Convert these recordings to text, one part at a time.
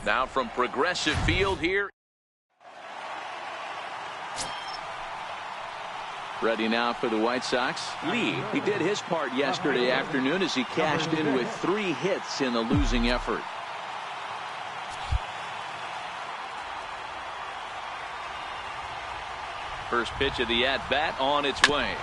Now from Progressive Field here. Ready now for the White Sox. Lee, he did his part yesterday afternoon as he cashed in with 3 hits in the losing effort. First pitch of the at-bat on its way.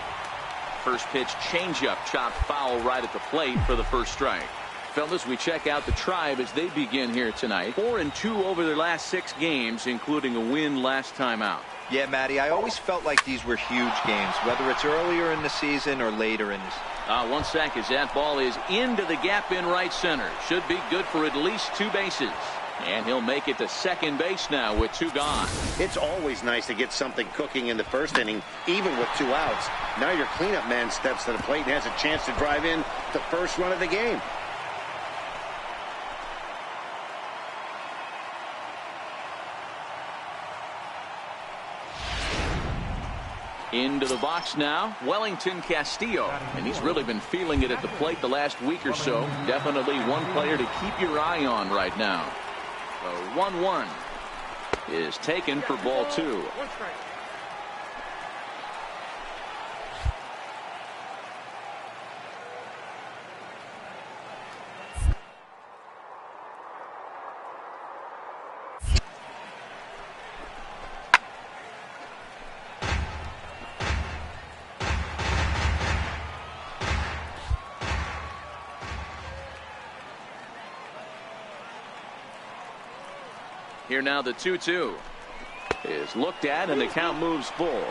First pitch changeup chopped foul right at the plate for the first strike. Fellas, we check out the Tribe as they begin here tonight. 4-2 over their last 6 games, including a win last time out. Yeah, Matty, I always felt like these were huge games, whether it's earlier in the season or later in the season. 1 sec as that ball is into the gap in right center. Should be good for at least 2 bases. And he'll make it to second base now with 2 gone. It's always nice to get something cooking in the first inning, even with 2 outs. Now your cleanup man steps to the plate and has a chance to drive in the first run of the game. Into the box now, Wellington Castillo, and he's really been feeling it at the plate the last week or so. Definitely one player to keep your eye on right now. The 1-1 is taken for ball 2. Here now the 2-2 is looked at and the count moves full.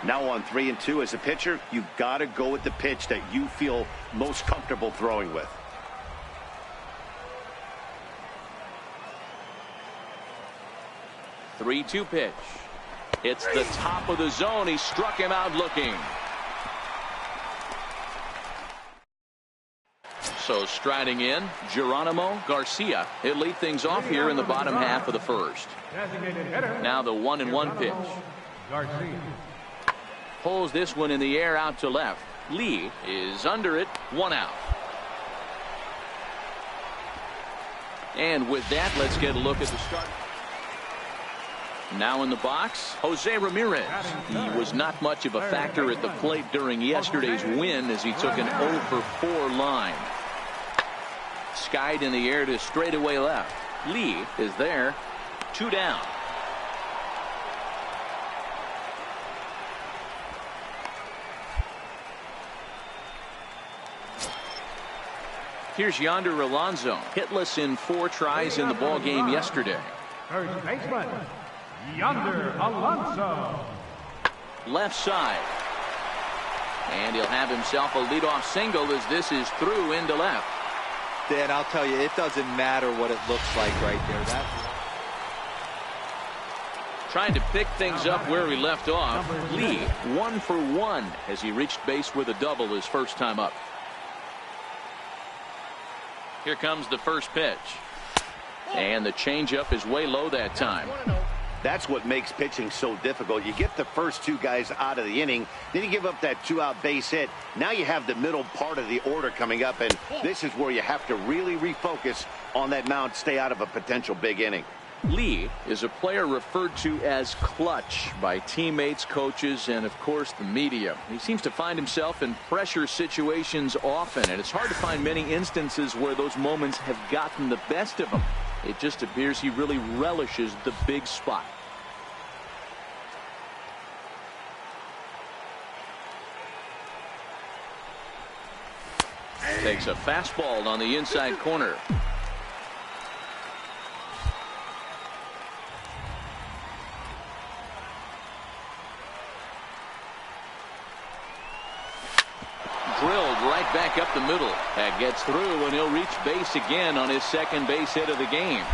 Now on 3-2 as a pitcher, you've got to go with the pitch that you feel most comfortable throwing with. The 3-2 pitch. It's the top of the zone. He struck him out looking. So striding in, Geronimo Garcia. He'll lead things off here in the bottom half of the first. Now the 1-1 pitch. Pulls this one in the air out to left. Lee is under it. 1 out. And with that, let's get a look at the start. Now in the box, Jose Ramirez. He was not much of a factor at the plate during yesterday's win as he took an 0-for-4 line. Skied in the air to straightaway left. Lee is there. 2 down. Here's Yonder Alonso, hitless in 4 tries in the ball game yesterday. First baseman, Yonder Alonso. Left side. And he'll have himself a leadoff single as this is through into left. Dan, I'll tell you, it doesn't matter what it looks like right there. Trying to pick things up where he left off. Lee 1 for 1 as he reached base with a double his first time up. Here comes the first pitch. And the changeup is way low that time. That's what makes pitching so difficult. You get the first 2 guys out of the inning, then you give up that 2-out base hit. Now you have the middle part of the order coming up, and this is where you have to really refocus on that mound, stay out of a potential big inning. Lee is a player referred to as clutch by teammates, coaches, and of course the media. He seems to find himself in pressure situations often, and it's hard to find many instances where those moments have gotten the best of him. It just appears he really relishes the big spot. Takes a fastball on the inside corner. back up the middle. That gets through, and he'll reach base again on his second base hit of the game.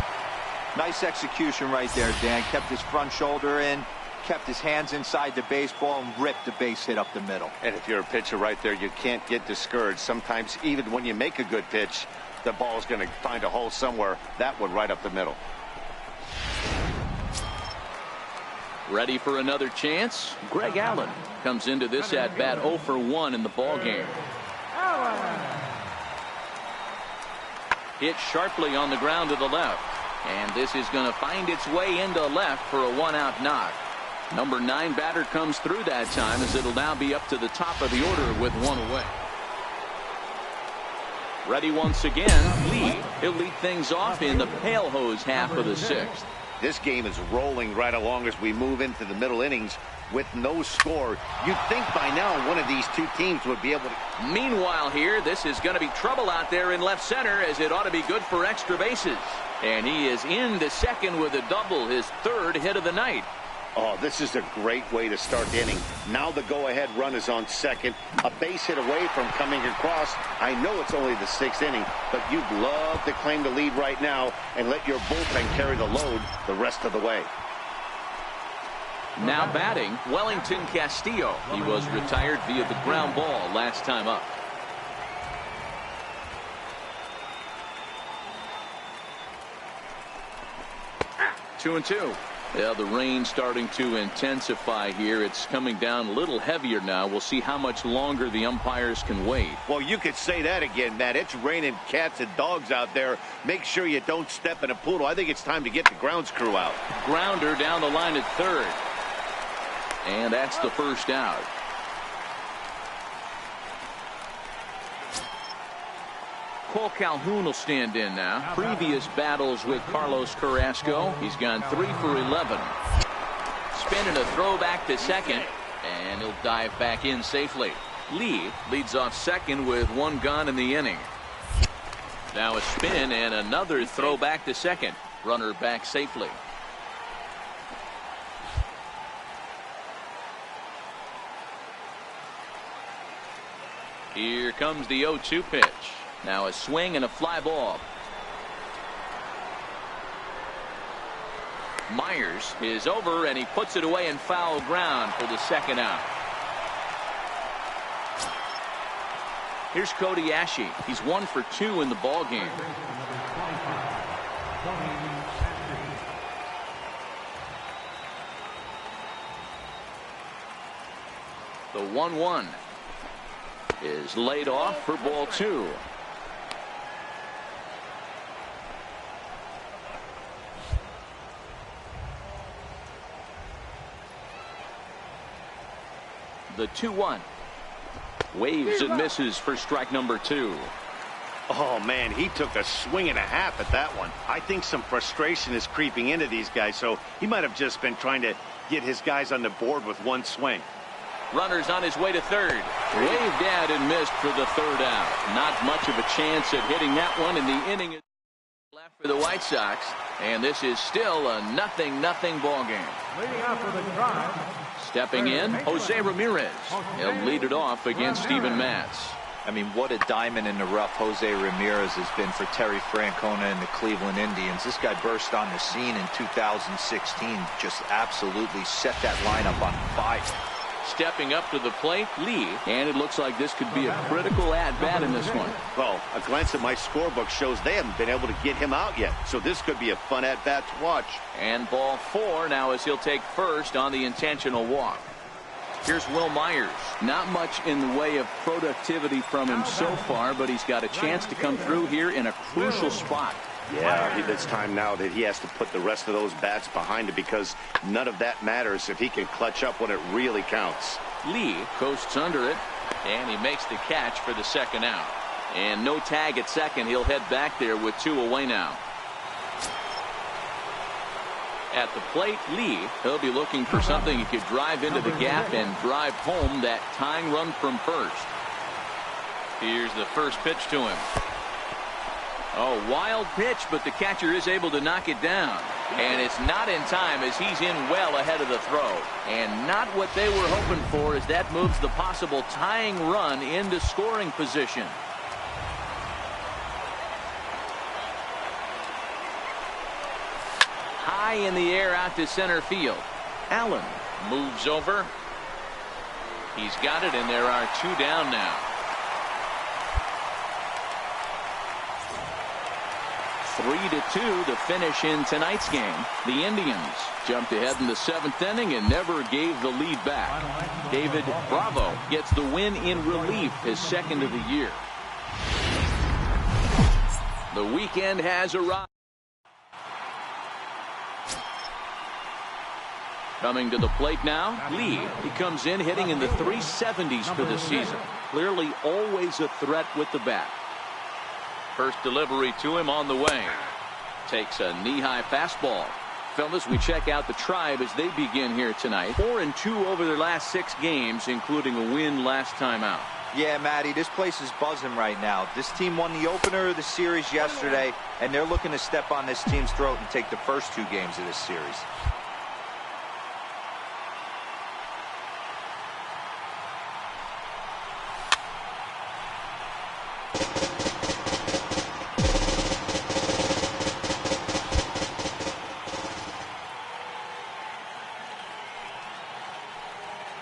Nice execution right there, Dan. Kept his front shoulder in, kept his hands inside the baseball, and ripped the base hit up the middle. And if you're a pitcher right there, you can't get discouraged. Sometimes even when you make a good pitch, the ball's going to find a hole somewhere. That one right up the middle. Ready for another chance? Greg Allen comes into this at bat 0 for 1 in the ball game. Hit sharply on the ground to the left, and this is going to find its way into left for a 1-out knock. Number 9 batter comes through that time, as it'll now be up to the top of the order with 1 away. Ready once again, Lee. He'll lead things off in the pale hose half of the 6th. This game is rolling right along as we move into the middle innings with no score. You'd think by now one of these two teams would be able to. Meanwhile here, this is going to be trouble out there in left center, as it ought to be good for extra bases. And he is into second with a double, his 3rd hit of the night. Oh, this is a great way to start the inning. Now the go-ahead run is on second. A base hit away from coming across. I know it's only the 6th inning, but you'd love to claim the lead right now and let your bullpen carry the load the rest of the way. Now batting, Wellington Castillo. He was retired via the ground ball last time up. Two and two. Yeah, the rain starting to intensify here. It's coming down a little heavier now. We'll see how much longer the umpires can wait. Well, you could say that again, Matt. It's raining cats and dogs out there. Make sure you don't step in a poodle. I think it's time to get the grounds crew out. Grounder down the line at 3rd. And that's the 1st out. Cole Calhoun will stand in now. Previous battles with Carlos Carrasco, he's gone 3 for 11. Spinning a throw back to second, and he'll dive back in safely. Lee leads off second with 1 gone in the inning. Now a spin and another throw back to second. Runner back safely. Here comes the 0-2 pitch. Now a swing and a fly ball. Myers is over, and he puts it away in foul ground for the 2nd out. Here's Cody Ashe. He's 1 for 2 in the ball game. The 1-1 is laid off for ball 2. The 2-1 waves and misses for strike number 2. Oh man, he took a swing and a half at that one. I think some frustration is creeping into these guys, so he might have just been trying to get his guys on the board with 1 swing. Runner's on his way to 3rd. Waved at and missed for the 3rd out. Not much of a chance at hitting that one in the inning left for the White Sox, and this is still a 0-0 ball game. Leading off for the Tribe. Stepping in, Jose Ramirez. He'll lead it off against Steven Matz. I mean, what a diamond in the rough Jose Ramirez has been for Terry Francona and the Cleveland Indians. This guy burst on the scene in 2016, just absolutely set that lineup on fire. Stepping up to the plate, Lee, and it looks like this could be a critical at-bat in this one. Well, a glance at my scorebook shows they haven't been able to get him out yet, so this could be a fun at-bat to watch. And ball 4 now, as he'll take first on the intentional walk. Here's Will Myers. Not much in the way of productivity from him so far, but he's got a chance to come through here in a crucial spot. Yeah, it's time now that he has to put the rest of those bats behind him, because none of that matters if he can clutch up when it really counts. Lee coasts under it, and he makes the catch for the 2nd out. And no tag at second. He'll head back there with 2 away now. At the plate, Lee, he'll be looking for something he could drive into the gap and drive home that tying run from first. Here's the first pitch to him. Oh, wild pitch, but the catcher is able to knock it down. And it's not in time as he's in well ahead of the throw. And not what they were hoping for as that moves the possible tying run into scoring position. High in the air out to center field. Allen moves over. He's got it, and there are 2 down now. 3-2 to finish in tonight's game. The Indians jumped ahead in the 7th inning and never gave the lead back. David Bravo gets the win in relief, his 2nd of the year. The weekend has arrived. Coming to the plate now, Lee. He comes in hitting in the 370s for the season. Clearly always a threat with the bat. First delivery to him on the way. Takes a knee-high fastball. Fellas, we check out the Tribe as they begin here tonight. 4-2 over their last 6 games, including a win last time out. Yeah, Matty, this place is buzzing right now. This team won the opener of the series yesterday, and they're looking to step on this team's throat and take the first 2 games of this series.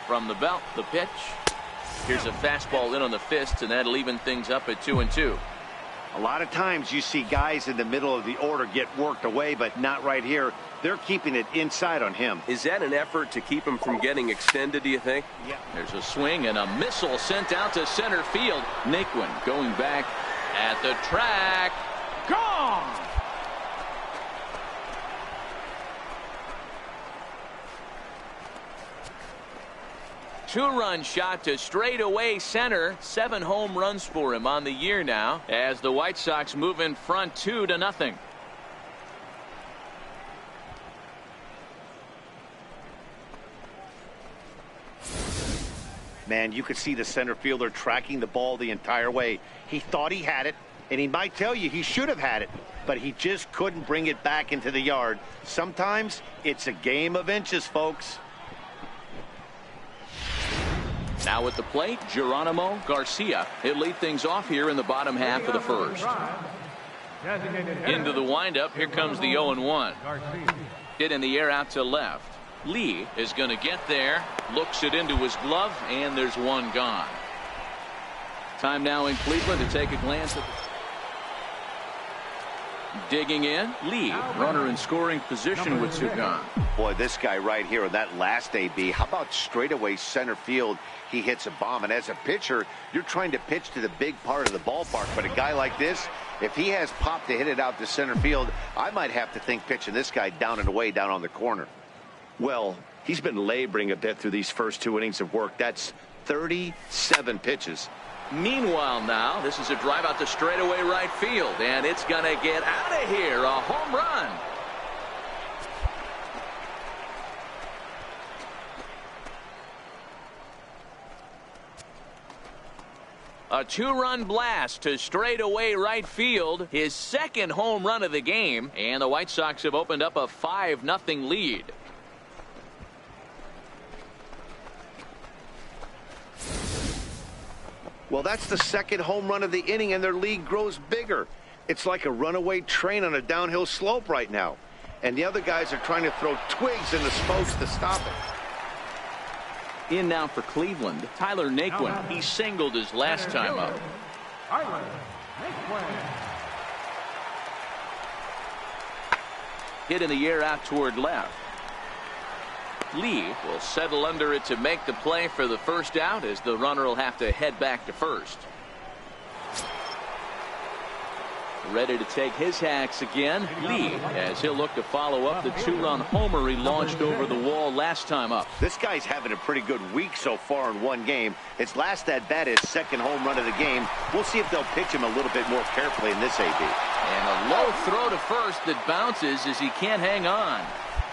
From the belt, the pitch. Here's a fastball in on the fist, and that'll even things up at 2-2. A lot of times you see guys in the middle of the order get worked away, but not right here. They're keeping it inside on him. Is that an effort to keep him from getting extended, do you think? Yeah. There's a swing and a missile sent out to center field. Naquin going back at the track. Gone! Two-run shot to straightaway center. 7 home runs for him on the year now as the White Sox move in front 2-0. Man, you could see the center fielder tracking the ball the entire way. He thought he had it, and he might tell you he should have had it, but he just couldn't bring it back into the yard. Sometimes it's a game of inches, folks. Now at the plate, Geronimo Garcia. He'll lead things off here in the bottom half of the first. Into the windup, here comes the 0-1. Hit in the air out to left. Lee is going to get there, looks it into his glove, and there's 1 gone. Time now in Cleveland to take a glance at the... Digging in, Lee, runner in scoring position with 2 gone. Boy, this guy right here in that last AB, how about straightaway center field? He hits a bomb, and as a pitcher, you're trying to pitch to the big part of the ballpark, but a guy like this, if he has pop to hit it out to center field, I might have to think pitching this guy down and away down on the corner. Well, he's been laboring a bit through these first 2 innings of work. That's 37 pitches. Meanwhile now, this is a drive out to straightaway right field, and it's going to get out of here. A home run. A 2-run blast to straightaway right field. His 2nd home run of the game, and the White Sox have opened up a 5-0 lead. Well, that's the 2nd home run of the inning, and their lead grows bigger. It's like a runaway train on a downhill slope right now. And the other guys are trying to throw twigs in the spokes to stop it. In now for Cleveland, Tyler Naquin. He singled his last time up. Hit in the air out toward left. Lee will settle under it to make the play for the first out as the runner will have to head back to first. Ready to take his hacks again. Lee, as he'll look to follow up the 2-run homer he launched over the wall last time up. This guy's having a pretty good week so far in 1 game. His last at bat, his 2nd home run of the game. We'll see if they'll pitch him a little bit more carefully in this AB. And a low throw to first that bounces as he can't hang on.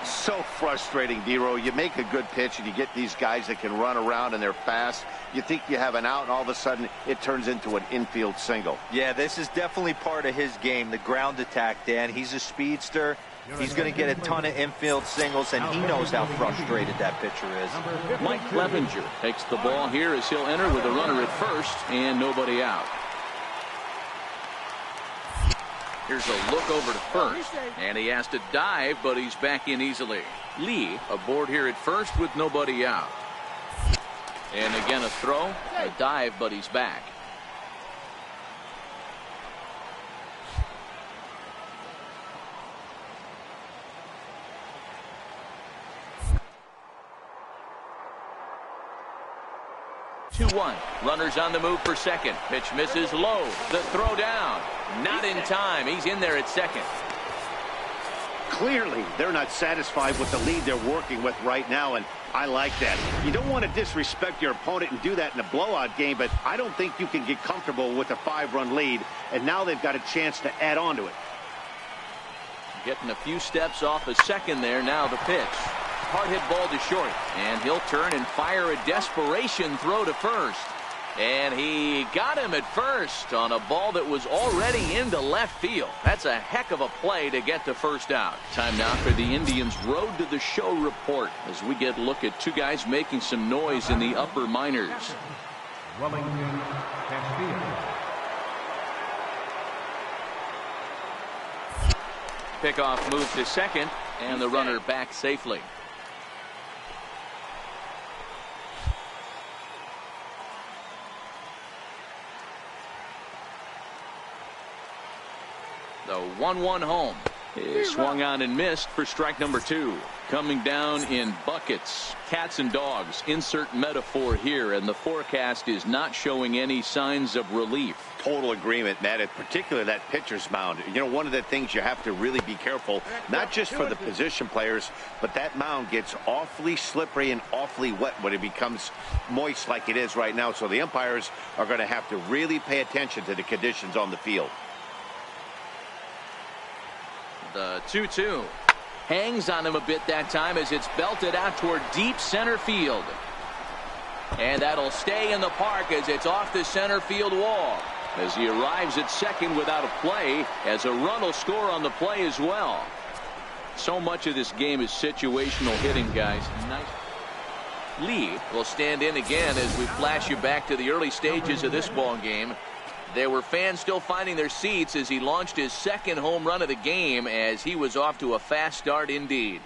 So frustrating, D-Row. You make a good pitch and you get these guys that can run around and they're fast. You think you have an out, and all of a sudden it turns into an infield single. Yeah, this is definitely part of his game, the ground attack, Dan. He's a speedster. He's going to get a ton of infield singles, and he knows how frustrated that pitcher is. Mike Clevenger takes the ball here as he'll enter with a runner at first and nobody out. Here's a look over to first, and he has to dive, but he's back in easily. Lee aboard here at first with nobody out. And again a throw, a dive, but he's back. Two-one. Runners on the move for second. Pitch misses low. The throw down. Not in time. He's in there at second. Clearly, they're not satisfied with the lead they're working with right now, and I like that. You don't want to disrespect your opponent and do that in a blowout game, but I don't think you can get comfortable with a 5-run lead, and now they've got a chance to add on to it. Getting a few steps off a second there. Now the pitch. Hard hit ball to short, and he'll turn and fire a desperation throw to first. And he got him at first on a ball that was already into left field. That's a heck of a play to get the first out. Time now for the Indians' Road to the Show report as we get a look at two guys making some noise in the upper minors. Wellington Castillo. Pickoff move to second, and the runner back safely. The 1-1 home is swung on and missed for strike number 2. Coming down in buckets, cats and dogs, insert metaphor here, and the forecast is not showing any signs of relief. Total agreement, Matt, in particular that pitcher's mound. You know, one of the things you have to really be careful, not just for the position players, but that mound gets awfully slippery and awfully wet when it becomes moist like it is right now. So the umpires are going to have to really pay attention to the conditions on the field. The 2-2 hangs on him a bit that time as it's belted out toward deep center field. And that'll stay in the park as it's off the center field wall. As he arrives at second without a play, as a run will score on the play as well. So much of this game is situational hitting, guys. Nice. Lee will stand in again as we flash you back to the early stages of this ball game. There were fans still finding their seats as he launched his second home run of the game, as he was off to a fast start indeed.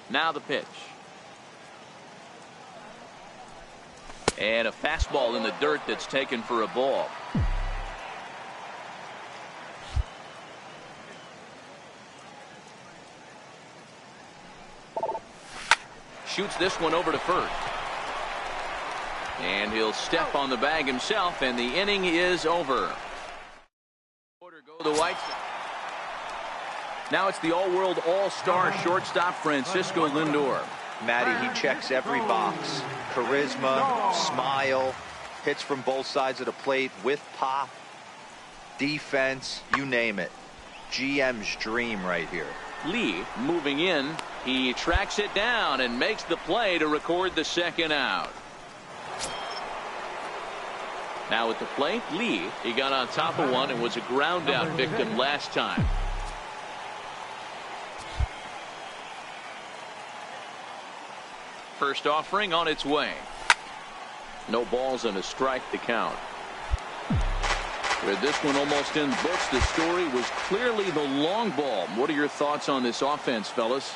Now the pitch. And a fastball in the dirt that's taken for a ball. Shoots this one over to first. And he'll step on the bag himself, and the inning is over. Go the White Sox. Now it's the all-world all-star shortstop Francisco Lindor. Matty, he checks every box. Charisma, smile, hits from both sides of the plate with pop, defense, you name it. GM's dream right here. Lee moving in. He tracks it down and makes the play to record the second out. Now at the plate, Lee, he got on top of one and was a ground out victim last time. First offering on its way. No balls and a strike to count. With this one almost in the books, the story was clearly the long ball. What are your thoughts on this offense, fellas?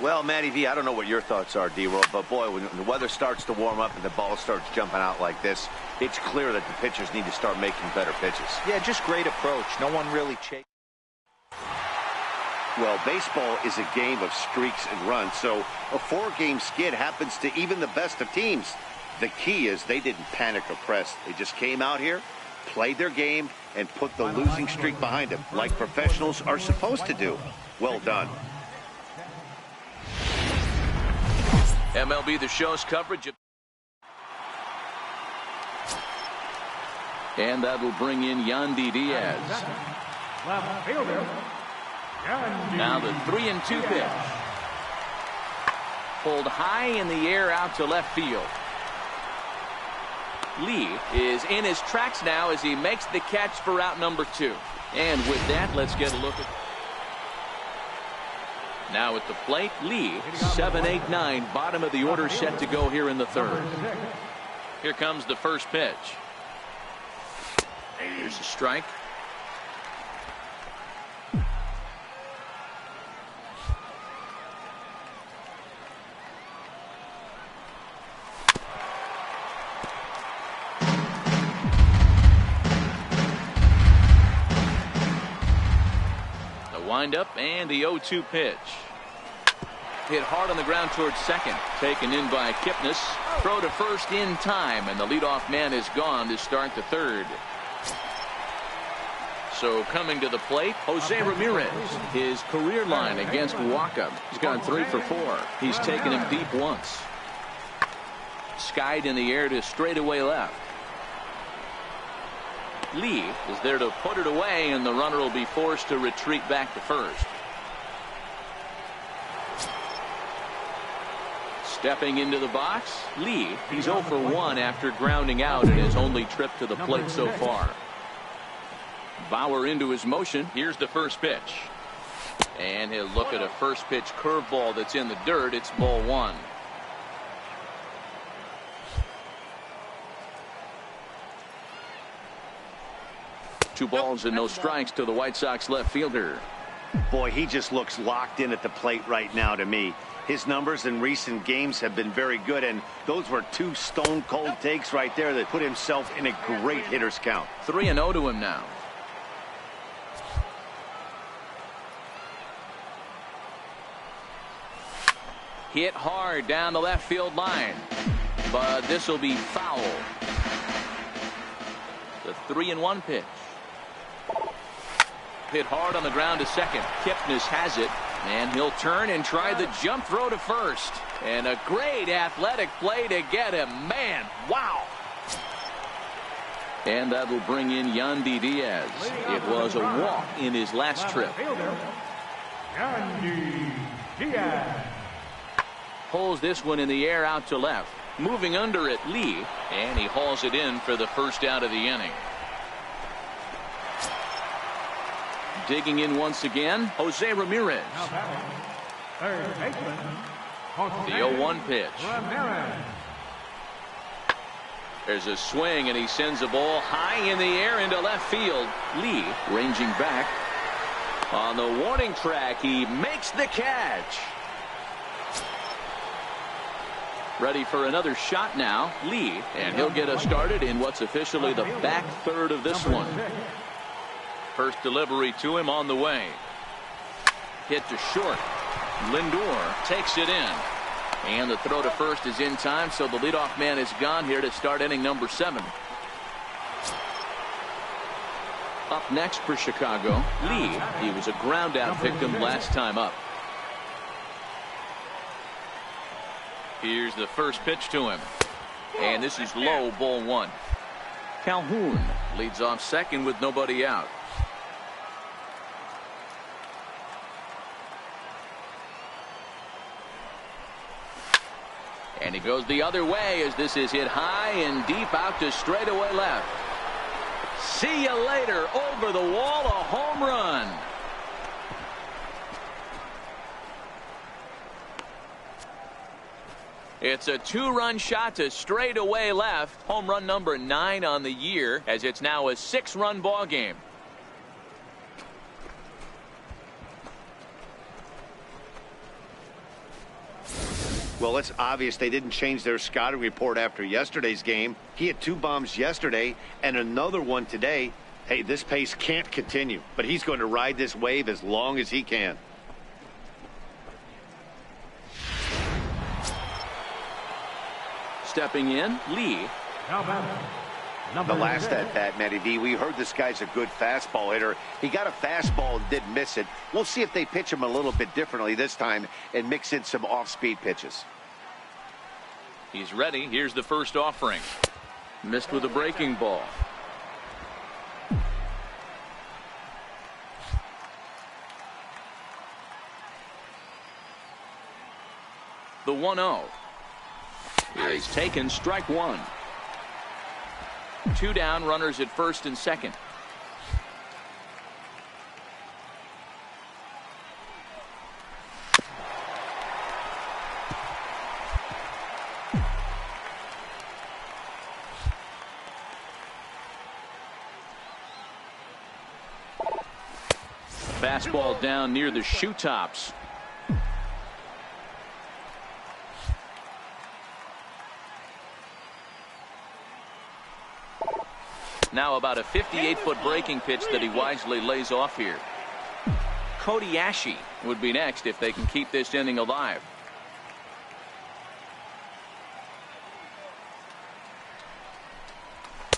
Well, Matty V, I don't know what your thoughts are, D-Roll, but boy, when the weather starts to warm up and the ball starts jumping out like this, it's clear that the pitchers need to start making better pitches. Yeah, just great approach. No one really chased. Well, baseball is a game of streaks and runs, so a 4-game skid happens to even the best of teams. The key is they didn't panic or press. They just came out here, played their game, and put the losing streak behind them, like professionals are supposed to do. Well done. MLB The Show's coverage of... And that will bring in Yandy Diaz. Left fielder. Now the 3-2 pitch. Pulled high in the air out to left field. Lee is in his tracks now as he makes the catch for out number 2. And with that, let's get a look at. Now at the plate, Lee, 7-8-9, bottom of the order, set to go here in the 3rd. Here comes the first pitch. Here's a strike. Windup and the 0-2 pitch. Hit hard on the ground towards second. Taken in by Kipnis. Throw to first in time, and the leadoff man is gone to start the 3rd. So coming to the plate, Jose Ramirez. His career line against Waka. He's gone 3 for 4. He's taken him deep once. Skied in the air to straightaway left. Lee is there to put it away, and the runner will be forced to retreat back to first. Stepping into the box, Lee. He's 0 for 1 after grounding out in his only trip to the plate so far. Bauer into his motion. Here's the first pitch. And he'll look at a first pitch curveball that's in the dirt. It's ball 1. Two balls and no strikes to the White Sox left fielder. Boy, he just looks locked in at the plate right now to me. His numbers in recent games have been very good, and those were 2 stone-cold takes right there that put himself in a great hitter's count. 3-0 to him now. Hit hard down the left field line, but this will be foul. The 3-1 pitch. Hit hard on the ground to second. Kipnis has it, and he'll turn and try the jump throw to first. And a great athletic play to get him. Man, wow. And that'll bring in Yandy Diaz. It was a walk in his last trip. Yandy Diaz. Pulls this one in the air out to left. Moving under it, Lee, and he hauls it in for the first out of the inning. Digging in once again, Jose Ramirez. Third baseman, The 0-1 pitch. Ramirez. There's a swing, and he sends a ball high in the air into left field. Lee ranging back. On the warning track, he makes the catch. Ready for another shot now, Lee, and he'll get us started in what's officially the back third of this one. First delivery to him on the way. Hit to short. Lindor takes it in. And the throw to first is in time, so the leadoff man is gone here to start inning number 7. Up next for Chicago, Lee. He was a ground out victim last time up. Here's the first pitch to him. And this is low, ball 1. Calhoun leads off second with nobody out. And he goes the other way as this is hit high and deep out to straightaway left. See you later. Over the wall, a home run. It's a 2-run shot to straightaway left. Home run number 9 on the year, as it's now a 6-run ball game. Well, it's obvious they didn't change their scouting report after yesterday's game. He had 2 bombs yesterday and another one today. Hey, this pace can't continue, but he's going to ride this wave as long as he can. Stepping in, Lee. The last at bat, Matty V, we heard this guy's a good fastball hitter. He got a fastball and didn't miss it. We'll see if they pitch him a little bit differently this time and mix in some off-speed pitches. He's ready. Here's the first offering. Missed with a breaking ball. the 1-0. He's taken strike one. 2 down, runners at first and second. Fastball down near the shoe tops. Now about a 58-foot breaking pitch that he wisely lays off here. Kobayashi would be next if they can keep this inning alive.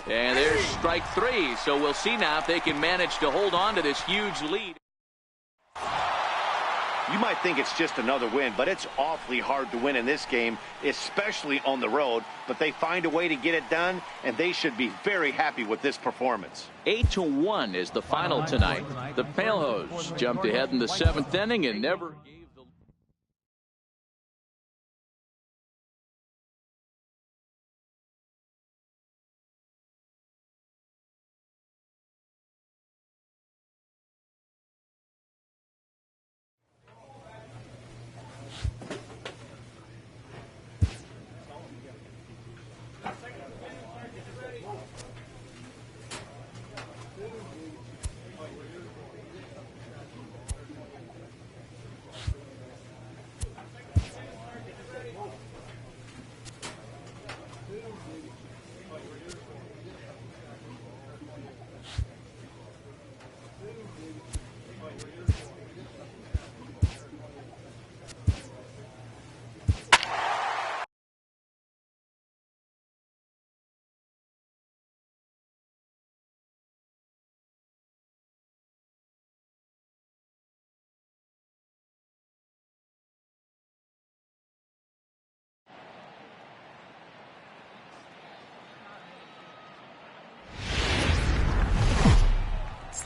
And there's strike three. So we'll see now if they can manage to hold on to this huge lead. You might think it's just another win, but it's awfully hard to win in this game, especially on the road. But they find a way to get it done, and they should be very happy with this performance. 8-1 is the final tonight. The Palehose jumped ahead in the 7th inning and never gave the...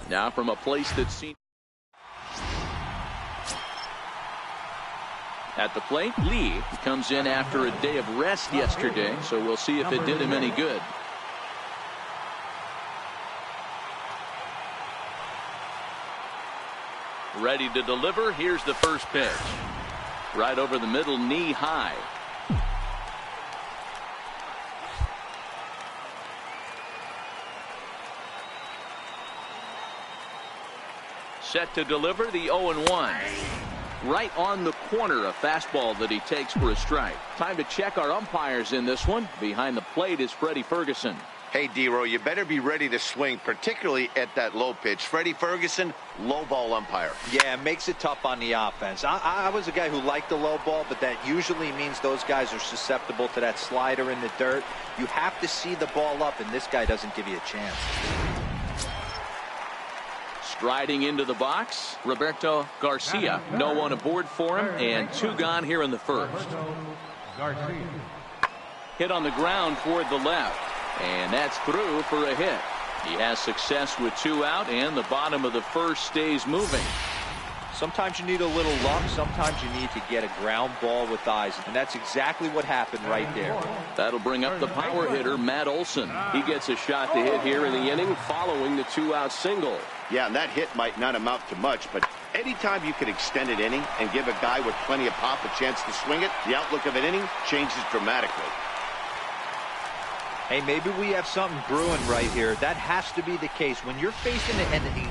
Now from a place that's seen at the plate, Lee comes in after a day of rest yesterday, so we'll see if it did him any good. Ready to deliver. Here's the first pitch. Right over the middle, knee high. Set to deliver the 0-1. Right on the corner, a fastball that he takes for a strike. Time to check our umpires in this one. Behind the plate is Freddie Ferguson. Hey, D-Row, you better be ready to swing, particularly at that low pitch. Freddie Ferguson, low ball umpire. Yeah, it makes it tough on the offense. I was a guy who liked the low ball, but that usually means those guys are susceptible to that slider in the dirt. You have to see the ball up, and this guy doesn't give you a chance. Striding into the box, Roberto Garcia. No one aboard for him, and 2 gone here in the first. Hit on the ground toward the left, and that's through for a hit. He has success with 2 out, and the bottom of the first stays moving. Sometimes you need a little luck. Sometimes you need to get a ground ball with eyes, and that's exactly what happened right there. That'll bring up the power hitter, Matt Olson. He gets a shot to hit here in the inning following the 2-out single. Yeah, and that hit might not amount to much, but anytime you can extend an inning and give a guy with plenty of pop a chance to swing it, the outlook of an inning changes dramatically. Hey, maybe we have something brewing right here. That has to be the case. When you're facing an enemy.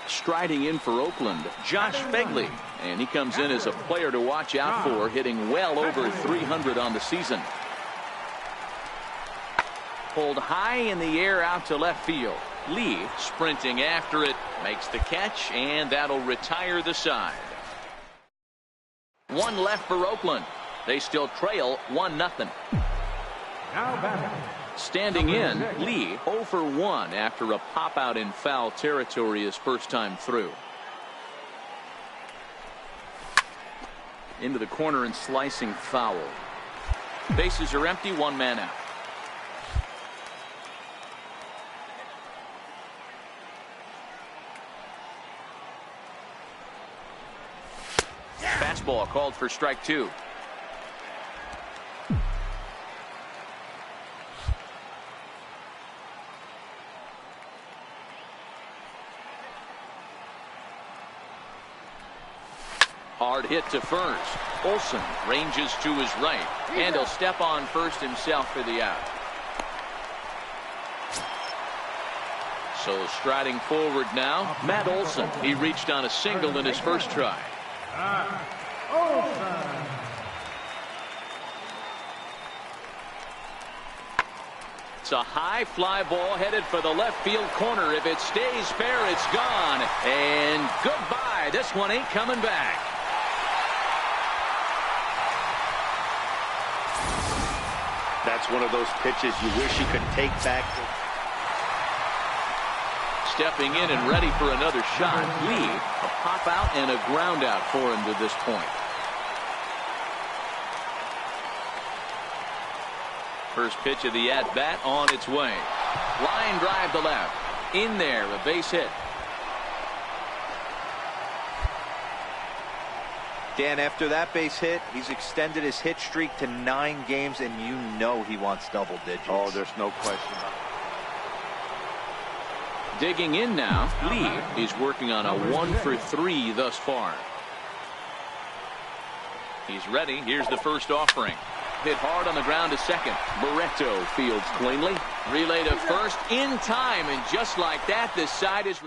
Striding in for Oakland, Josh Fegley, and he comes in as a player to watch out for, hitting well over 300 on the season. Pulled high in the air out to left field. Lee sprinting after it, makes the catch, and that'll retire the side. 1 left for Oakland. They still trail 1-0. Standing in, Lee 0 for 1 after a pop out in foul territory his first time through. Into the corner and slicing foul. Bases are empty, 1 man out. fastball called for strike 2. Hard hit to first. Olsen ranges to his right, and he'll step on first himself for the out. So striding forward now, Matt Olsen. He reached on a single in his first try. It's a high fly ball headed for the left field corner. If it stays fair, it's gone. And goodbye. This one ain't coming back. That's one of those pitches you wish you could take back. Stepping in and ready for another shot. Lee, a pop out and a ground out for him to this point. First pitch of the at-bat on its way. Line drive to left. In there, a base hit. Dan, after that base hit, he's extended his hit streak to 9 games, and you know he wants double digits. Oh, there's no question about it. Digging in now, Lee is working on a 1-for-3 thus far. He's ready. Here's the first offering. Hit hard on the ground to second. Barreto fields cleanly. Relay to first in time, and just like that, this side is...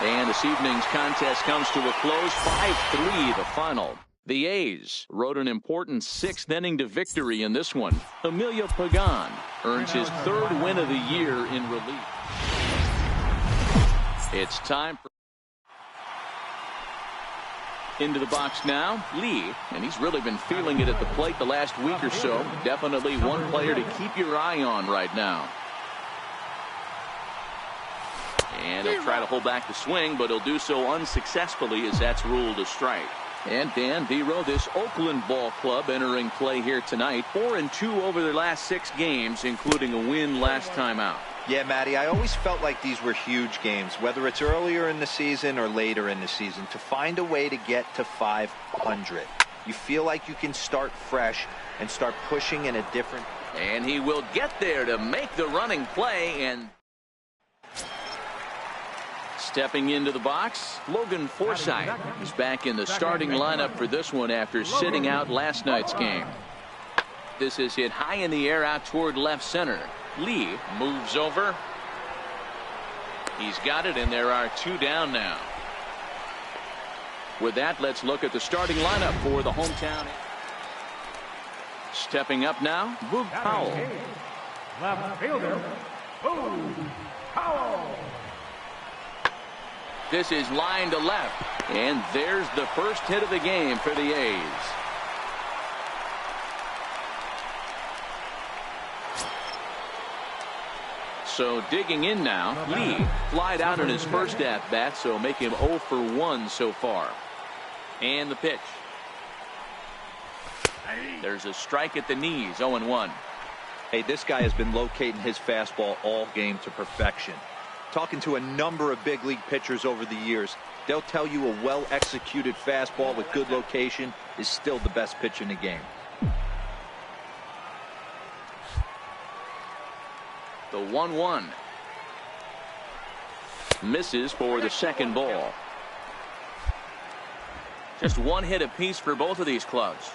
And this evening's contest comes to a close. 5-3 the final. The A's rode an important 6th inning to victory in this one. Emilio Pagan earns his 3rd win of the year in relief. It's time for... Into the box now, Lee, and he's really been feeling it at the plate the last week or so. Definitely one player to keep your eye on right now. And he'll try to hold back the swing, but he'll do so unsuccessfully as that's ruled a strike. And Dan Vero, this Oakland ball club entering play here tonight. 4-2 over their last 6 games, including a win last time out. Yeah, Matty, I always felt like these were huge games, whether it's earlier in the season or later in the season, to find a way to get to 500. You feel like you can start fresh and start pushing in a different... And he will get there to make the running play, and... Stepping into the box, Logan Forsythe. He's back in the starting lineup for this one after sitting out last night's game. This is hit high in the air out toward left center. Lee moves over. He's got it, and there are 2 down now. With that, let's look at the starting lineup for the hometown. Stepping up now, Boog Powell. Left fielder, Boog Powell. This is line to left, and there's the first hit of the game for the A's. So digging in now, Lee flied out in his first at-bat, so make him 0 for 1 so far. And the pitch. There's a strike at the knees, 0-1. Hey, this guy has been locating his fastball all game to perfection. Talking to a number of big league pitchers over the years, they'll tell you a well-executed fastball with good location is still the best pitch in the game. The 1-1. Misses for the second ball. Just 1 hit apiece for both of these clubs.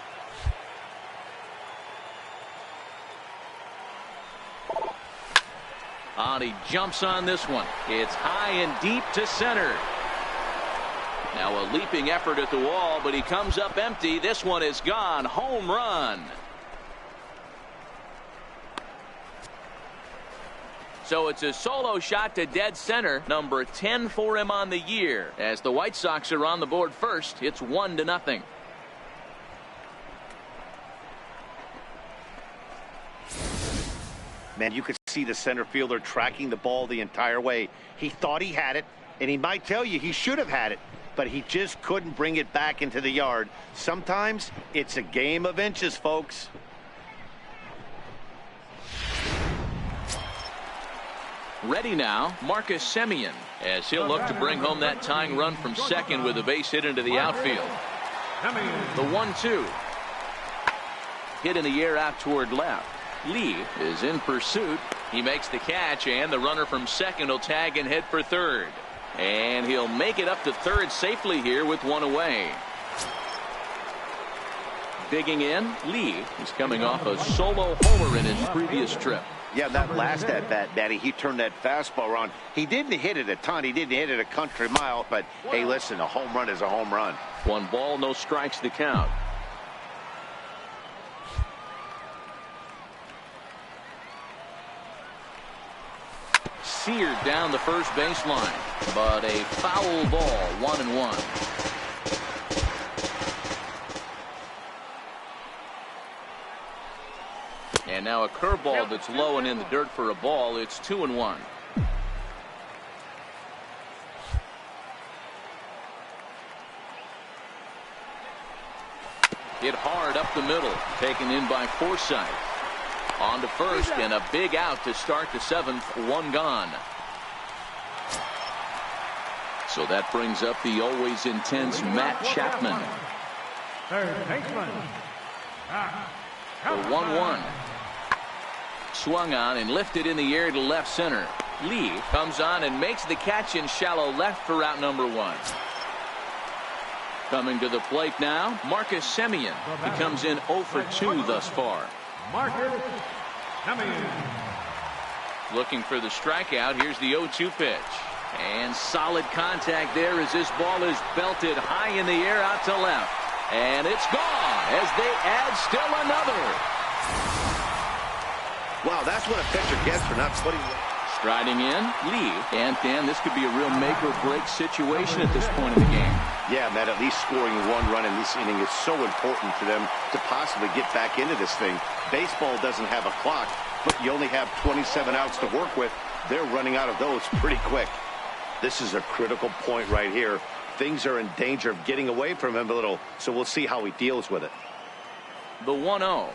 And he jumps on this one. It's high and deep to center. Now a leaping effort at the wall, but he comes up empty. This one is gone. Home run. So it's a solo shot to dead center. Number 10 for him on the year. As the White Sox are on the board first, it's 1-0. Man, you could see the center fielder tracking the ball the entire way. He thought he had it, and he might tell you he should have had it, but he just couldn't bring it back into the yard. Sometimes it's a game of inches, folks. Ready now, Marcus Semien. as he'll look to bring home that tying run from second with a base hit into the outfield. The 1-2. Hit in the air out toward left. Lee is in pursuit. He makes the catch, and the runner from second will tag and head for third. And he'll make it up to third safely here with one away. Digging in, Lee is coming off a solo homer in his previous trip. Yeah, that last at-bat, Daddy, he turned that fastball around. He didn't hit it a ton. He didn't hit it a country mile. But, hey, listen, a home run is a home run. 1 ball, no strikes to count. Seared down the first baseline, but a foul ball, 1-1. And now a curveball that's low and in the dirt for a ball. It's 2-1. Hit hard up the middle, taken in by Forsythe. On to first, and a big out to start the 7th. 1 gone. So that brings up the always intense Matt Chapman. Third baseman. The 1-1. Swung on and lifted in the air to left center. Lee comes on and makes the catch in shallow left for out number 1. Coming to the plate now, Marcus Semien. He comes in 0 for 2 thus far. Marcus Hau-Jyun. Looking for the strikeout. Here's the 0-2 pitch. And solid contact there as this ball is belted high in the air out to left. And it's gone as they add still another. Wow, that's what a pitcher gets for not putting... Striding in, Lee. And Dan, this could be a real make-or-break situation at this point in the game. Yeah, Matt, at least scoring 1 run in this inning is so important to them to possibly get back into this thing. Baseball doesn't have a clock, but you only have 27 outs to work with. They're running out of those pretty quick. This is a critical point right here. Things are in danger of getting away from him a little, so we'll see how he deals with it. The 1-0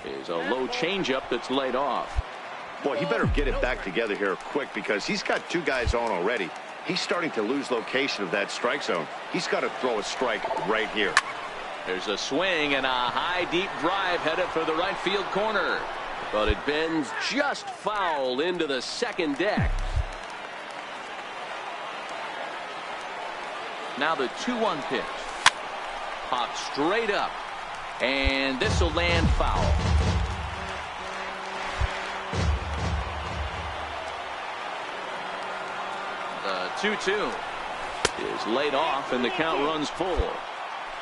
is a low changeup that's laid off. Boy, he better get it back together here quick because he's got 2 guys on already. He's starting to lose location of that strike zone. He's got to throw a strike right here. There's a swing and a high deep drive headed for the right field corner. But it bends just foul into the second deck. Now the 2-1 pitch. Popped straight up. And this will land foul. The 2-2 is laid off and the count runs full.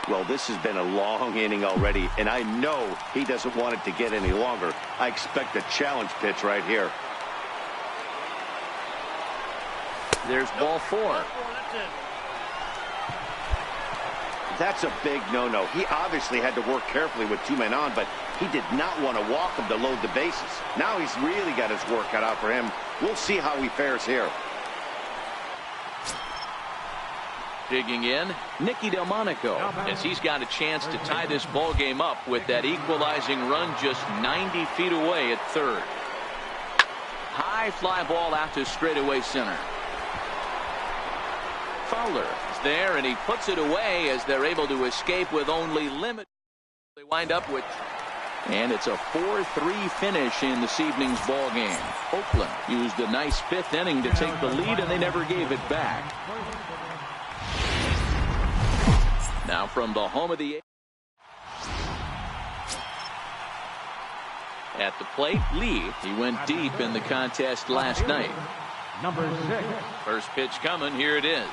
Well, this has been a long inning already, and I know he doesn't want it to get any longer. I expect a challenge pitch right here. There's ball 4. That's a big no-no. He obviously had to work carefully with 2 men on, but he did not want to walk him to load the bases. Now he's really got his work cut out for him. We'll see how he fares here. Digging in, Nicky Delmonico, as he's got a chance to tie this ball game up with that equalizing run just 90 feet away at third. High fly ball out to straightaway center. Fowler is there, and he puts it away as they're able to escape with only limited. They wind up with, and it's a 4-3 finish in this evening's ball game. Oakland used a nice 5th inning to take the lead, and they never gave it back. Now from the home of the at the plate, Lee. He went deep in the contest last night. Number 6. First pitch coming. Here it is.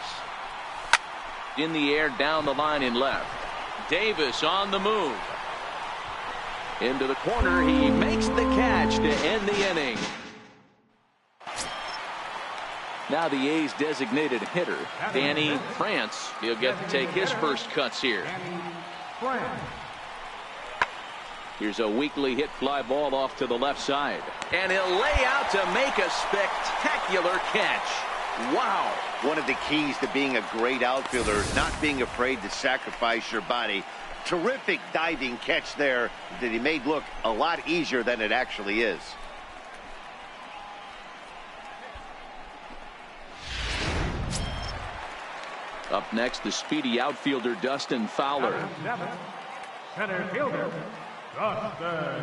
In the air, down the line in left. Davis on the move. Into the corner. He makes the catch to end the inning. Now the A's designated hitter, Danny France. He'll get to take his first cuts here. Here's a weakly hit fly ball off to the left side. And he'll lay out to make a spectacular catch. Wow. One of the keys to being a great outfielder is not being afraid to sacrifice your body. Terrific diving catch there that he made look a lot easier than it actually is. Up next, the speedy outfielder Dustin Fowler. Number 7, center fielder, Dustin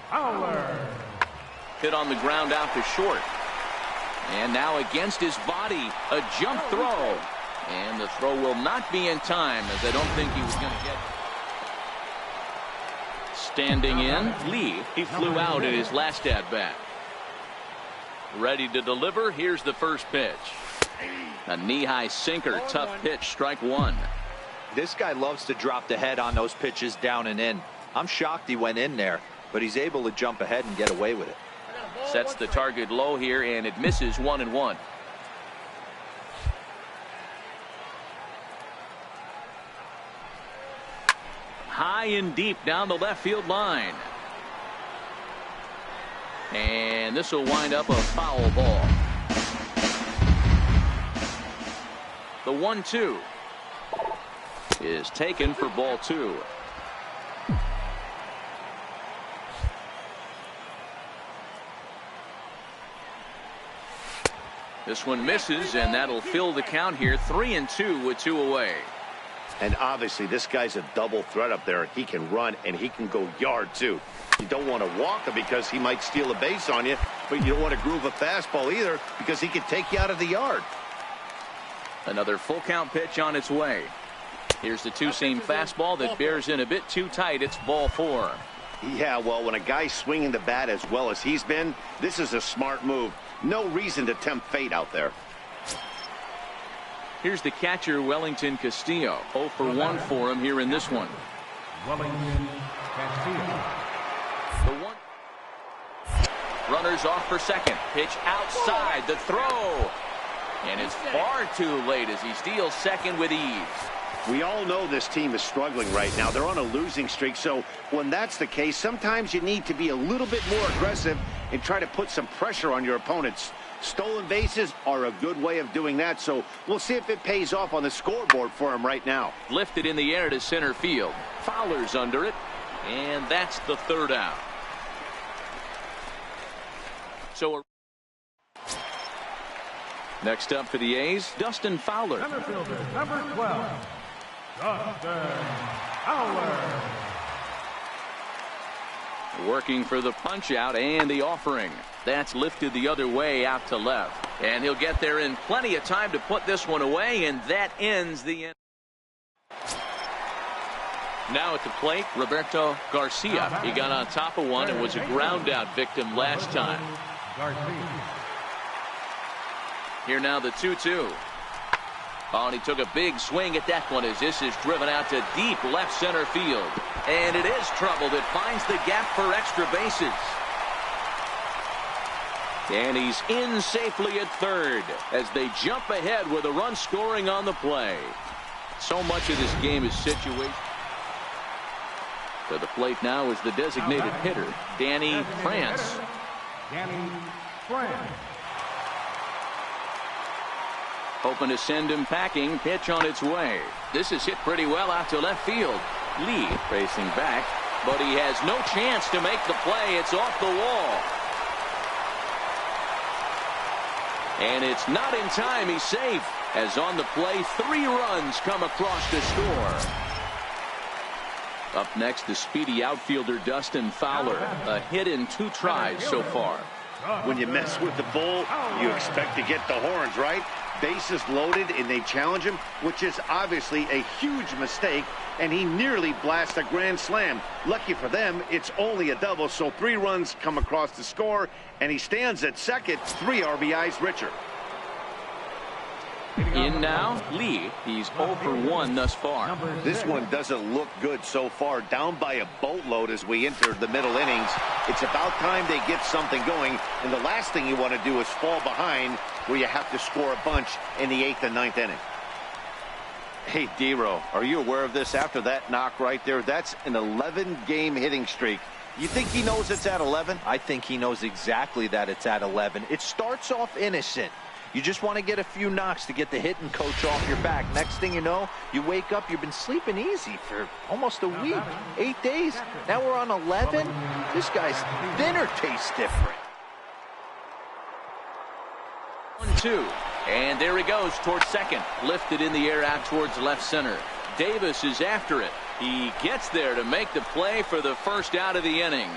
Fowler. Hit on the ground out to short. And now against his body, a jump throw. And the throw will not be in time, as I don't think he was going to get it. Standing in, Lee. He flew out in his last at-bat. Ready to deliver. Here's the first pitch. A knee-high sinker. Tough pitch. Strike one. This guy loves to drop the head on those pitches down and in. I'm shocked he went in there, but he's able to jump ahead and get away with it. Sets the target low here, and it misses 1-1. High and deep down the left field line. And this will wind up a foul ball. The 1-2 is taken for ball 2. This one misses, and that'll fill the count here. 3-2 with 2 away. And obviously this guy's a double threat up there. He can run and he can go yard too. You don't want to walk him because he might steal a base on you, but you don't want to groove a fastball either because he can take you out of the yard. Another full count pitch on its way. Here's the two-seam fastball that bears in a bit too tight. It's ball 4. Yeah, well, when a guy's swinging the bat as well as he's been, this is a smart move. No reason to tempt fate out there. Here's the catcher, Wellington Castillo. 0 for 1 for him here in this one. Wellington Castillo. The 1. Runners off for second. Pitch outside. The throw. And it's far too late as he steals second with ease. We all know this team is struggling right now. They're on a losing streak, so when that's the case, sometimes you need to be a little bit more aggressive and try to put some pressure on your opponents. Stolen bases are a good way of doing that, so we'll see if it pays off on the scoreboard for him right now. Lifted in the air to center field. Fowler's under it, and that's the 3rd out. So next up for the A's, Dustin Fowler. Center fielder, number 12, Dustin Fowler. Working for the punch out and the offering. That's lifted the other way out to left. And he'll get there in plenty of time to put this one away, and that ends the end. Now at the plate, Roberto Garcia. He got on top of one and was a ground out victim last time. Here now the 2-2. Oh, and he took a big swing at that one as this is driven out to deep left center field. And it is troubled. It finds the gap for extra bases. And he's in safely at 3rd as they jump ahead with a run scoring on the play. So much of this game is situated. To the plate now is the designated hitter, Danny France. Danny France. Hoping to send him packing. Pitch on its way. This is hit pretty well out to left field. Lee racing back, but he has no chance to make the play. It's off the wall. And it's not in time. He's safe. As on the play, 3 runs come across to score. Up next, the speedy outfielder Dustin Fowler. A hit in 2 tries so far. When you mess with the bull, you expect to get the horns, right? Bases loaded and they challenge him, which is obviously a huge mistake, and he nearly blasts a grand slam. Lucky for them, it's only a double, so 3 runs come across the score, and he stands at second, 3 RBIs richer. In now, Lee. He's 0 for 1 thus far. This one doesn't look good so far. Down by a boatload as we enter the middle innings. It's about time they get something going, and the last thing you want to do is fall behind where you have to score a bunch in the 8th and 9th inning. Hey, D-Row, are you aware of this after that knock right there? That's an 11-game hitting streak. You think he knows it's at 11? I think he knows exactly that it's at 11. It starts off innocent. You just want to get a few knocks to get the hitting coach off your back. Next thing you know, you wake up, you've been sleeping easy for almost a week, 8 days. Now we're on 11. This guy's dinner tastes different. 1-2. And there he goes towards second. Lifted in the air out towards left center. Davis is after it. He gets there to make the play for the first out of the inning.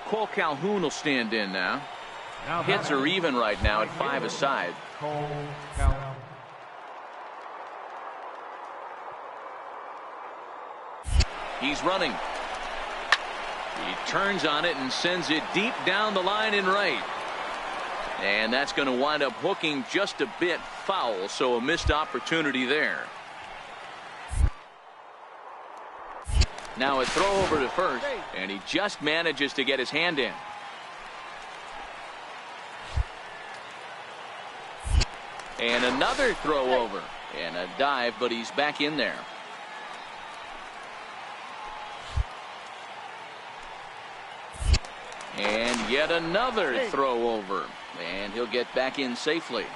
Cole Calhoun will stand in now. Hits are even right now at 5 aside. Cole Calhoun. He's running. He turns on it and sends it deep down the line in right. And that's going to wind up hooking just a bit foul, so a missed opportunity there. Now a throw over to first, and he just manages to get his hand in. And another throw over, and a dive, but he's back in there. And yet another throw over, and he'll get back in safely.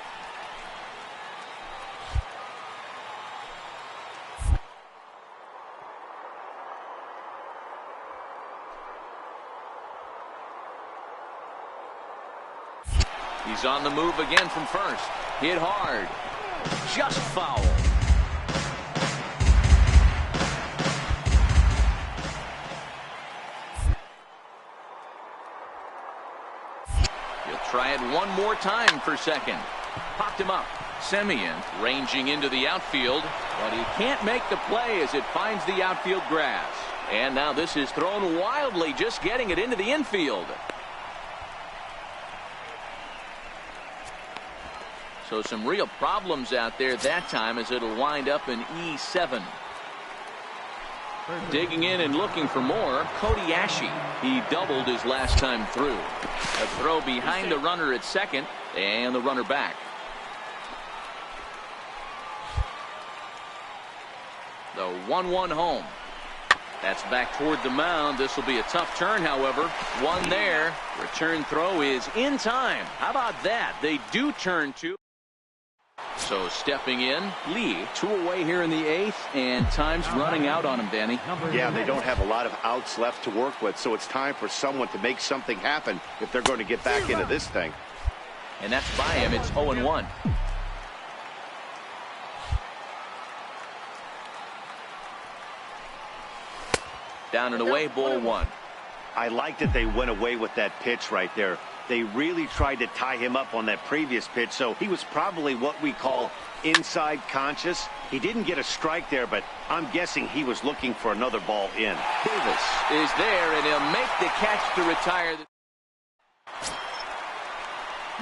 He's on the move again from first. Hit hard. Just foul. He'll try it one more time for second. Popped him up. Semien ranging into the outfield, but he can't make the play as it finds the outfield grass. And now this is thrown wildly, just getting it into the infield. So some real problems out there that time, as it'll wind up in E7. Digging in and looking for more, Cody Ashe. He doubled his last time through. A throw behind the runner at second, and the runner back. The 1-1 home. That's back toward the mound. This will be a tough turn, however. One there. Return throw is in time. How about that? They do turn two. So stepping in, Lee, 2 away here in the 8th, and time's running out on him, Danny. Yeah, they don't have a lot of outs left to work with, so it's time for someone to make something happen if they're going to get back into this thing. And that's by him. It's 0-1. Down and away, ball 1. I like that they went away with that pitch right there. They really tried to tie him up on that previous pitch, so he was probably what we call inside conscious. He didn't get a strike there, but I'm guessing he was looking for another ball in. Davis is there, and he'll make the catch to retire.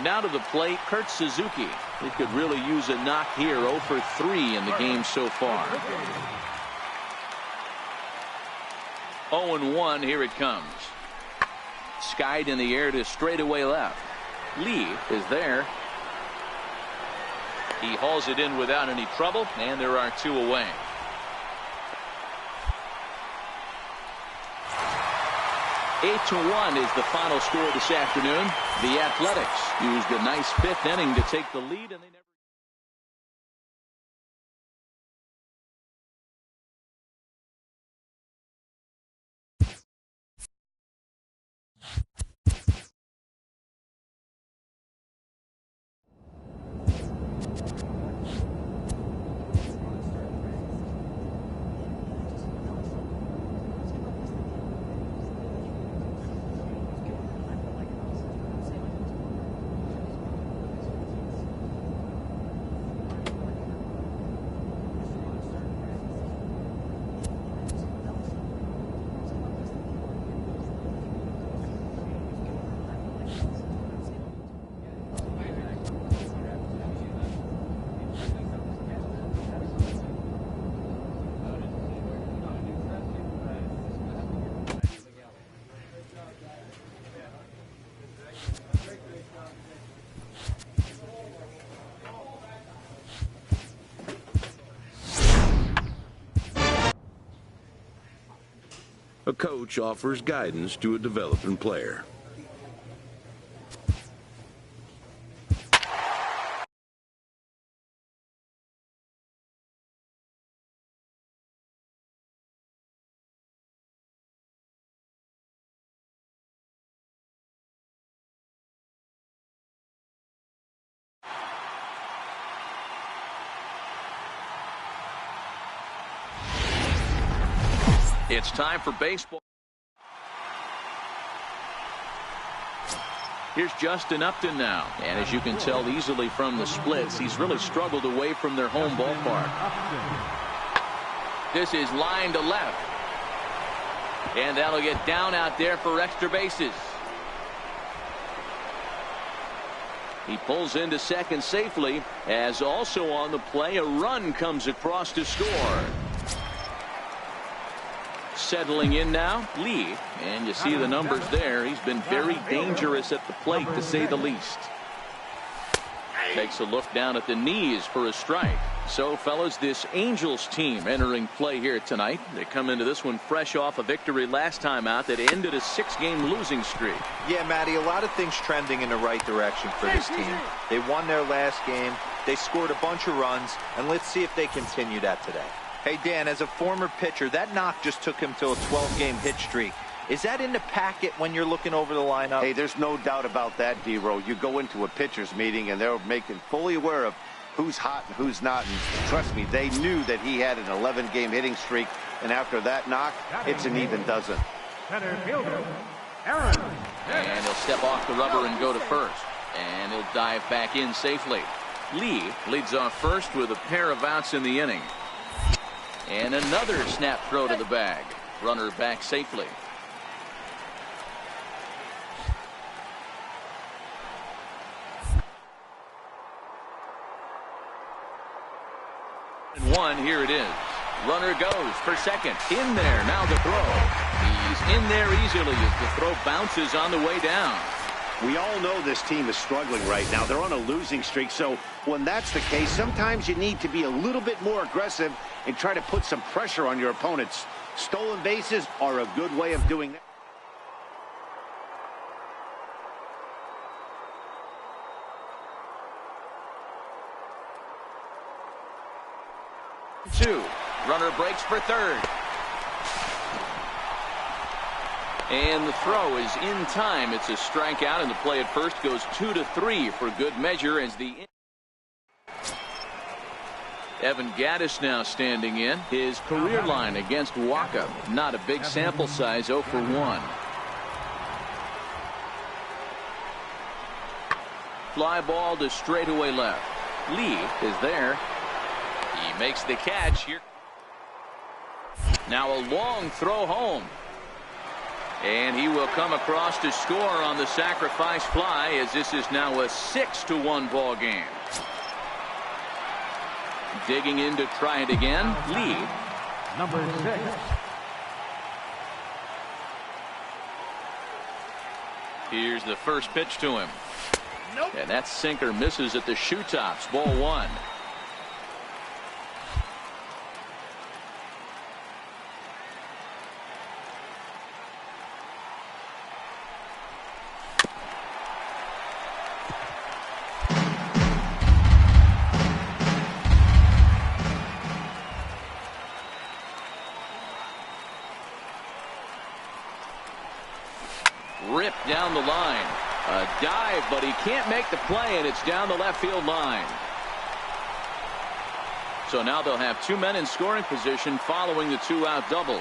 Now to the plate, Kurt Suzuki. He could really use a knock here. 0 for 3 in the game so far. 0-1, here it comes. Skied in the air to straightaway left. Lee is there. He hauls it in without any trouble, and there are 2 away. Eight to 1 is the final score this afternoon. The Athletics used a nice 5th inning to take the lead, and they never A coach offers guidance to a developing player. It's time for baseball. Here's Justin Upton now. And as you can tell easily from the splits, he's really struggled away from their home ballpark. This is line to left. And that'll get down out there for extra bases. He pulls into second safely, as also on the play a run comes across to score. Settling in now, Lee, and you see the numbers there. He's been very dangerous at the plate, to say the least. Takes a look down at the knees for a strike. So, fellas, this Angels team entering play here tonight. They come into this one fresh off a victory last time out that ended a 6-game losing streak. Yeah, Matty, a lot of things trending in the right direction for this team. They won their last game. They scored a bunch of runs, and let's see if they continue that today. Hey, Dan, as a former pitcher, that knock just took him to a 12-game hit streak. Is that in the packet when you're looking over the lineup? Hey, there's no doubt about that, D-Row. You go into a pitcher's meeting, and they're making fully aware of who's hot and who's not. And trust me, they knew that he had an 11-game hitting streak. And after that knock, it's an even dozen. Center fielder, Aaron. And he'll step off the rubber and go to first. And he'll dive back in safely. Lee leads off first with a pair of outs in the inning. And another snap throw to the bag. Runner back safely. And one, here it is. Runner goes for second. In there, now the throw. He's in there easily as the throw bounces on the way down. We all know this team is struggling right now. They're on a losing streak, so when that's the case, sometimes you need to be a little bit more aggressive and try to put some pressure on your opponents. Stolen bases are a good way of doing that. Two. Runner breaks for third. And the throw is in time. It's a strikeout, and the play at first goes 2-3 for good measure as the Evan Gattis now standing in. His career line against Waka. Not a big sample size, 0 for 1. Fly ball to straightaway left. Lee is there. He makes the catch here. Now a long throw home. And he will come across to score on the sacrifice fly, as this is now a 6-1 ball game. Digging in to try it again. Lee. Number 6. Here's the first pitch to him. Nope. And that sinker misses at the shoe tops. Ball 1. Ripped down the line. A dive, but he can't make the play, and it's down the left field line. So now they'll have 2 men in scoring position following the 2-out double.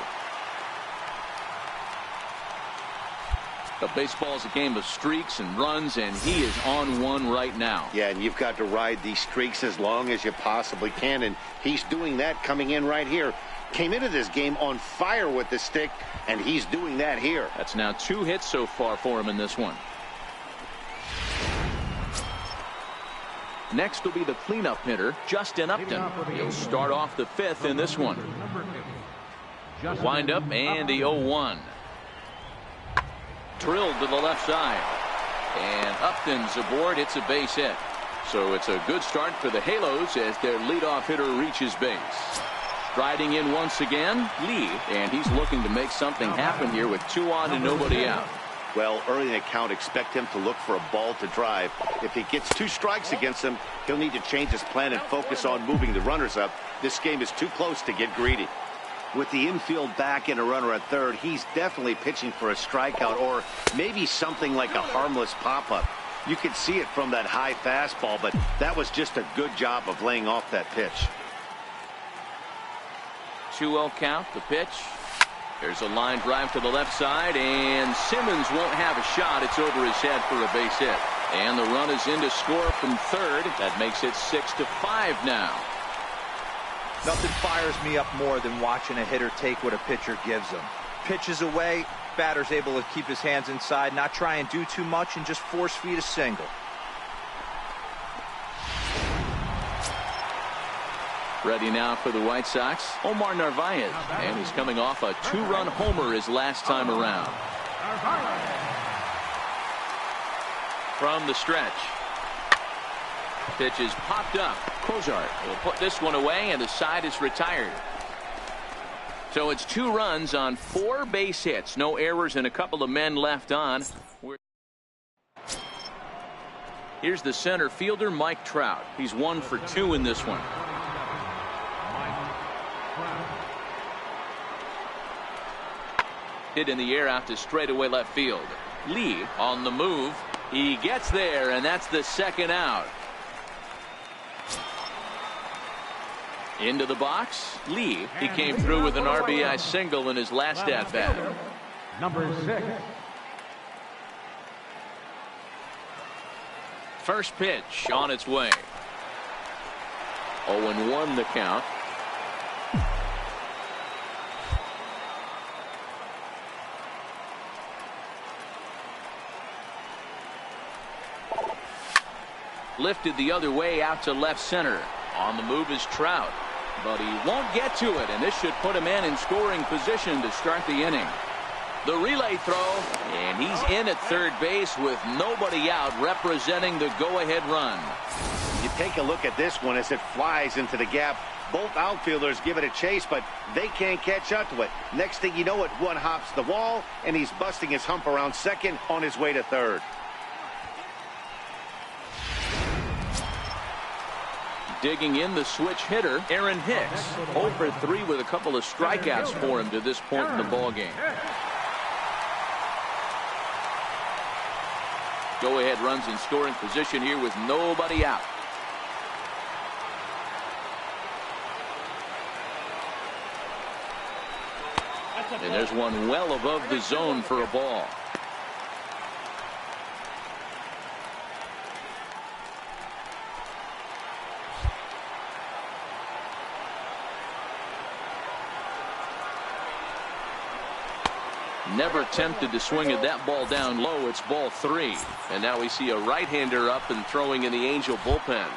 But baseball's a game of streaks and runs, and he is on one right now. Yeah, and you've got to ride these streaks as long as you possibly can, and he's doing that coming in right here. Came into this game on fire with the stick, and he's doing that here. That's now 2 hits so far for him in this one. Next will be the cleanup hitter, Justin Upton. He'll start off the 5th in this one. Wind up and the 0-1. Drilled to the left side. And Upton's aboard. It's a base hit. So it's a good start for the Halos as their leadoff hitter reaches base. Striding in once again, Lee, and he's looking to make something happen here with 2 on and nobody out. Well, early in the count, expect him to look for a ball to drive. If he gets 2 strikes against him, he'll need to change his plan and focus on moving the runners up. This game is too close to get greedy. With the infield back and a runner at third, he's definitely pitching for a strikeout or maybe something like a harmless pop-up. You could see it from that high fastball, but that was just a good job of laying off that pitch. 2-0 count, the pitch. There's a line drive to the left side, and Simmons won't have a shot. It's over his head for a base hit. And the run is in to score from third. That makes it 6-5 now. Nothing fires me up more than watching a hitter take what a pitcher gives him. Pitches away, batter's able to keep his hands inside, not try and do too much, and just force feed a single. Ready now for the White Sox, Omar Narvaez, and he's coming off a 2-run homer his last time around. From the stretch. Pitch is popped up. Cozart will put this one away, and the side is retired. So it's 2 runs on 4 base hits. No errors and a couple of men left on. Here's the center fielder, Mike Trout. He's 1 for 2 in this one. Hit in the air out to straightaway left field. Lee on the move. He gets there, and that's the second out. Into the box, Lee. He came through with an RBI single in his last at bat. Number 6. First pitch on its way. 0-1 the count. Lifted the other way out to left center. On the move is Trout, but he won't get to it, and this should put him in scoring position to start the inning. The relay throw, and he's in at third base with nobody out, representing the go-ahead run. You take a look at this one as it flies into the gap. Both outfielders give it a chase, but they can't catch up to it. Next thing you know it, one hops the wall, and he's busting his hump around second on his way to third. Digging in the switch hitter, Aaron Hicks. 0 for 3 with a couple of strikeouts for him to this point in the ballgame. Go-ahead runs in scoring position here with nobody out. And there's one well above the zone for a ball. Never tempted to swing at that ball down low. It's ball 3. And now we see a right-hander up and throwing in the Angel bullpen.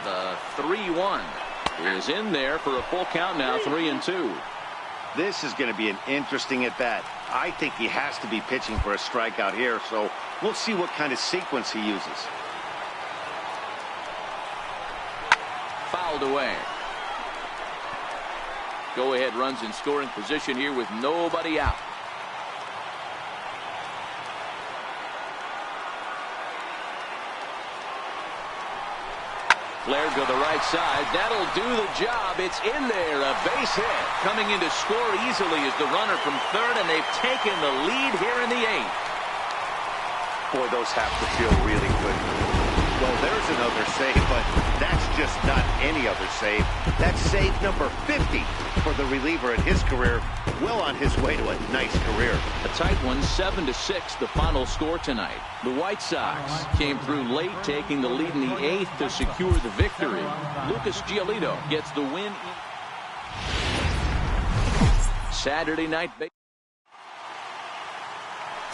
The 3-1 is in there for a full count now, 3-2. This is going to be an interesting at-bat. I think he has to be pitching for a strikeout here, so we'll see what kind of sequence he uses. Fouled away. Go-ahead runs in scoring position here with nobody out. Flared to the right side. That'll do the job. It's in there. A base hit. Coming in to score easily is the runner from third, and they've taken the lead here in the 8th. Boy, those have to feel really good. Well, there's another save, but that's just not any other save. That's save number 50 for the reliever in his career. Well on his way to a nice career. A tight one, 7-6, the final score tonight. The White Sox came through late, taking the lead in the 8th to secure the victory. Lucas Giolito gets the win. Saturday night baseball.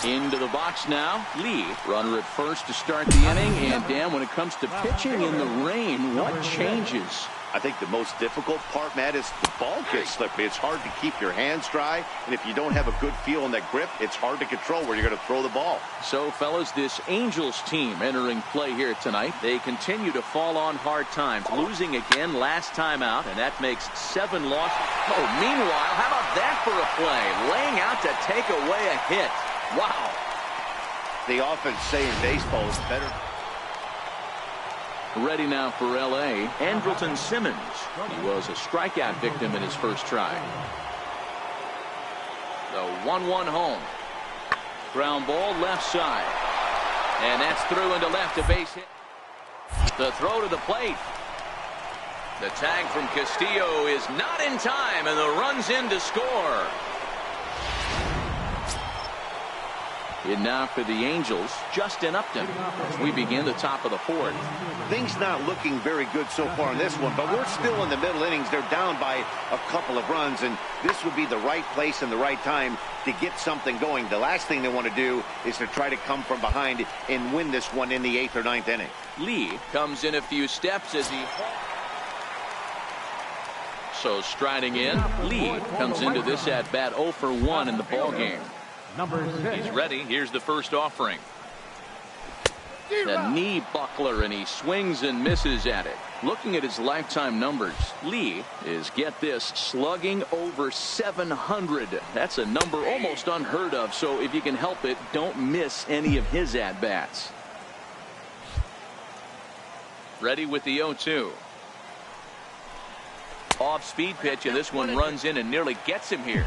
Into the box now. Lee, runner at first to start the inning. And Dan, when it comes to pitching in the rain, what changes? I think the most difficult part, Matt, is the ball gets slippery. It's hard to keep your hands dry. And if you don't have a good feel on that grip, it's hard to control where you're going to throw the ball. So, fellas, this Angels team entering play here tonight. They continue to fall on hard times. Losing again last time out, and that makes 7 losses. Oh, meanwhile, how about that for a play? Laying out to take away a hit. Wow. They often say in baseball is better. Ready now for L.A. Andrelton Simmons. He was a strikeout victim in his first try. The 1-1 home. Ground ball left side. And that's through into left, a base hit. The throw to the plate. The tag from Castillo is not in time, and the run's in to score. In now for the Angels, Justin Upton, as we begin the top of the fourth. Things not looking very good so far in this one, but we're still in the middle innings. They're down by a couple of runs, and this would be the right place and the right time to get something going. The last thing they want to do is to try to come from behind and win this one in the 8th or 9th inning. Lee comes in a few steps as he... So striding in, Lee comes into this at-bat 0 for 1 in the ballgame. Number 6. He's ready. Here's the first offering. The knee buckler, and he swings and misses at it. Looking at his lifetime numbers, Lee is, get this, slugging over 700. That's a number almost unheard of, so if you can help it, don't miss any of his at-bats. Ready with the 0-2. Off-speed pitch, and this one runs in and nearly gets him here.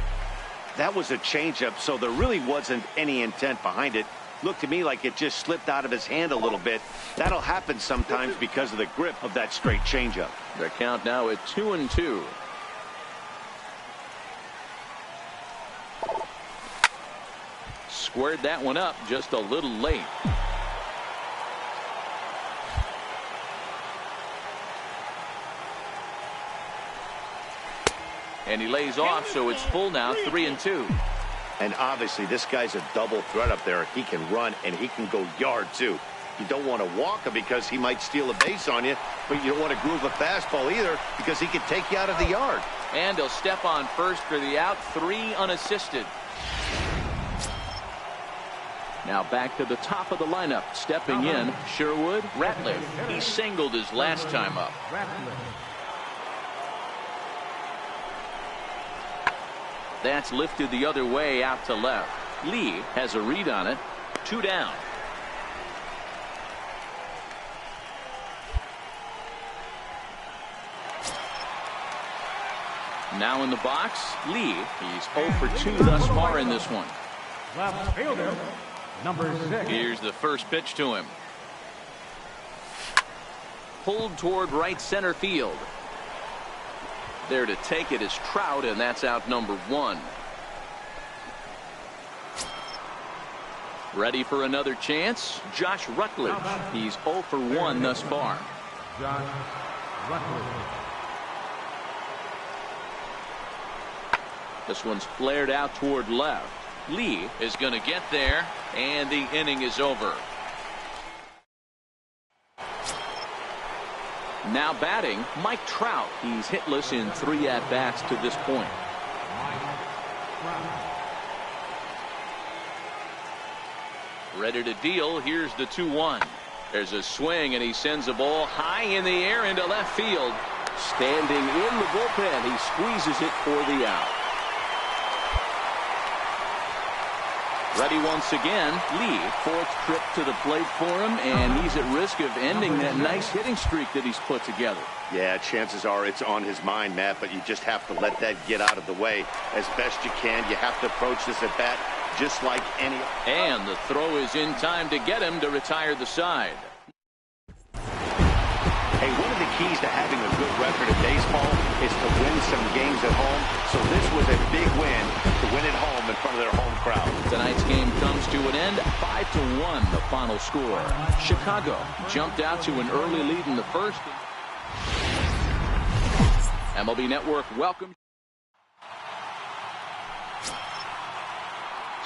That was a changeup, so there really wasn't any intent behind it. Looked to me like it just slipped out of his hand a little bit. That'll happen sometimes because of the grip of that straight changeup. The count now at 2-2. Squared that one up just a little late. And he lays off, so it's full now, 3-2. And obviously this guy's a double threat up there. He can run and he can go yard too. You don't want to walk him because he might steal a base on you, but you don't want to groove a fastball either because he can take you out of the yard. And he'll step on first for the out, 3 unassisted. Now back to the top of the lineup. Stepping in, Sherwood, Ratliff. He singled his last time up. That's lifted the other way out to left. Lee has a read on it. 2 down. Now in the box, Lee. He's 0 for 2 thus far in this one. Left fielder, number 6. Here's the first pitch to him. Pulled toward right center field. There to take it is Trout, and that's out number 1. Ready for another chance? Josh Rutledge. He's 0 for 1 thus far. Josh Rutledge. This one's flared out toward left. Lee is going to get there, and the inning is over. Now batting, Mike Trout. He's hitless in 3 at-bats to this point. Ready to deal. Here's the 2-1. There's a swing, and he sends a ball high in the air into left field. Standing in the bullpen, he squeezes it for the out. Ready once again. Lee, 4th trip to the plate for him, and he's at risk of ending that nice hitting streak that he's put together. Yeah, chances are it's on his mind, Matt, but you just have to let that get out of the way as best you can. You have to approach this at bat just like any. And the throw is in time to get him to retire the side. Hey, one of the keys to having a good record in baseball is to win some games at home. So this was a big win to win at home in front of their home crowd. Tonight's game comes to an end, 5-1 the final score. Chicago jumped out to an early lead in the first. MLB Network welcomes.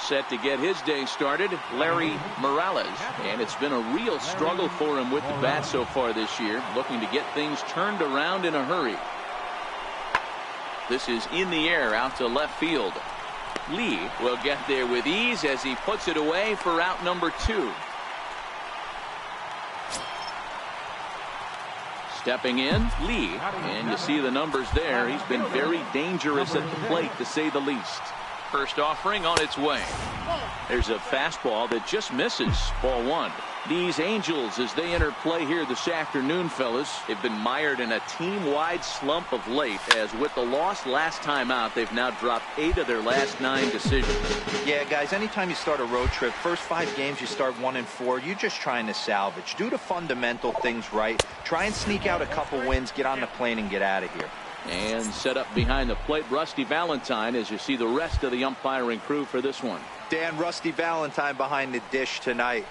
Set to get his day started, Larry Morales, and it's been a real struggle for him with the bat so far this year, looking to get things turned around in a hurry. This is in the air out to left field. Lee will get there with ease as he puts it away for out number 2. Stepping in, Lee, and you see the numbers there. He's been very dangerous at the plate, to say the least. First offering on its way. There's a fastball that just misses. Ball one. These Angels, as they enter play here this afternoon, fellas, they've been mired in a team-wide slump of late, as with the loss last time out, they've now dropped 8 of their last 9 decisions. Yeah, guys, anytime you start a road trip, first 5 games you start 1-4, you're just trying to salvage. Do the fundamental things right. Try and sneak out a couple wins, get on the plane, and get out of here. And set up behind the plate, Rusty Valentine, as you see the rest of the umpiring crew for this one. Dan, Rusty Valentine behind the dish tonight.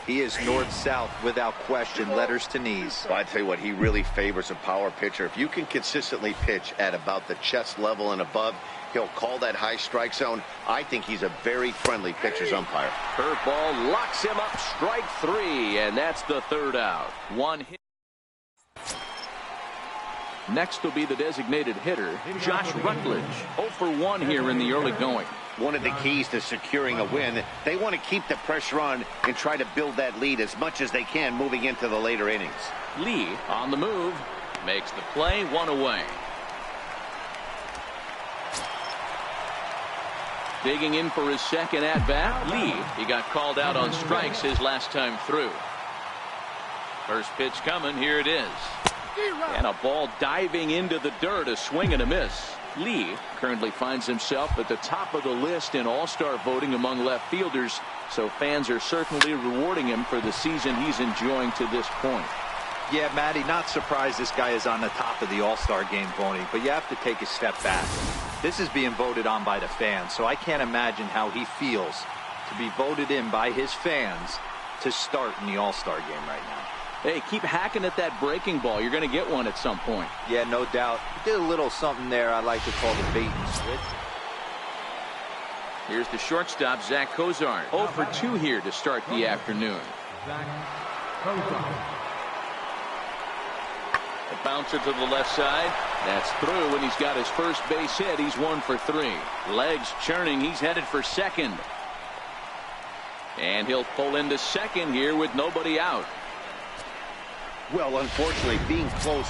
He is north-south without question, letters to knees. Well, I tell you what, he really favors a power pitcher. If you can consistently pitch at about the chest level and above, he'll call that high strike zone. I think he's a very friendly pitcher's umpire. Curveball locks him up, strike 3, and that's the 3rd out. 1 hit. Next will be the designated hitter, Josh Rutledge. 0 for 1 here in the early going. One of the keys to securing a win, they want to keep the pressure on and try to build that lead as much as they can moving into the later innings. Lee on the move, makes the play, 1 away. Digging in for his second at-bat, Lee. He got called out on strikes his last time through. First pitch coming, here it is. And a ball diving into the dirt, a swing and a miss. Lee currently finds himself at the top of the list in all-star voting among left fielders, so fans are certainly rewarding him for the season he's enjoying to this point. Yeah, Matty, not surprised this guy is on the top of the all-star game voting, but you have to take a step back. This is being voted on by the fans, so I can't imagine how he feels to be voted in by his fans to start in the all-star game right now. Hey, keep hacking at that breaking ball. You're going to get one at some point. Yeah, no doubt. He did a little something there I like to call the bait and switch. Here's the shortstop, Zach Cozart. 0 for 2 here to start the afternoon. A bouncer to the left side. That's through, and he's got his first base hit. He's 1 for 3. Legs churning. He's headed for second. And he'll pull into second here with nobody out. Well, unfortunately, being close.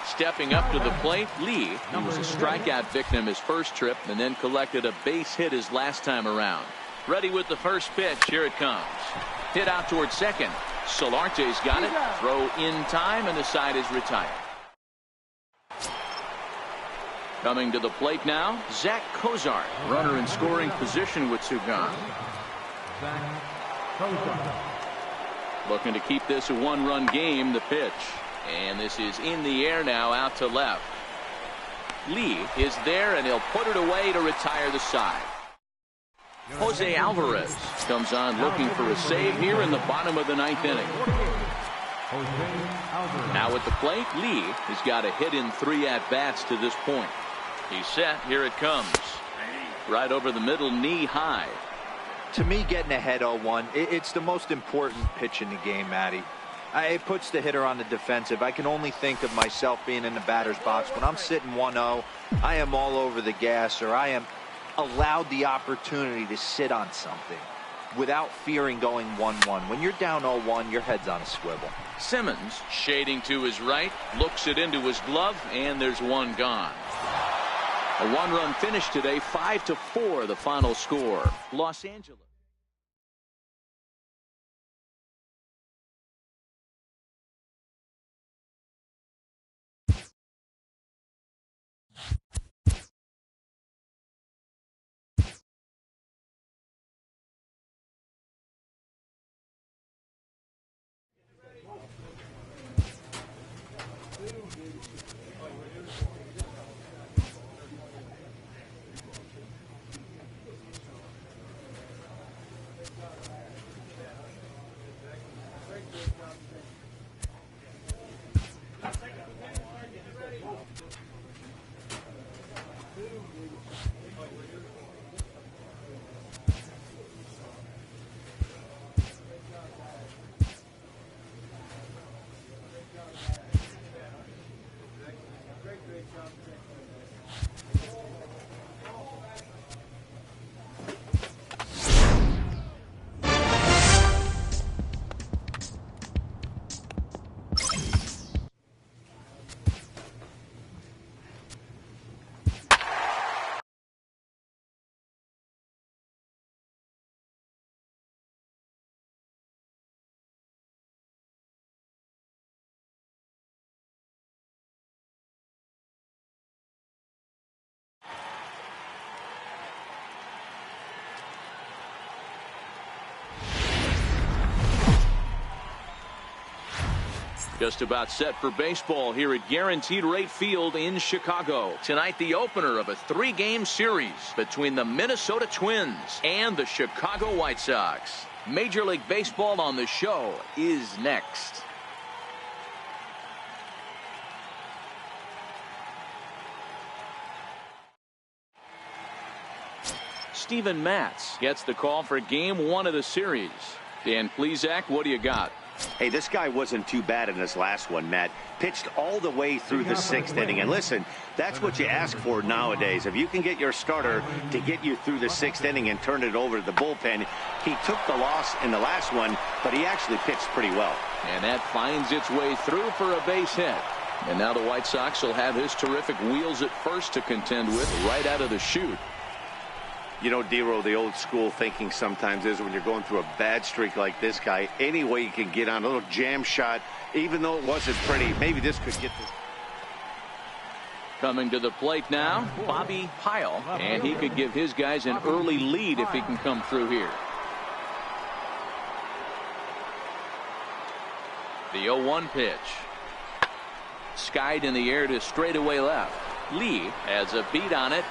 Stepping up to the plate, Lee. He was a strikeout victim his first trip and then collected a base hit his last time around. Ready with the first pitch. Here it comes. Hit out towards second. Solarte's got it. Throw in time, and the side is retired. Coming to the plate now, Zach Cozart. Runner in scoring position with Sugan. Looking to keep this a 1-run game. The pitch. And this is in the air now, out to left. Lee is there, and he'll put it away to retire the side. Jose Alvarez comes on looking for a save here in the bottom of the 9th inning. Now at the plate, Lee has got a hit in 3 at-bats to this point. He's set. Here it comes. Right over the middle, knee high. To me, getting ahead 0-1, it's the most important pitch in the game, Matty. It puts the hitter on the defensive. I can only think of myself being in the batter's box. When I'm sitting 1-0, I am all over the gas, or I am allowed the opportunity to sit on something without fearing going 1-1. When you're down 0-1, your head's on a swivel. Simmons shading to his right, looks it into his glove, and there's one gone. A 1-run finish today, 5-4 the final score. Los Angeles. Just about set for baseball here at Guaranteed Rate Field in Chicago. Tonight, the opener of a 3-game series between the Minnesota Twins and the Chicago White Sox. Major League Baseball on the Show is next. Steven Matz gets the call for Game 1 of the series. Dan Plesac, what do you got? Hey, this guy wasn't too bad in this last one, Matt. Pitched all the way through the 6th inning. And listen, that's what you ask for nowadays. If you can get your starter to get you through the 6th inning and turn it over to the bullpen. He took the loss in the last one, but he actually pitched pretty well. And that finds its way through for a base hit. And now the White Sox will have his terrific wheels at first to contend with right out of the chute. You know, Dero, the old school thinking sometimes is when you're going through a bad streak like this guy, any way you can get on a little jam shot, even though it wasn't pretty, maybe this could get this. Coming to the plate now, Bobby Pyle, and he could give his guys an early lead if he can come through here. The 0-1 pitch. Skied in the air to straightaway left. Lee has a beat on it.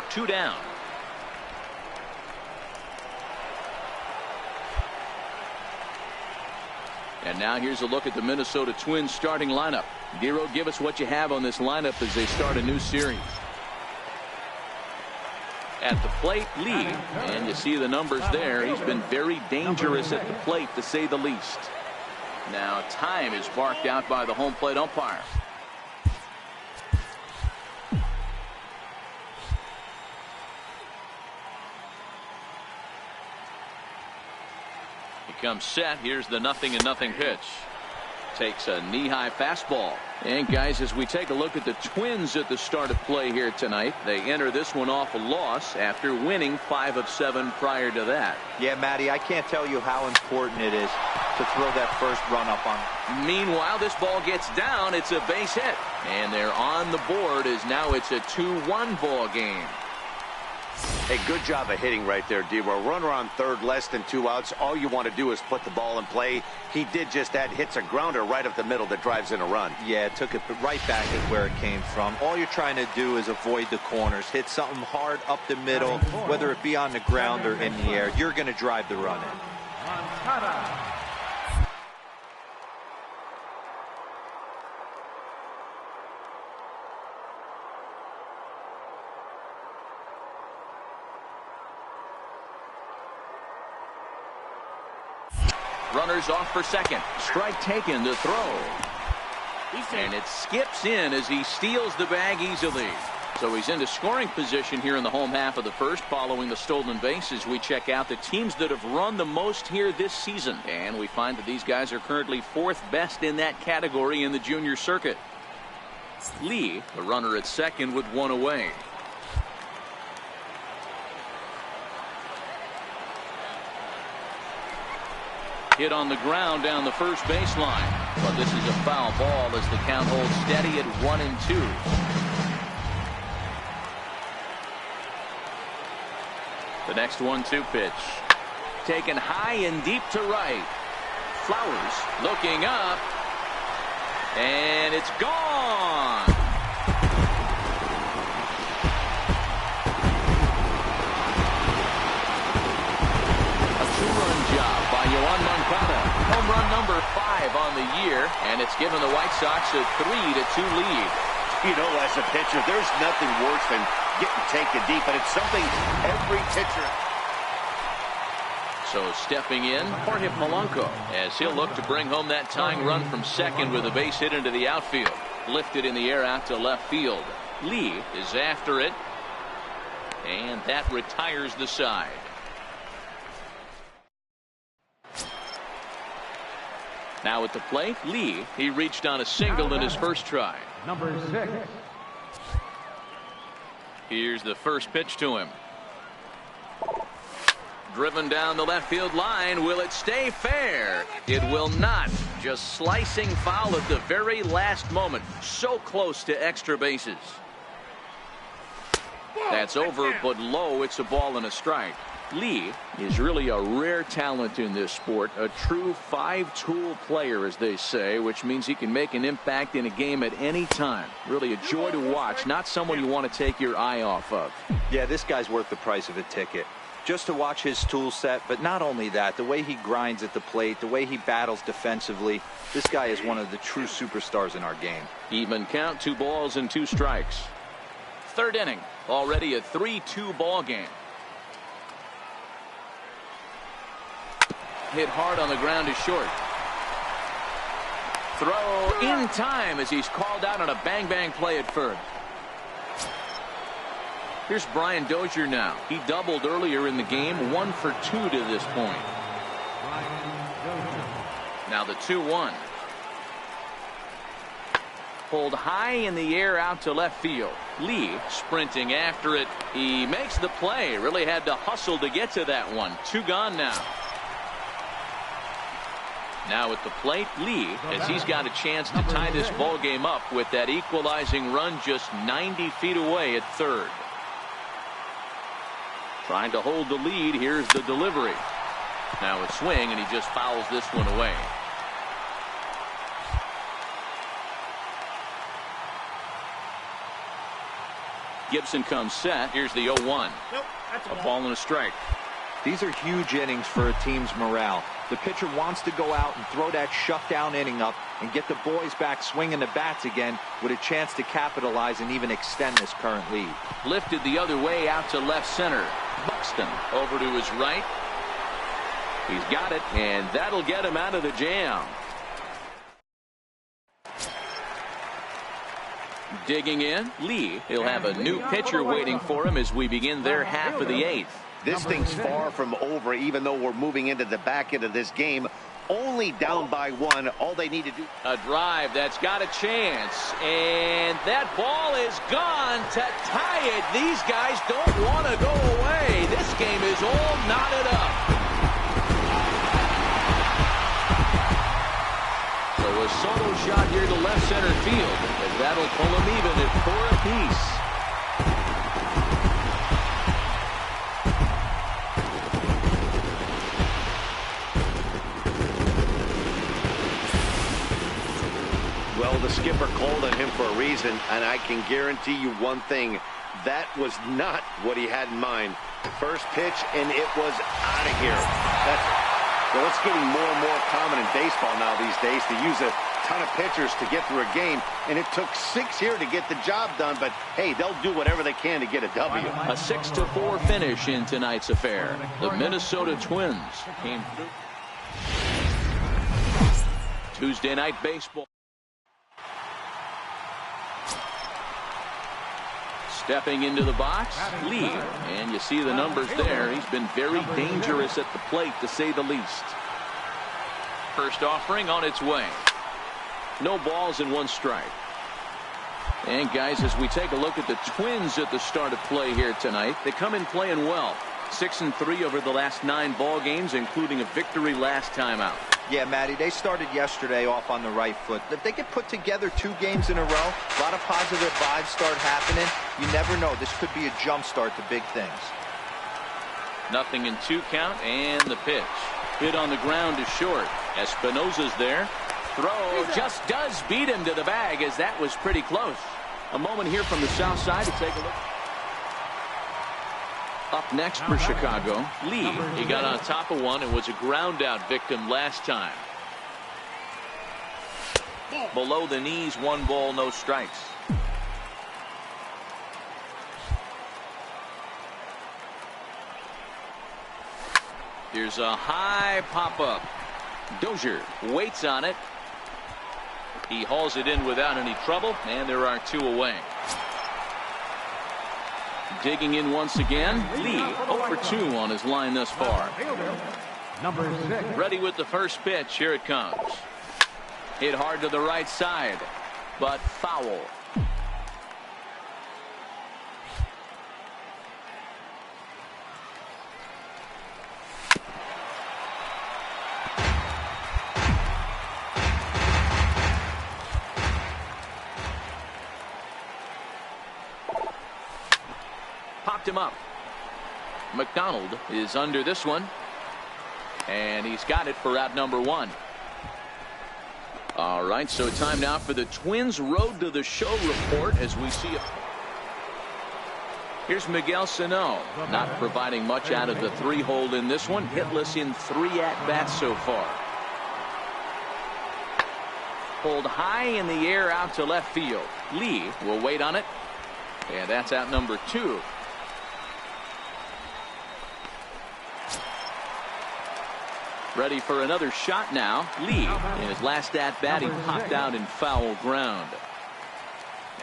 2 down. And now here's a look at the Minnesota Twins starting lineup. Dero, give us what you have on this lineup as they start a new series. At the plate, Lee, and you see the numbers there. He's been very dangerous at the plate, to say the least. Now time is marked out by the home plate umpire. Comes set. Here's the 0-0 pitch. Takes a knee-high fastball. And guys, as we take a look at the Twins at the start of play here tonight, they enter this one off a loss after winning 5 of 7 prior to that. Yeah, Matty, I can't tell you how important it is to throw that first run up on. Meanwhile, this ball gets down. It's a base hit. And they're on the board as now it's a 2-1 ball game. Hey, good job of hitting right there, Dero. Runner on third, less than 2 outs. All you want to do is put the ball in play. He did just that. Hits a grounder right up the middle that drives in a run. Yeah, took it right back at where it came from. All you're trying to do is avoid the corners. Hit something hard up the middle, whether it be on the ground or in the air. You're going to drive the run in. Runners off for second. Strike taken to throw. And it skips in as he steals the bag easily. So he's into scoring position here in the home half of the first following the stolen base as we check out the teams that have run the most here this season. And we find that these guys are currently 4th best in that category in the junior circuit. Lee, the runner at second with 1 away. Hit on the ground down the first baseline. But this is a foul ball as the count holds steady at 1-2. The next 1-2 pitch. Taken high and deep to right. Flowers looking up. And it's gone. Home run number 5 on the year, and it's given the White Sox a 3-2 lead. You know, as a pitcher, there's nothing worse than getting taken deep, and it's something every pitcher. So stepping in, Jorge Polanco, as he'll look to bring home that tying run from second with a base hit into the outfield. Lifted in the air out to left field. Lee is after it, and that retires the side. Now at the plate, Lee, he reached on a single in his first try. Number 6. Here's the first pitch to him. Driven down the left field line. Will it stay fair? It will not. Just slicing foul at the very last moment. So close to extra bases. That's over, but low. It's a ball and a strike. Lee is really a rare talent in this sport, a true five-tool player, as they say, which means he can make an impact in a game at any time. Really a joy to watch, not someone you want to take your eye off of. Yeah, this guy's worth the price of a ticket. Just to watch his tool set, but not only that, the way he grinds at the plate, the way he battles defensively, this guy is one of the true superstars in our game. Even count, 2 balls and 2 strikes. Third inning, already a 3-2 ball game. Hit hard on the ground is short. Throw in time as he's called out on a bang-bang play at first. Here's Brian Dozier now. He doubled earlier in the game, 1 for 2 to this point. Now the 2-1. Pulled high in the air out to left field. Lee sprinting after it. He makes the play. Really had to hustle to get to that one. 2 gone now. Now at the plate, Lee, as he's got a chance to tie this ball game up with that equalizing run just 90 feet away at third. Trying to hold the lead. Here's the delivery. Now a swing, and he just fouls this one away. Gibson comes set. Here's the 0-1. A ball and a strike. These are huge innings for a team's morale. The pitcher wants to go out and throw that shutdown inning up and get the boys back swinging the bats again with a chance to capitalize and even extend this current lead. Lifted the other way out to left center. Buxton over to his right. He's got it, and that'll get him out of the jam. Digging in, Lee. He'll have a new pitcher waiting for him as we begin their half of the 8th. This thing's far from over, even though we're moving into the back end of this game. Only down by 1. All they need to do. A drive that's got a chance. And that ball is gone to tie it. These guys don't want to go away. This game is all knotted up. So a solo shot here to left center field. And that'll pull them even at 4 apiece. Well, the skipper called on him for a reason, and I can guarantee you one thing. That was not what he had in mind. First pitch, and it was out of here. Well, it's getting more and more common in baseball now these days to use a ton of pitchers to get through a game, and it took 6 here to get the job done, but hey, they'll do whatever they can to get a W. A 6-4 finish in tonight's affair. The Minnesota Twins came through. Tuesday night baseball. Stepping into the box, Lee, and you see the numbers there. He's been very dangerous at the plate, to say the least. First offering on its way. No balls and 1 strike. And guys, as we take a look at the Twins at the start of play here tonight, they come in playing well. 6-3 over the last 9 ball games, including a victory last time out. Yeah, Matty, they started yesterday off on the right foot. If they get put together 2 games in a row, a lot of positive vibes start happening. You never know. This could be a jump start to big things. Nothing in 2 count, and the pitch. Hit on the ground is short. Espinosa's there. Throw just does beat him to the bag, as that was pretty close. A moment here from the south side to take a look. Up next for Chicago, Lee. He got on top of one and was a ground out victim last time. Below the knees, 1 ball, no strikes. Here's a high pop-up. Dozier waits on it. He hauls it in without any trouble, and there are 2 away. Digging in once again, Lee 0 for 2 on his line thus far. Number 6. Ready with the first pitch. Here it comes. Hit hard to the right side, but foul. Popped him up. McDonald is under this one. And he's got it for out number 1. All right, so time now for the Twins Road to the Show report as we see it. Here's Miguel Sano, not providing much out of the 3-hole in this one. Hitless in 3 at-bats so far. Pulled high in the air out to left field. Lee will wait on it. And that's out number 2. Ready for another shot now. Lee, in his last at-bat, he popped out in foul ground.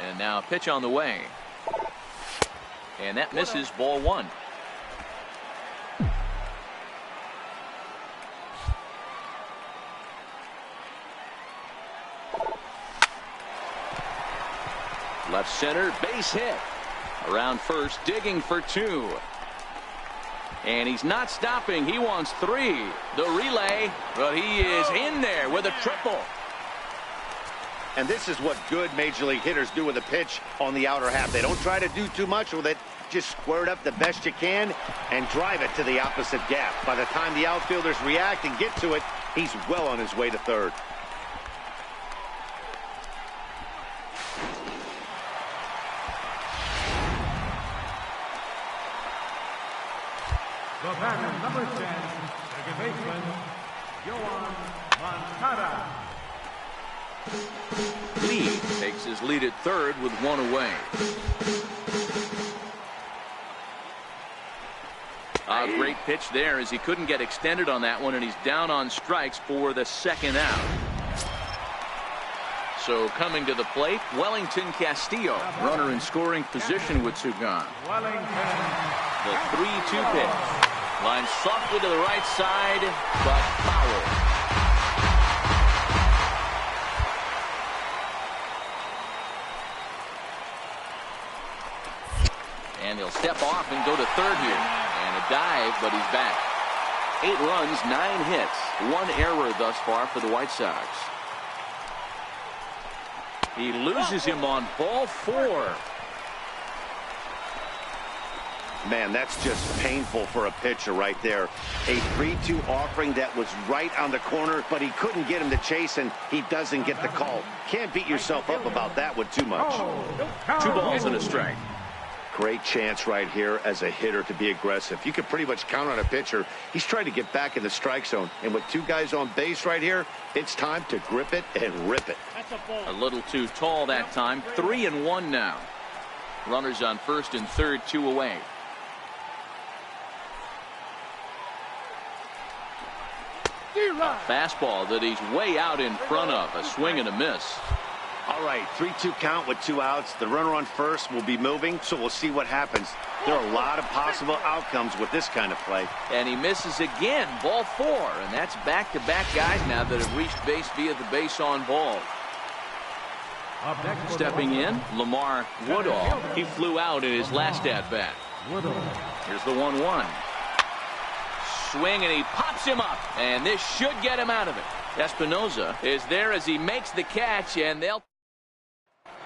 And now a pitch on the way. And that misses, ball 1. Left center, base hit. Around first, digging for 2. And he's not stopping. He wants 3. The relay, but he is in there with a triple. And this is what good major league hitters do with a pitch on the outer half. They don't try to do too much with it. Just square it up the best you can and drive it to the opposite gap. By the time the outfielders react and get to it, he's well on his way to third. The batter, number 10, second baseman, Yoan Moncada. Lee takes his lead at third with 1 away. A great pitch there as he couldn't get extended on that one, and he's down on strikes for the 2nd out. So coming to the plate, Wellington Castillo, runner in scoring position with 2 gone. The 3-2 pitch. Line softly to the right side, but foul. And he'll step off and go to third here. And a dive, but he's back. 8 runs, 9 hits, 1 error thus far for the White Sox. He loses him on ball 4. Man, that's just painful for a pitcher right there. A 3-2 offering that was right on the corner, but he couldn't get him to chase, and he doesn't get the call. Can't beat yourself up about that one too much. 2 balls and a strike. Great chance right here as a hitter to be aggressive. You can pretty much count on a pitcher. He's trying to get back in the strike zone. And with 2 guys on base right here, it's time to grip it and rip it. A little too tall that time. 3-1 now. Runners on first and third, 2 away. A fastball that he's way out in front of. A swing and a miss. All right, 3-2 count with 2 outs. The runner on first will be moving, so we'll see what happens. There are a lot of possible outcomes with this kind of play. And he misses again, ball 4. And that's back-to-back guys now that have reached base via the base on ball. Stepping in, Lamar Woodall. He flew out in his last at-bat. Here's the 1-1. Swing, and he pops him up. And this should get him out of it. Espinoza is there as he makes the catch, and they'll...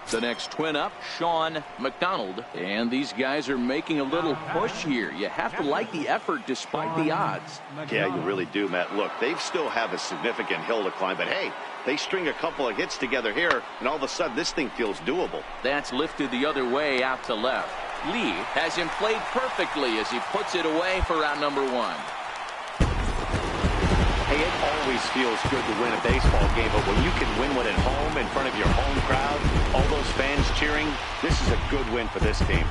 The next twin up, Sean McDonald. And these guys are making a little push here. You have to like the effort despite the odds. Yeah, you really do, Matt. Look, they still have a significant hill to climb, but hey, they string a couple of hits together here, and all of a sudden this thing feels doable. That's lifted the other way out to left. Lee has him played perfectly as he puts it away for out number 1. Hey, it always feels good to win a baseball game, but when you can win one at home in front of your home crowd, all those fans cheering, this is a good win for this team.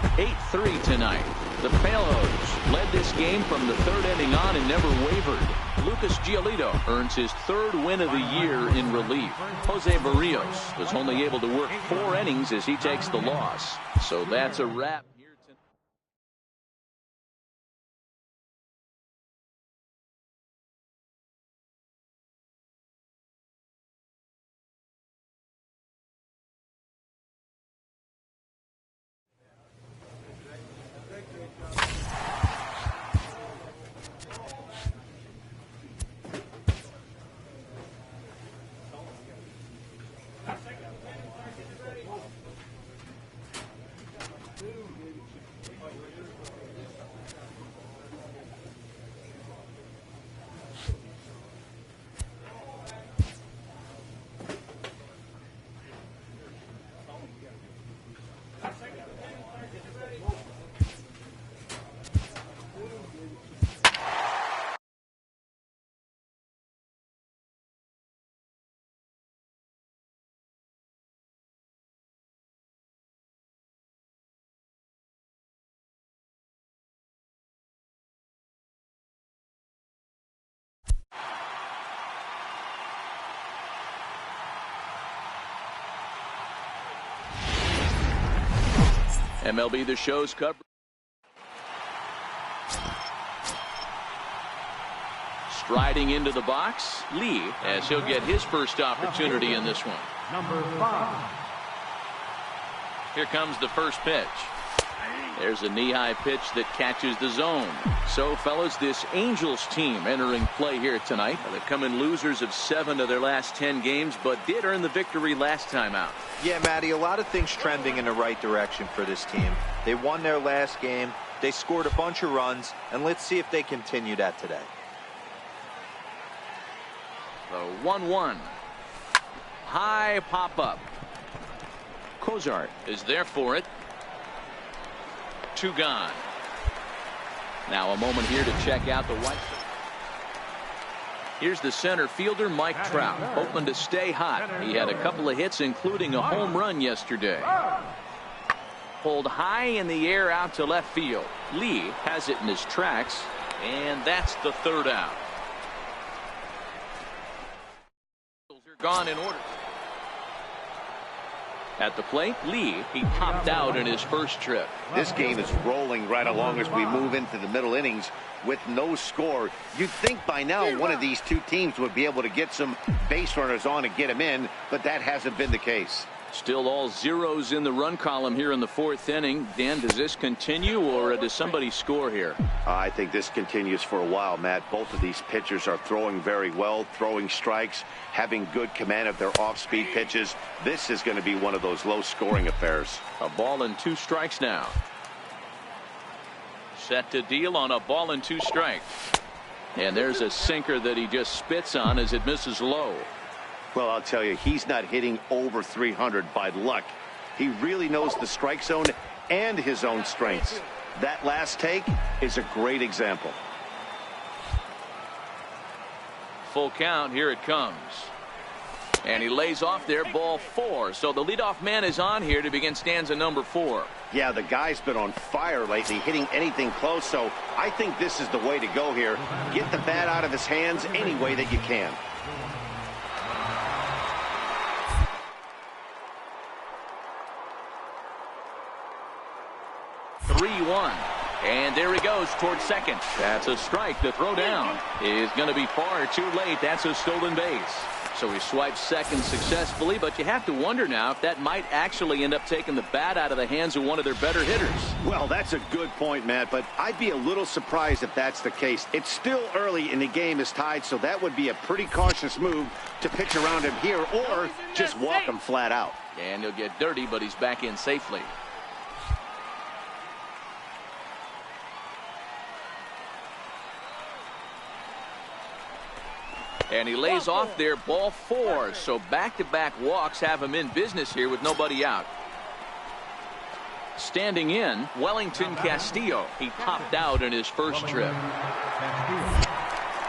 8-3 tonight. The Palos led this game from the 3rd inning on and never wavered. Lucas Giolito earns his 3rd win of the year in relief. Jose Barrios was only able to work 4 innings as he takes the loss. So that's a wrap. MLB The Show's coverage. Striding into the box, Lee, as he'll get his first opportunity in this one. Number 5. Here comes the first pitch. There's a knee-high pitch that catches the zone. So, fellas, this Angels team entering play here tonight. They've come in losers of 7 of their last 10 games, but did earn the victory last time out. Yeah, Matty, a lot of things trending in the right direction for this team. They won their last game. They scored a bunch of runs, and let's see if they continue that today. The 1-1. High pop-up. Cozart is there for it. 2 gone. Now a moment here to check out the White Sox. Here's the center fielder, Mike Trout, hoping to stay hot. He had a couple of hits, including a home run yesterday. Pulled high in the air out to left field. Lee has it in his tracks, and that's the 3rd out. Are gone in order. At the plate, Lee, he popped out in his first trip. This game is rolling right along as we move into the middle innings with no score. You'd think by now one of these two teams would be able to get some base runners on and get them in, but that hasn't been the case. Still all zeros in the run column here in the 4th inning. Dan, does this continue, or does somebody score here? I think this continues for a while, Matt. Both of these pitchers are throwing very well, throwing strikes, having good command of their off-speed pitches. This is going to be one of those low-scoring affairs. A ball and 2 strikes now. Set to deal on a ball and 2 strikes. And there's a sinker that he just spits on as it misses low. Well, I'll tell you, he's not hitting over 300 by luck. He really knows the strike zone and his own strengths. That last take is a great example. Full count. Here it comes. And he lays off there, ball 4. So the leadoff man is on here to begin stanza number 4. Yeah, the guy's been on fire lately, hitting anything close. So I think this is the way to go here. Get the bat out of his hands any way that you can. And there he goes towards second. That's a strike. The throw down is going to be far too late. That's a stolen base. So he swipes second successfully, but you have to wonder now if that might actually end up taking the bat out of the hands of one of their better hitters. Well, that's a good point, Matt, but I'd be a little surprised if that's the case. It's still early and the game is tied, so that would be a pretty cautious move to pitch around him here or just walk him flat out. And he'll get dirty, but he's back in safely. And he lays off there, ball 4. So back-to-back walks have him in business here with nobody out. Standing in, Wellington Castillo. He popped out in his first trip.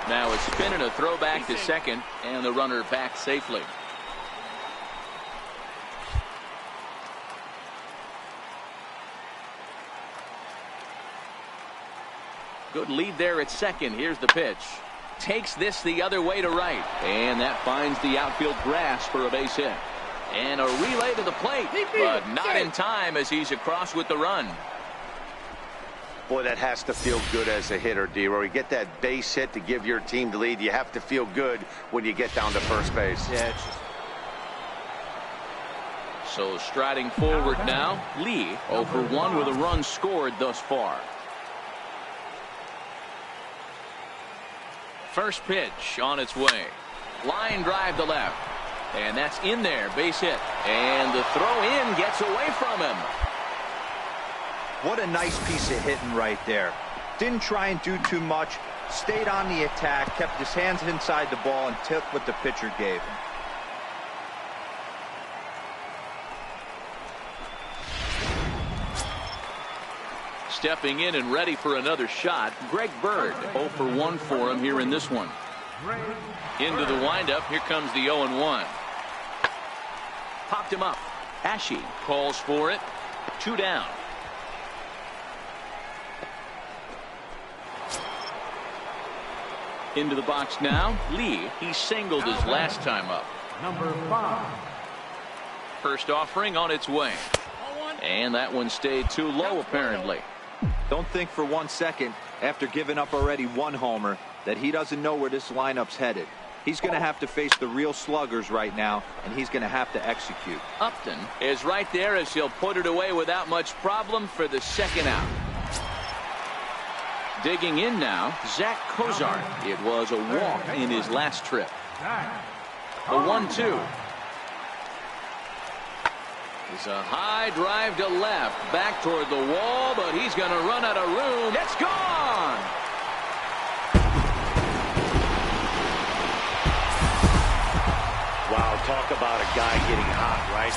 Now a spin and a throwback to second, and the runner back safely. Good lead there at second. Here's the pitch. Takes this the other way to right, and that finds the outfield grass for a base hit. And a relay to the plate, but not in time as he's across with the run. Boy, that has to feel good as a hitter, D-Roy. You get that base hit to give your team the lead. You have to feel good when you get down to first base. Yeah, it's just... So striding forward now, Lee 0 for 1 with a run scored thus far. First pitch on its way. Line drive to left. And that's in there. Base hit. And the throw in gets away from him. What a nice piece of hitting right there. Didn't try and do too much. Stayed on the attack. Kept his hands inside the ball and took what the pitcher gave him. Stepping in and ready for another shot, Greg Bird. 0 for 1 for him here in this one. Into the windup. Here comes the 0-1. Popped him up. Ashe calls for it. 2 down. Into the box now. Lee, he singled his last time up. Number 5. First offering on its way. And that one stayed too low, apparently. Don't think for 1 second, after giving up already 1 homer, that he doesn't know where this lineup's headed. He's going to have to face the real sluggers right now, and he's going to have to execute. Upton is right there as he'll put it away without much problem for the second out. Digging in now, Zach Cozart. It was a walk in his last trip. The 1-2. It's a high drive to left, back toward the wall, but he's going to run out of room. It's gone! Wow, talk about a guy getting hot, right?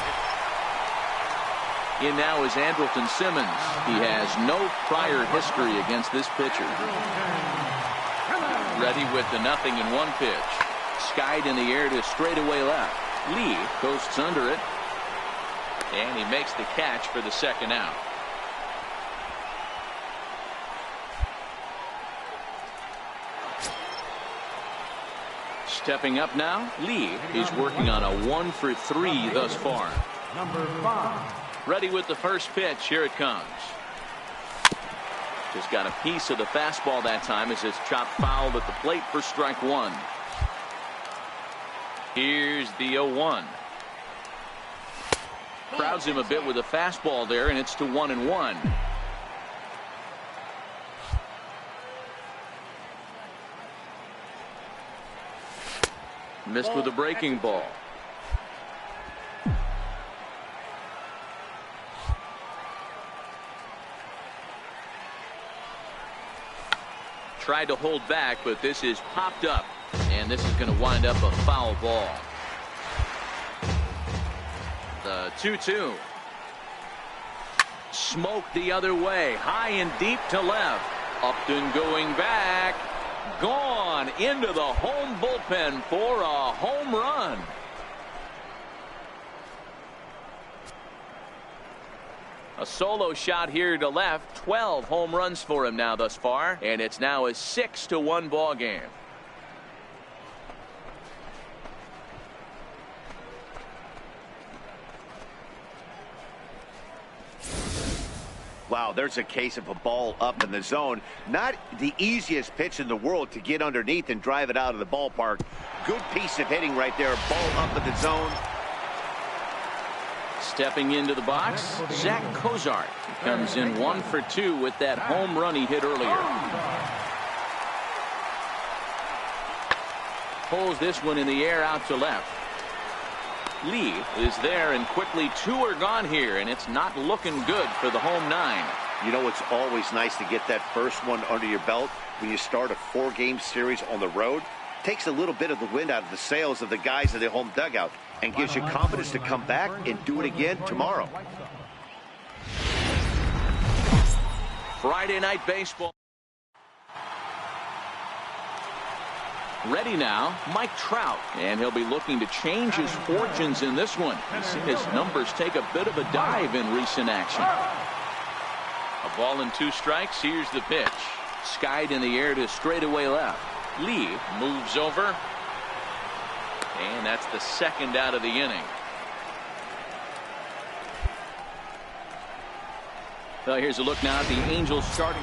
In now is Andrelton Simmons. He has no prior history against this pitcher. Ready with the 0-1 pitch. Skied in the air to straightaway left. Lee coasts under it. And he makes the catch for the second out. Stepping up now, Lee is working on a 1-for-3 thus far. Number 5. Ready with the first pitch. Here it comes. Just got a piece of the fastball that time as it's chopped foul at the plate for strike 1. Here's the 0-1. Crowds him a bit with a fastball there, and it's to 1-1. Missed with a breaking ball. Tried to hold back, but this is popped up, and this is going to wind up a foul ball. The 2-2. Smoke the other way, high and deep to left. Upton going back. Gone into the home bullpen for a home run. A solo shot here to left. 12 home runs for him now thus far, and it's now a 6-1 ball game. Wow, there's a case of a ball up in the zone. Not the easiest pitch in the world to get underneath and drive it out of the ballpark. Good piece of hitting right there. Ball up in the zone. Stepping into the box, Zach Cozart comes in 1-for-2 with that home run he hit earlier. Pulls this one in the air out to left. Lee is there, and quickly 2 are gone here, and it's not looking good for the home 9. You know, it's always nice to get that first one under your belt when you start a 4-game series on the road. Takes a little bit of the wind out of the sails of the guys in the home dugout and gives you confidence to come back and do it again tomorrow. Friday night baseball. Ready now, Mike Trout, and he'll be looking to change his fortunes in this one. He's seen his numbers take a bit of a dive in recent action. A ball and 2 strikes. Here's the pitch. Skied in the air to straightaway left. Lee moves over, and that's the second out of the inning. Well, here's a look now at the Angels starting.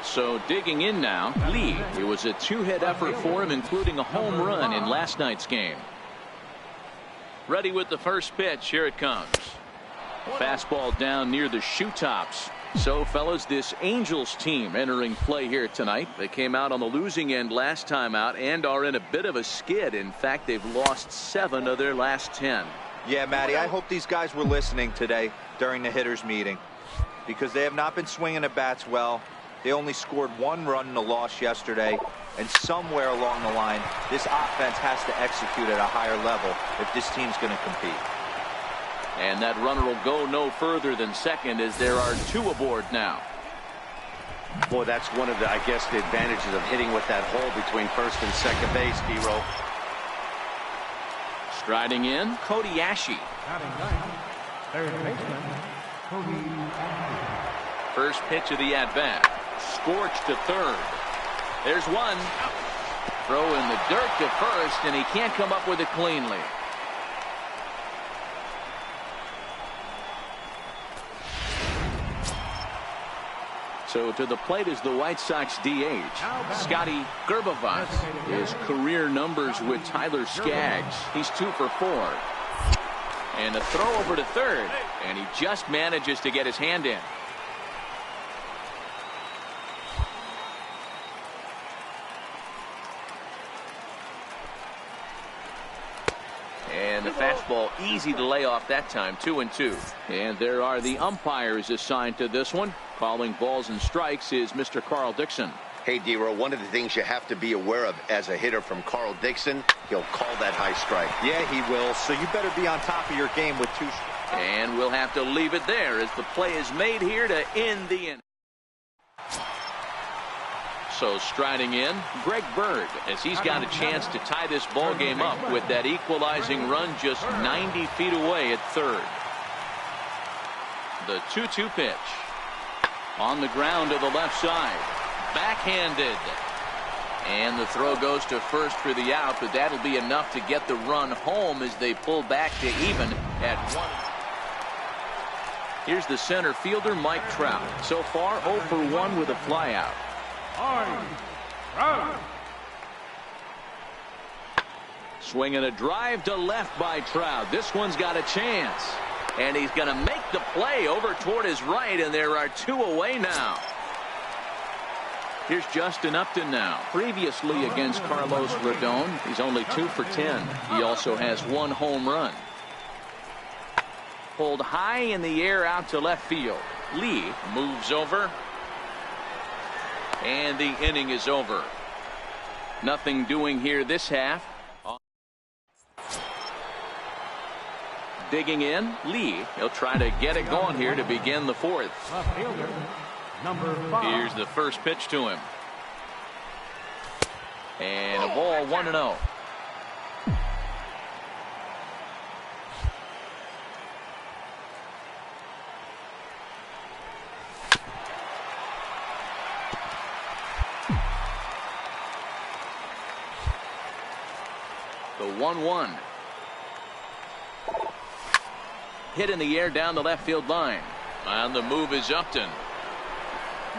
So digging in now, Lee. It was a 2-hit effort for him, including a home run in last night's game. Ready with the first pitch. Here it comes. A fastball down near the shoe tops. So, fellas, this Angels team entering play here tonight. They came out on the losing end last time out and are in a bit of a skid. In fact, they've lost 7 of their last 10. Yeah, Matty, I hope these guys were listening today during the hitters meeting, because they have not been swinging the bats well. They only scored 1 run in the loss yesterday, and somewhere along the line, this offense has to execute at a higher level if this team's going to compete. And that runner will go no further than second, as there are 2 aboard now. Boy, that's one of the, I guess, the advantages of hitting with that hole between first and second base, D-Roll. Striding in, Cody Ashe. Batting ninth, third baseman, Cody Ashe. First pitch of the at-bat. Scorched to third. There's one. Throw in the dirt to first, and he can't come up with it cleanly. So to the plate is the White Sox DH, Scotty Gerbavas. His career numbers with Tyler Skaggs. He's 2 for 4. And a throw over to third. And he just manages to get his hand in. And the fastball easy to lay off that time. 2-2. And there are the umpires assigned to this one. Calling balls and strikes is Mr. Carl Dixon. Hey, D-Row, one of the things you have to be aware of as a hitter from Carl Dixon, he'll call that high strike. Yeah, he will. So you better be on top of your game with 2 strikes. And we'll have to leave it there as the play is made here to end the inning. So striding in, Greg Bird, as he's got a chance to tie this ball game up with that equalizing run just 90 feet away at third. The 2-2 pitch. On the ground to the left side. Backhanded. And the throw goes to first for the out, but that'll be enough to get the run home as they pull back to even at 1. Here's the center fielder, Mike Trout. So far, 0 for 1 with a flyout. Swinging a drive to left by Trout. This one's got a chance. And he's going to make the play over toward his right, and there are 2 away now. Here's Justin Upton now. Previously against Carlos Rodon, he's only 2 for 10. He also has 1 home run. Pulled high in the air out to left field. Lee moves over. And the inning is over. Nothing doing here this half. Digging in, Lee. He'll try to get it going here to begin the 4th. Left fielder, number 5. Here's the first pitch to him. And a ball 1-0. The 1-1. Hit in the air down the left field line. On the move is Upton.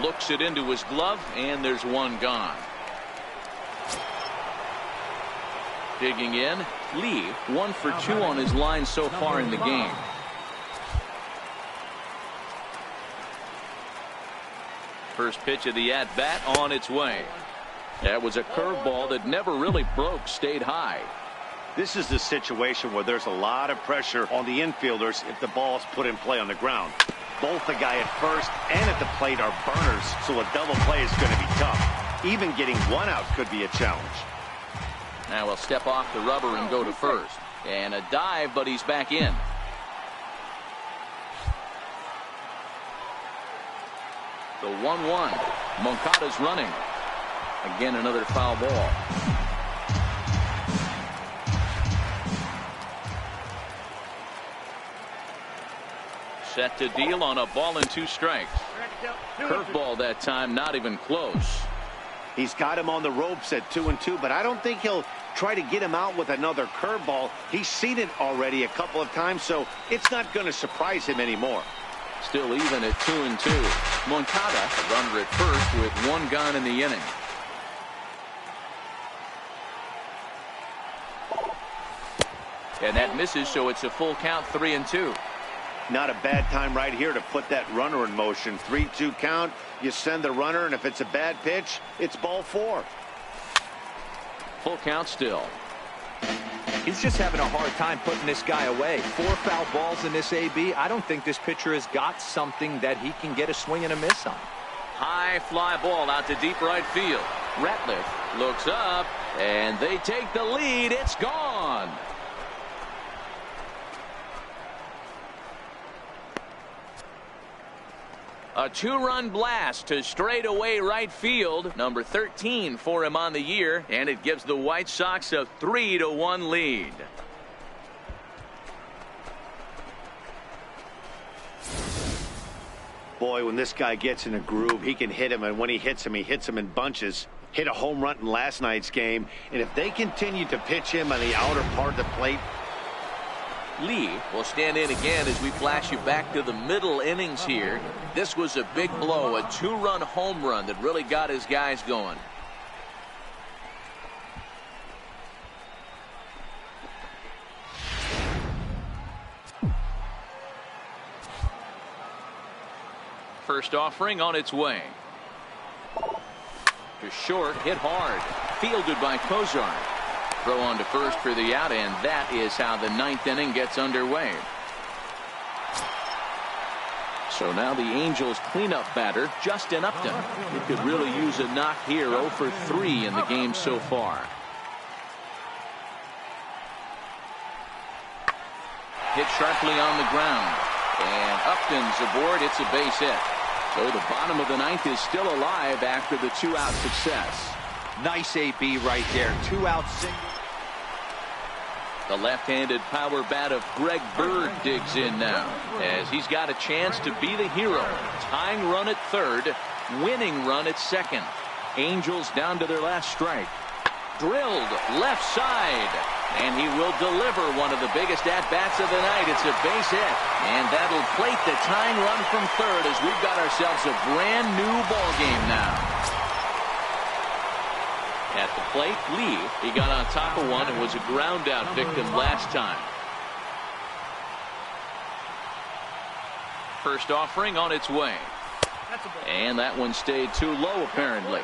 Looks it into his glove, and there's 1 gone. Digging in, Lee, 1 for 2 on his line so far in the game. First pitch of the at-bat on its way. That was a curveball that never really broke, stayed high. This is the situation where there's a lot of pressure on the infielders if the ball's put in play on the ground. Both the guy at first and at the plate are burners, so a double play is going to be tough. Even getting 1 out could be a challenge. Now he'll step off the rubber and go to first. And a dive, but he's back in. The 1-1. Moncada's running. Again, another foul ball. Set to deal on a ball and 2 strikes. Curveball that time, not even close. He's got him on the ropes at 2-2, but I don't think he'll try to get him out with another curveball. He's seen it already a couple of times, so it's not going to surprise him anymore. Still even at 2-2. Moncada, a runner at first with 1 gone in the inning. And that misses, so it's a full count, 3-2. Not a bad time right here to put that runner in motion. 3-2 count. You send the runner, and if it's a bad pitch, it's ball 4. Full count still. He's just having a hard time putting this guy away. 4 foul balls in this AB. I don't think this pitcher has got something that he can get a swing and a miss on. High fly ball out to deep right field. Ratliff looks up, and they take the lead. It's gone. A 2-run blast to straightaway right field. Number 13 for him on the year, and it gives the White Sox a 3-1 lead. Boy, when this guy gets in a groove, he can hit him, and when he hits him in bunches. Hit a home run in last night's game, and if they continue to pitch him on the outer part of the plate, Lee will stand in again as we flash you back to the middle innings here. This was a big blow, a 2-run home run that really got his guys going. First offering on its way. To short, hit hard. Fielded by Kozar. Throw on to first for the out, and that is how the 9th inning gets underway. So now the Angels cleanup batter, Justin Upton. He could really use a knock here. 0 for 3 in the game so far. Hit sharply on the ground. And Upton's aboard. It's a base hit. So the bottom of the 9th is still alive after the 2-out success. Nice AB right there. 2-out single. The left-handed power bat of Greg Bird digs in now as he's got a chance to be the hero. Tying run at third, winning run at second. Angels down to their last strike. Drilled left side, and he will deliver one of the biggest at-bats of the night. It's a base hit, and that'll plate the tying run from third as we've got ourselves a brand new ball game now. At the plate, Lee, he got on top of one and was a ground out victim last time. First offering on its way. And that one stayed too low apparently.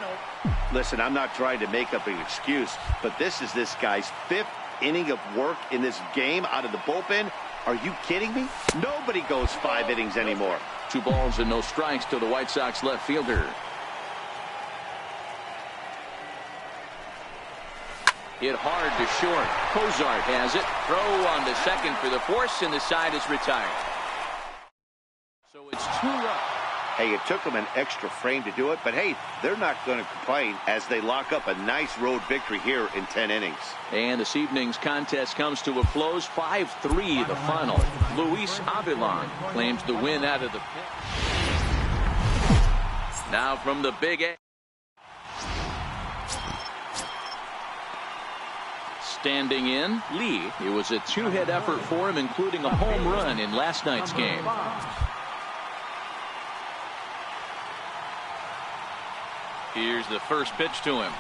Listen, I'm not trying to make up an excuse, but this is this guy's 5th inning of work in this game out of the bullpen. Are you kidding me? Nobody goes 5 innings anymore. 2 balls and no strikes to the White Sox left fielder. Hit hard to short. Kozart has it. Throw on to second for the force, and the side is retired. So it's 2 runs. Hey, it took them an extra frame to do it, but hey, they're not going to complain as they lock up a nice road victory here in 10 innings. And this evening's contest comes to a close. 5-3 the final. Luis Avilan claims the win out of the pit. Now from the Big A. Standing in, Lee. It was a 2-hit effort for him, including a home run in last night's game. Here's the first pitch to him.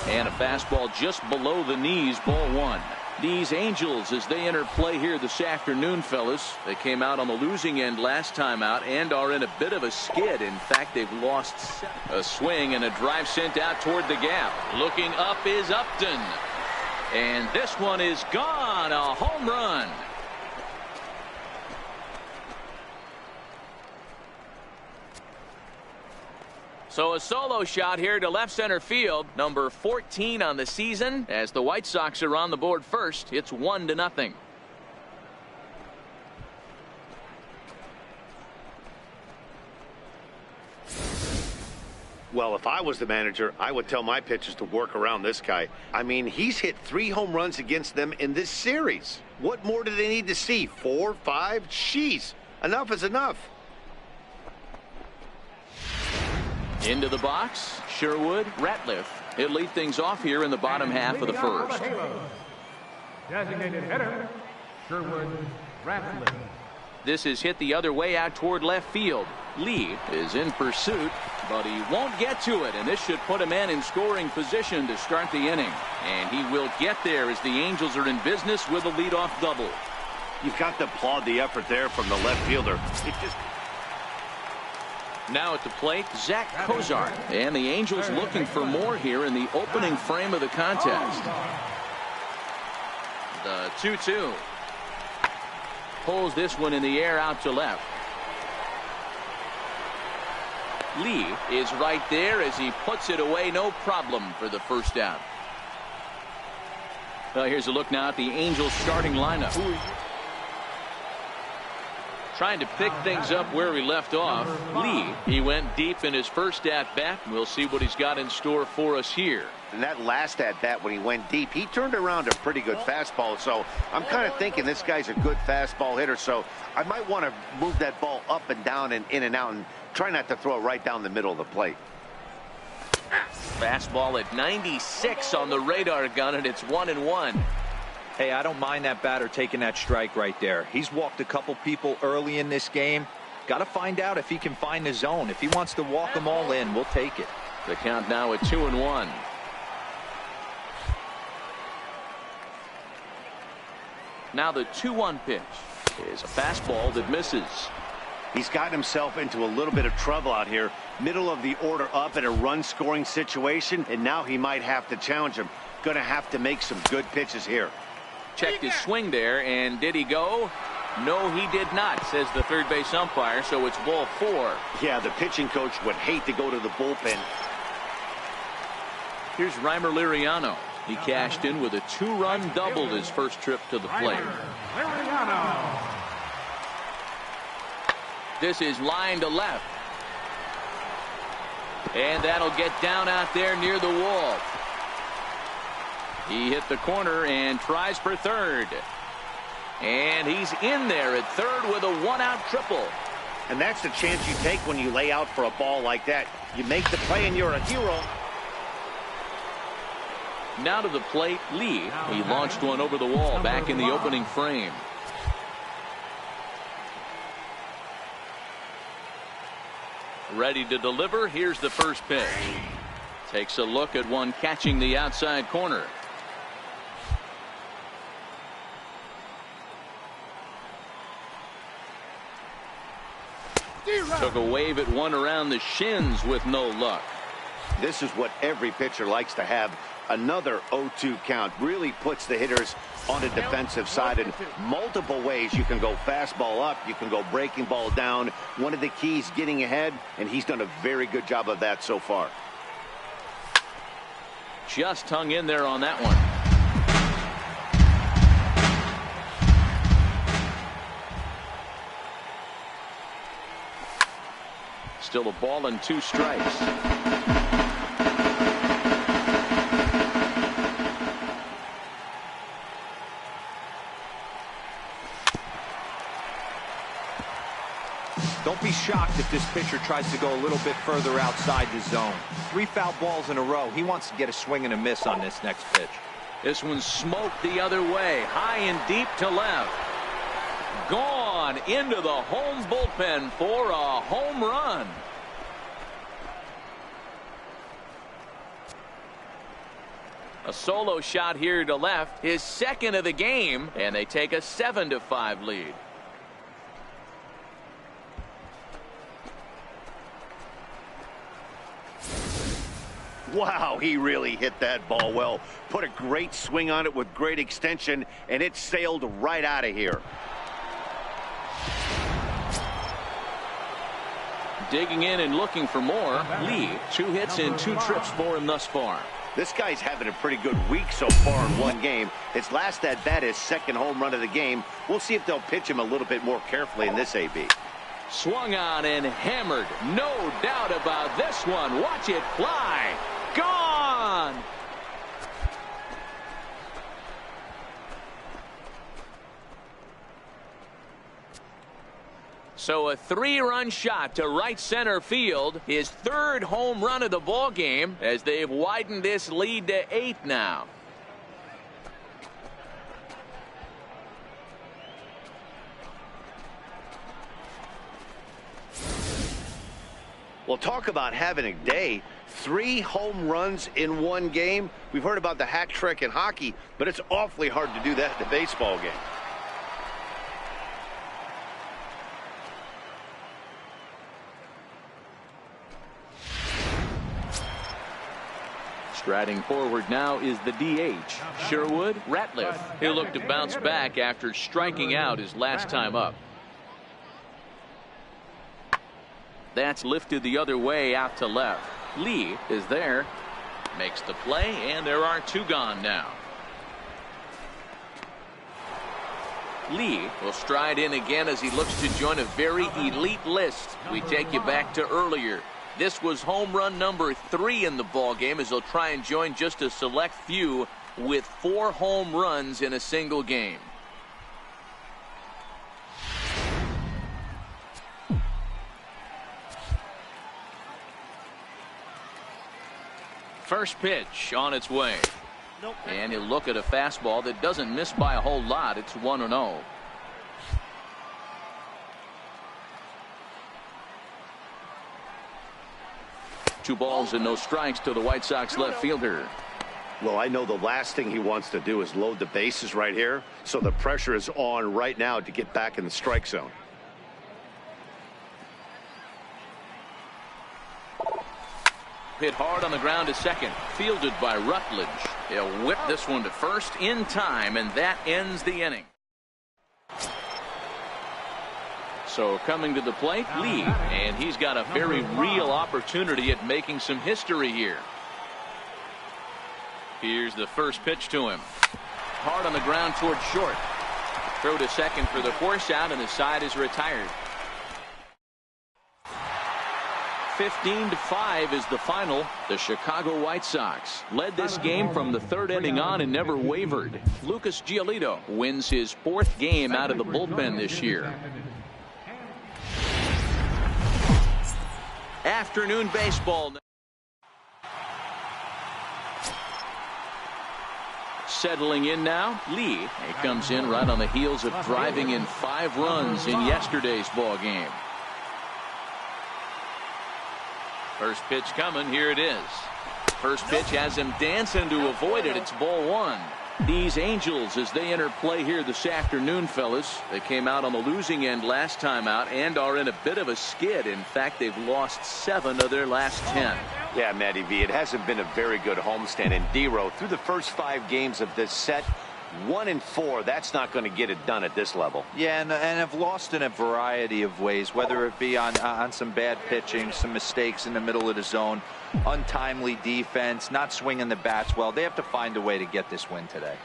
And a fastball just below the knees, ball 1. These Angels, as they enter play here this afternoon, fellas, they came out on the losing end last time out and are in a bit of a skid. In fact, they've lost 7. A swing and a drive sent out toward the gap. Looking up is Upton. And this one is gone. A home run. So a solo shot here to left center field. Number 14 on the season. As the White Sox are on the board first, it's 1-0. Well, if I was the manager, I would tell my pitchers to work around this guy. I mean, he's hit 3 home runs against them in this series. What more do they need to see? 4, 5? Jeez, enough is enough. Into the box, Sherwood, Ratliff. He'll lead things off here in the bottom half of the first. Designated hitter, Sherwood Ratliff. This is hit the other way out toward left field. Lee is in pursuit, but he won't get to it, and this should put a man in scoring position to start the inning. And he will get there as the Angels are in business with a leadoff double. You've got to applaud the effort there from the left fielder. Now at the plate, Zach Kozar. And the Angels looking for more here in the opening frame of the contest. The 2-2. Pulls this one in the air out to left. Lee is right there as he puts it away, no problem for the first out. Well, here's a look now at the Angels starting lineup. Trying to pick things up where he left off. Lee, he went deep in his first at-bat. We'll see what he's got in store for us here. In that last at-bat when he went deep, he turned around a pretty good fastball. So I'm kind of thinking this guy's a good fastball hitter. So I might want to move that ball up and down and in and out and try not to throw it right down the middle of the plate. Fastball at 96 on the radar gun, and it's 1-1. Hey, I don't mind that batter taking that strike right there. He's walked a couple people early in this game. Got to find out if he can find the zone. If he wants to walk them all in, we'll take it. The count now at 2-1. Now the 2-1 pitch is a fastball that misses. He's gotten himself into a little bit of trouble out here. Middle of the order up in a run-scoring situation, and now he might have to challenge him. Going to have to make some good pitches here. Checked his swing there, and did he go? No, he did not, says the third base umpire, so it's ball 4. Yeah, the pitching coach would hate to go to the bullpen. Here's Reimer Liriano. He cashed in with a 2-run double his first trip to the plate. This is line to left. And that'll get down out there near the wall. He hit the corner and tries for third. And he's in there at third with a 1-out triple. And that's the chance you take when you lay out for a ball like that. You make the play and you're a hero. Now to the plate, Lee. He launched one over the wall back in the opening frame. Ready to deliver. Here's the first pitch. Takes a look at one catching the outside corner. Took a wave at one around the shins with no luck. This is what every pitcher likes to have. Another 0-2 count really puts the hitters on the defensive side in multiple ways. You can go fastball up, you can go breaking ball down. One of the keys, getting ahead, and he's done a very good job of that so far. Just hung in there on that one. Still a ball and 2 strikes. Don't be shocked if this pitcher tries to go a little bit further outside the zone. 3 foul balls in a row. He wants to get a swing and a miss on this next pitch. This one's smoked the other way, high and deep to left. Gone into the home bullpen for a home run. A solo shot here to left, his second of the game, and they take a 7-5 lead. Wow, he really hit that ball well. Put a great swing on it with great extension, and it sailed right out of here. Digging in and looking for more. Lee, 2 hits and 2 trips for him thus far. This guy's having a pretty good week so far in one game. His last at bat, his second home run of the game. We'll see if they'll pitch him a little bit more carefully in this AB. Swung on and hammered. No doubt about this one. Watch it fly. Gone. So a 3-run shot to right center field, his 3rd home run of the ball game, as they've widened this lead to 8 now. Well, talk about having a day. 3 home runs in one game. We've heard about the hat trick in hockey, but it's awfully hard to do that in a baseball game. Striding forward now is the DH, Sherwood Ratliff. He'll look to bounce back after striking out his last time up. That's lifted the other way out to left. Lee is there, makes the play, and there are 2 gone now. Lee will stride in again as he looks to join a very elite list. We take you back to earlier. This was home run number 3 in the ball game, as he'll try and join just a select few with 4 home runs in a single game. First pitch on its way. And he'll look at a fastball that doesn't miss by a whole lot. It's 1-0. Two balls and no strikes to the White Sox left fielder. Well, I know the last thing he wants to do is load the bases right here, so the pressure is on right now to get back in the strike zone. Hit hard on the ground to second, fielded by Rutledge. He'll whip this one to first in time, and that ends the inning. So coming to the plate, Lee, and he's got a very real opportunity at making some history here. Here's the first pitch to him. Hard on the ground toward short. Throw to second for the force out, and the side is retired. 15-5 is the final. The Chicago White Sox led this game from the third inning on and never wavered. Lucas Giolito wins his fourth game out of the bullpen this year. Afternoon baseball. Settling in now, Lee. He comes in right on the heels of driving in 5 runs in yesterday's ball game. First pitch coming. Here it is. First pitch has him dancing to avoid it. It's ball 1. These Angels, as they enter play here this afternoon, fellas, they came out on the losing end last time out and are in a bit of a skid. In fact, they've lost 7 of their last 10. Yeah, Matty V, it hasn't been a very good homestand. And D-Row, through the first 5 games of this set, 1-4, that's not going to get it done at this level. Yeah, and have lost in a variety of ways, whether it be on some bad pitching, some mistakes in the middle of the zone, untimely defense, not swinging the bats well. They have to find a way to get this win today.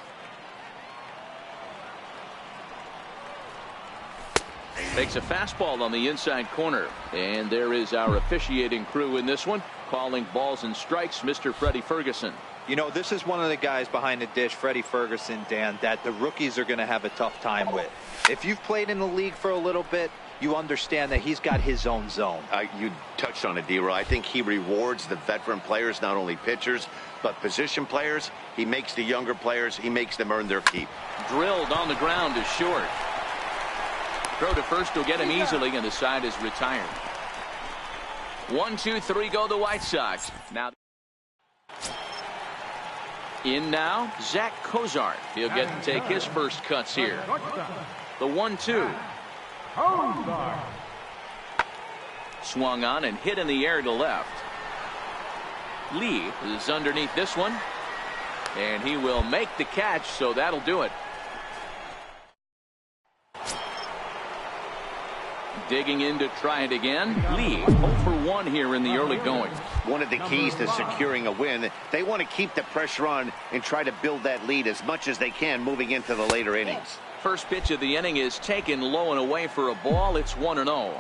Makes a fastball on the inside corner. And there is our officiating crew in this one, calling balls and strikes, Mr. Freddie Ferguson. You know, this is one of the guys behind the dish, Freddie Ferguson, Dan, that the rookies are going to have a tough time with. If you've played in the league for a little bit, you understand that he's got his own zone. You touched on it, D-Row. I think he rewards the veteran players, not only pitchers, but position players. He makes the younger players, he makes them earn their keep. Drilled on the ground is short. Throw to first will get him easily, and the side is retired. 1, 2, 3 go the White Sox. Now in now, Zach Cozart. He'll get to take his first cuts here. The 1-2. Swung on and hit in the air to left. Lee is underneath this one, and he will make the catch, so that'll do it. Digging in to try it again. Lee 0 for 1 here in the early going. One of the keys to securing a win, they want to keep the pressure on and try to build that lead as much as they can moving into the later innings. First pitch of the inning is taken low and away for a ball. It's 1-0.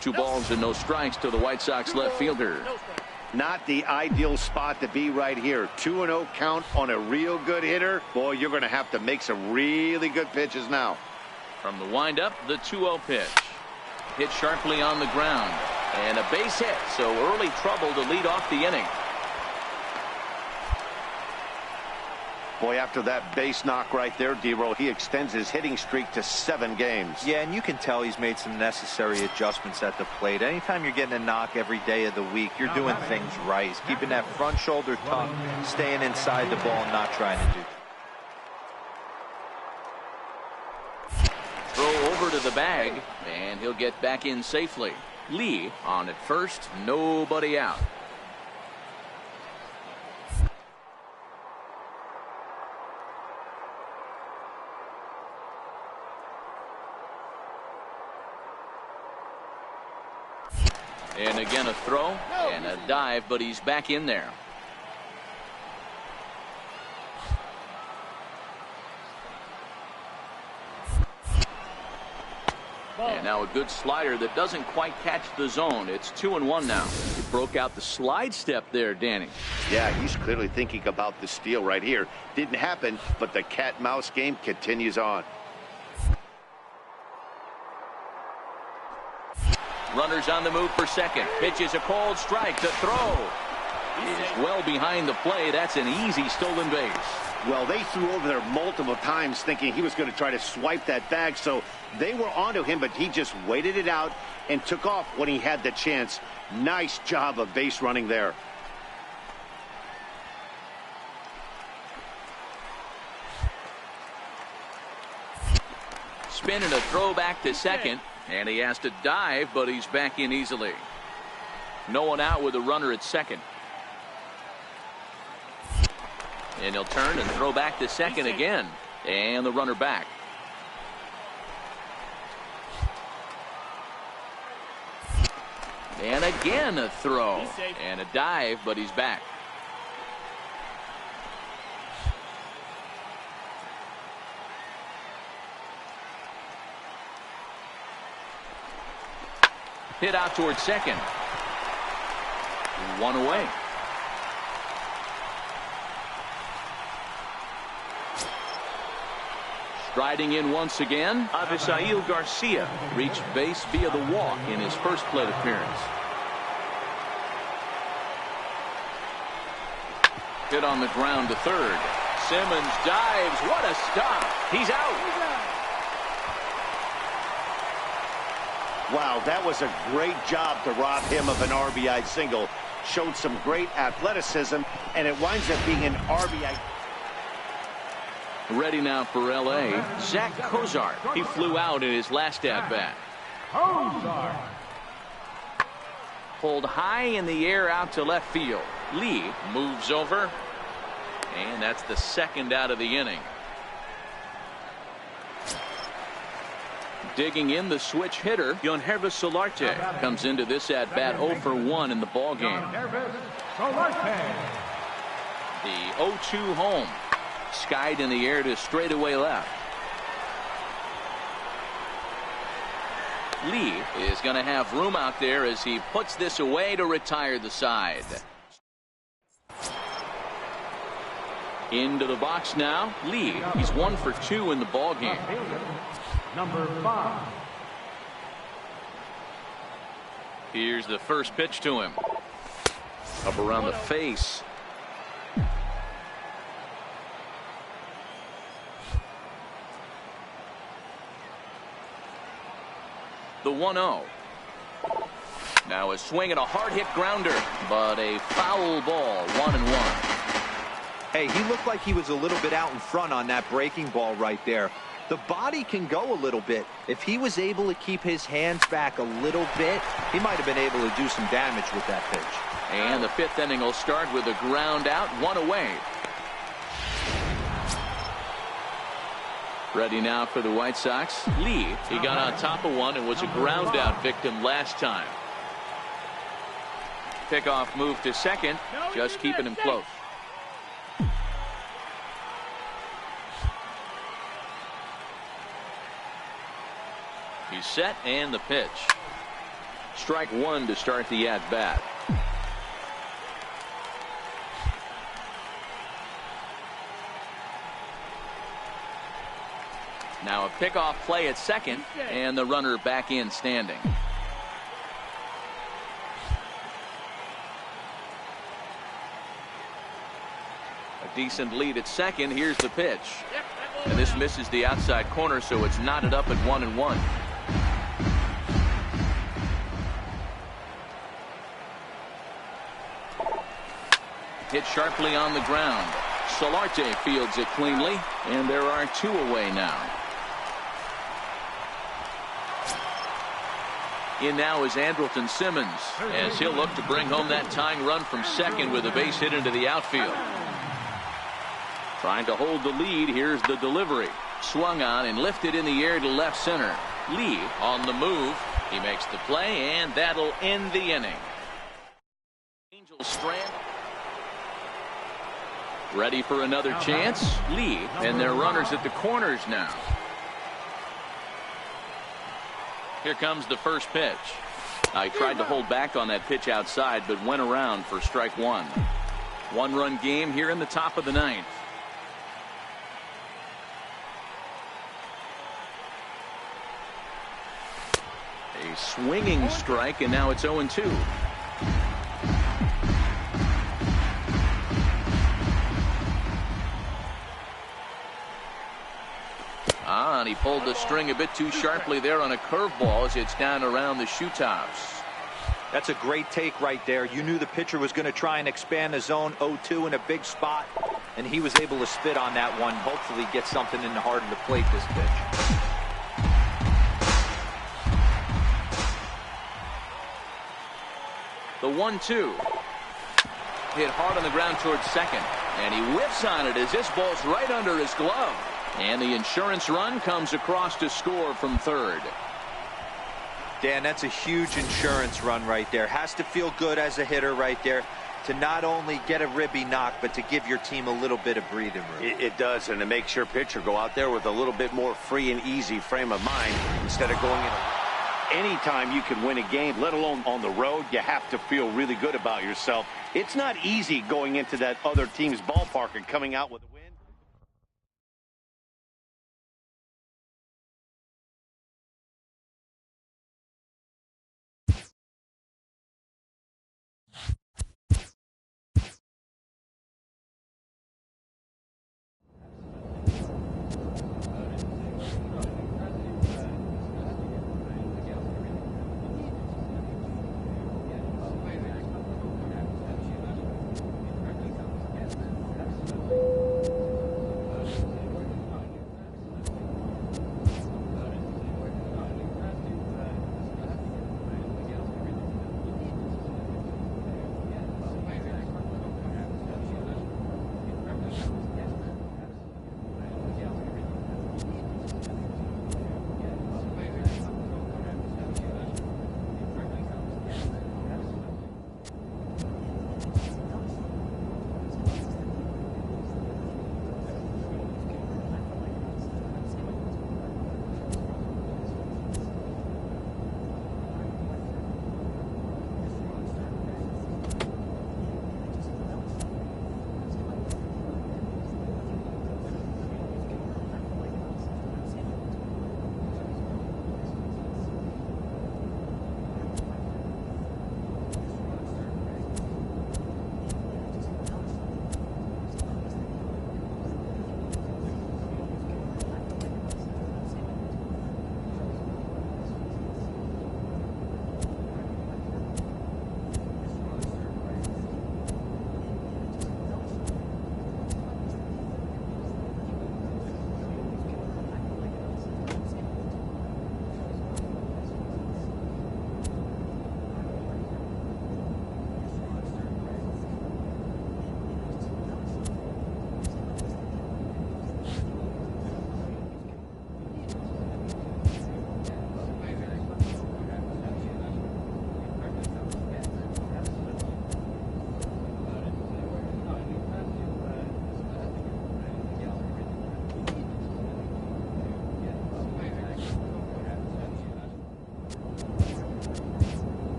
Two balls and no strikes to the White Sox left fielder. Not the ideal spot to be right here. 2-0 count on a real good hitter. Boy, you're going to have to make some really good pitches now. From the windup, the 2-0 pitch. Hit sharply on the ground. And a base hit, so early trouble to lead off the inning. Boy, after that base knock right there, D-Roll, he extends his hitting streak to 7 games. Yeah, and you can tell he's made some necessary adjustments at the plate. Anytime you're getting a knock every day of the week, you're doing things right. He's keeping that front shoulder tucked, staying inside the ball, and not trying to do. Throw over to the bag, and he'll get back in safely. Lee on at first, nobody out. And again a throw and a dive, but he's back in there. And now a good slider that doesn't quite catch the zone. It's 2-1 now. He broke out the slide step there, Danny. Yeah, he's clearly thinking about the steal right here. Didn't happen, but the cat-mouse game continues on. Runners on the move for second. Pitch is a cold strike to throw. Is well behind the play. That's an easy stolen base. Well, they threw over there multiple times thinking he was going to try to swipe that bag, so they were onto him, but he just waited it out and took off when he had the chance. Nice job of base running there. Spin and a throw back to second, and he has to dive, but he's back in easily. No one out with a runner at second. And he'll turn and throw back to second again. And the runner back. And again a throw. And a dive, but he's back. Hit out towards second. One away. Striding in once again, Avisail Garcia reached base via the walk in his first plate appearance. Hit on the ground to third. Simmons dives. What a stop. He's out. Wow, that was a great job to rob him of an RBI single. Showed some great athleticism, and it winds up being an RBI. Ready now for L.A., Zach Kozar. He flew out in his last at-bat. Pulled high in the air out to left field. Lee moves over, and that's the second out of the inning. Digging in, the switch hitter, Yonervis Solarte, comes into this at-bat 0 for 1 in the ballgame. The 0-2 home. Skied in the air to straightaway left. Lee is going to have room out there as he puts this away to retire the side. Into the box now. Lee, he's 1 for 2 in the ballgame. Number 5. Here's the first pitch to him. Up around the face. The 1-0. Now a swing and a hard hit grounder, but a foul ball. 1-1. Hey, he looked like he was a little bit out in front on that breaking ball right there. The body can go a little bit. If he was able to keep his hands back a little bit, he might have been able to do some damage with that pitch. And the 5th inning will start with a ground out, 1 away. Ready now for the White Sox. Lee, he got on top of one and was a ground out victim last time. Pickoff move to second, just keeping him close. He's set, and the pitch. Strike 1 to start the at-bat. Now a pickoff play at second, and the runner back in standing. A decent lead at second. Here's the pitch. And this misses the outside corner, so it's knotted up at 1-1. Hit sharply on the ground. Solarte fields it cleanly, and there are 2 away now. In now is Andrelton Simmons, as he'll look to bring home that tying run from second with a base hit into the outfield. Trying to hold the lead. Here's the delivery. Swung on and lifted in the air to left center. Lee on the move. He makes the play, and that'll end the inning. Angels strand. Ready for another chance. Lee and their runners at the corners now. Here comes the first pitch. He tried to hold back on that pitch outside, but went around for strike 1. 1-run game here in the top of the 9th. A swinging strike, and now it's 0-2. And he pulled the string a bit too sharply there on a curveball as it's down around the shoe tops. That's a great take right there. You knew the pitcher was going to try and expand the zone. 0-2 in a big spot, and he was able to spit on that one. Hopefully get something in the heart of the plate this pitch. The 1-2. Hit hard on the ground towards second, and he whiffs on it as this ball's right under his glove. And the insurance run comes across to score from third. Dan, that's a huge insurance run right there. Has to feel good as a hitter right there to not only get a ribby knock, but to give your team a little bit of breathing room. It does, and it makes your pitcher go out there with a little bit more free and easy frame of mind instead of going in. Anytime you can win a game, let alone on the road, you have to feel really good about yourself. It's not easy going into that other team's ballpark and coming out with a win.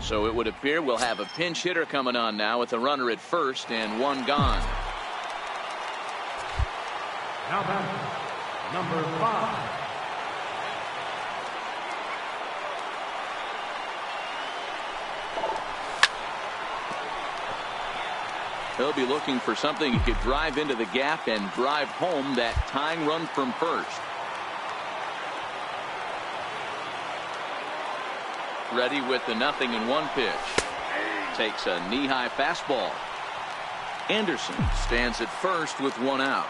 So it would appear we'll have a pinch hitter coming on now with a runner at first and one gone. Now back, number 5. He'll be looking for something he could drive into the gap and drive home that tying run from first. Ready with the 0-1 pitch. Takes a knee-high fastball. Anderson stands at first with one out.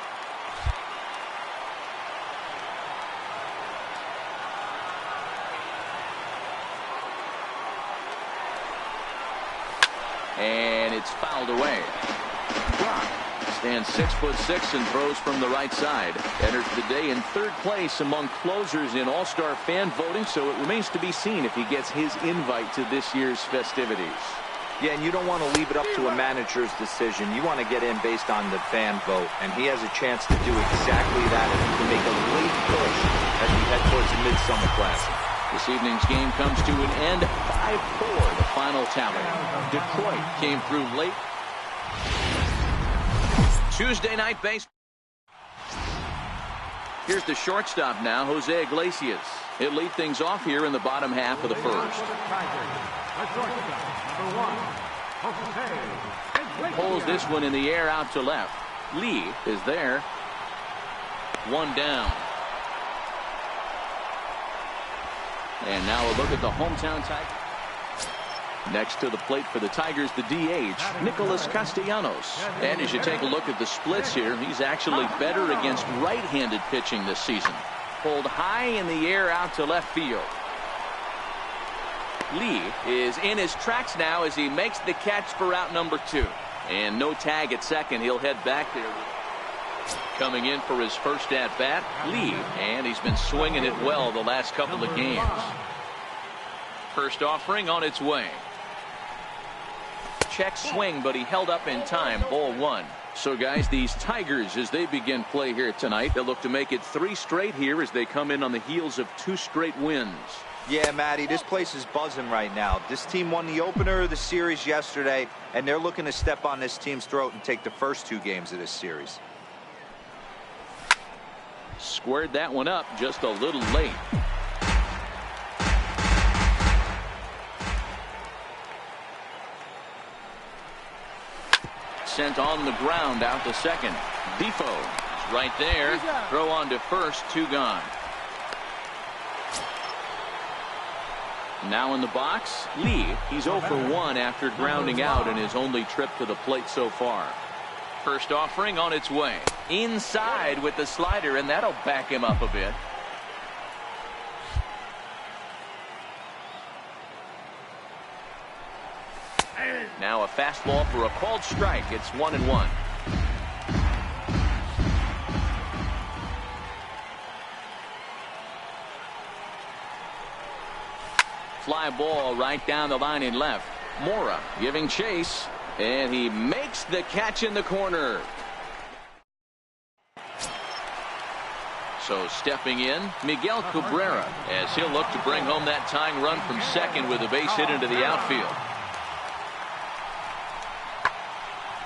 And it's fouled away. Brock stands 6'6" and throws from the right side. Enters the day in 3rd place among closers in All-Star fan voting, so it remains to be seen if he gets his invite to this year's festivities. Yeah, and you don't want to leave it up to a manager's decision. You want to get in based on the fan vote, and he has a chance to do exactly that if he can make a late push as we head towards the Midsummer Classic. This evening's game comes to an end. 5-4, the final tally. Detroit came through late. Tuesday night baseball. Here's the shortstop now, Jose Iglesias. He'll lead things off here in the bottom half of the first. Pulls this one in the air out to left. Lee is there. One down. And now a look at the hometown Tigers. Next to the plate for the Tigers, the DH, Nicholas Castellanos. And as you take a look at the splits here, he's actually better against right-handed pitching this season. Pulled high in the air out to left field. Lee is in his tracks now as he makes the catch for out number 2. And no tag at second. He'll head back there. Coming in for his first at-bat, Lee. And he's been swinging it well the last couple of games. First offering on its way. Check swing, but he held up in time. Ball 1. So, guys, these Tigers, as they begin play here tonight, they'll look to make it 3 straight here as they come in on the heels of 2 straight wins. Yeah, Matty, this place is buzzing right now. This team won the opener of the series yesterday, and they're looking to step on this team's throat and take the first 2 games of this series. Squared that one up just a little late. Sent on the ground out to second. Defoe is right there. Throw on to first. 2 gone. Now in the box, Lee. He's 0 for 1 after grounding out in his only trip to the plate so far. First offering on its way. Inside with the slider, and that'll back him up a bit. Now a fastball for a called strike. It's 1-1. Fly ball right down the line in left. Mora giving chase, and he makes the catch in the corner. So stepping in, Miguel Cabrera, as he'll look to bring home that tying run from second with a base hit into the outfield.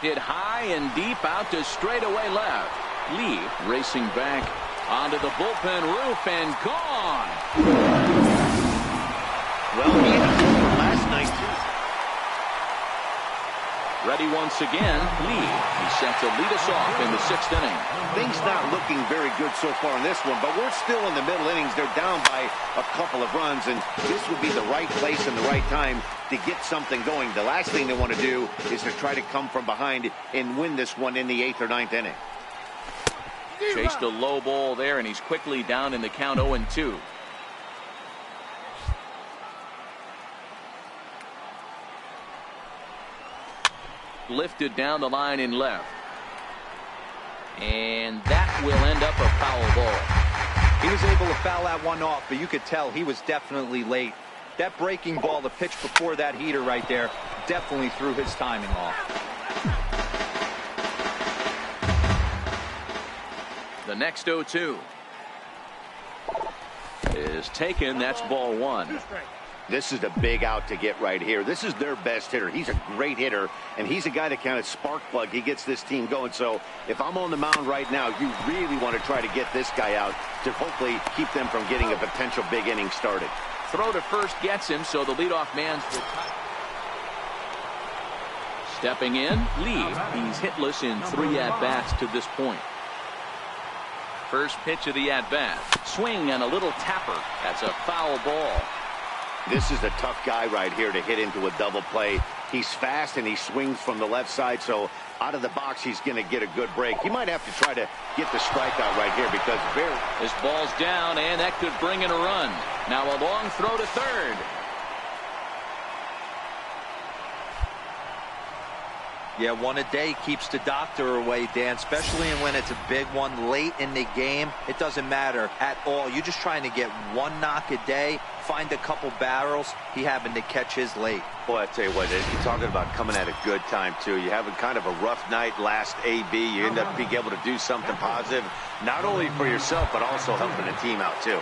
Hit high and deep out to straightaway left. Lee racing back onto the bullpen roof and gone. Well, he had a last night, too. Ready once again, Lee. He's set to lead us off in the 6th inning. Things not looking very good so far in this one, but we're still in the middle innings. They're down by a couple of runs, and this would be the right place and the right time to get something going. The last thing they want to do is to try to come from behind and win this one in the 8th or 9th inning. Chased a low ball there, and he's quickly down in the count 0-2. Lifted down the line in left. And that will end up a foul ball. He was able to foul that one off, but you could tell he was definitely late. That breaking ball, the pitch before that heater right there, definitely threw his timing off. The next 0-2 is taken. That's ball 1. This is a big out to get right here. This is their best hitter. He's a great hitter, and he's a guy that kind of spark plug. He gets this team going. So if I'm on the mound right now, you really want to try to get this guy out to hopefully keep them from getting a potential big inning started. Throw to first gets him, so the leadoff man's retired. Stepping in, Lee. He's hitless in 3 at-bats to this point. First pitch of the at-bat. Swing and a little tapper. That's a foul ball. This is a tough guy right here to hit into a double play. He's fast and he swings from the left side, so out of the box he's going to get a good break. He might have to try to get the strikeout right here because this ball's down, and that could bring in a run. Now a long throw to third. Yeah, one a day keeps the doctor away, Dan, especially when it's a big one late in the game. It doesn't matter at all. You're just trying to get one knock a day, find a couple barrels. He happened to catch his late. Boy, I tell you what, you're talking about coming at a good time, too. You're having kind of a rough night last AB. You end up being able to do something positive, not only for yourself, but also helping the team out, too.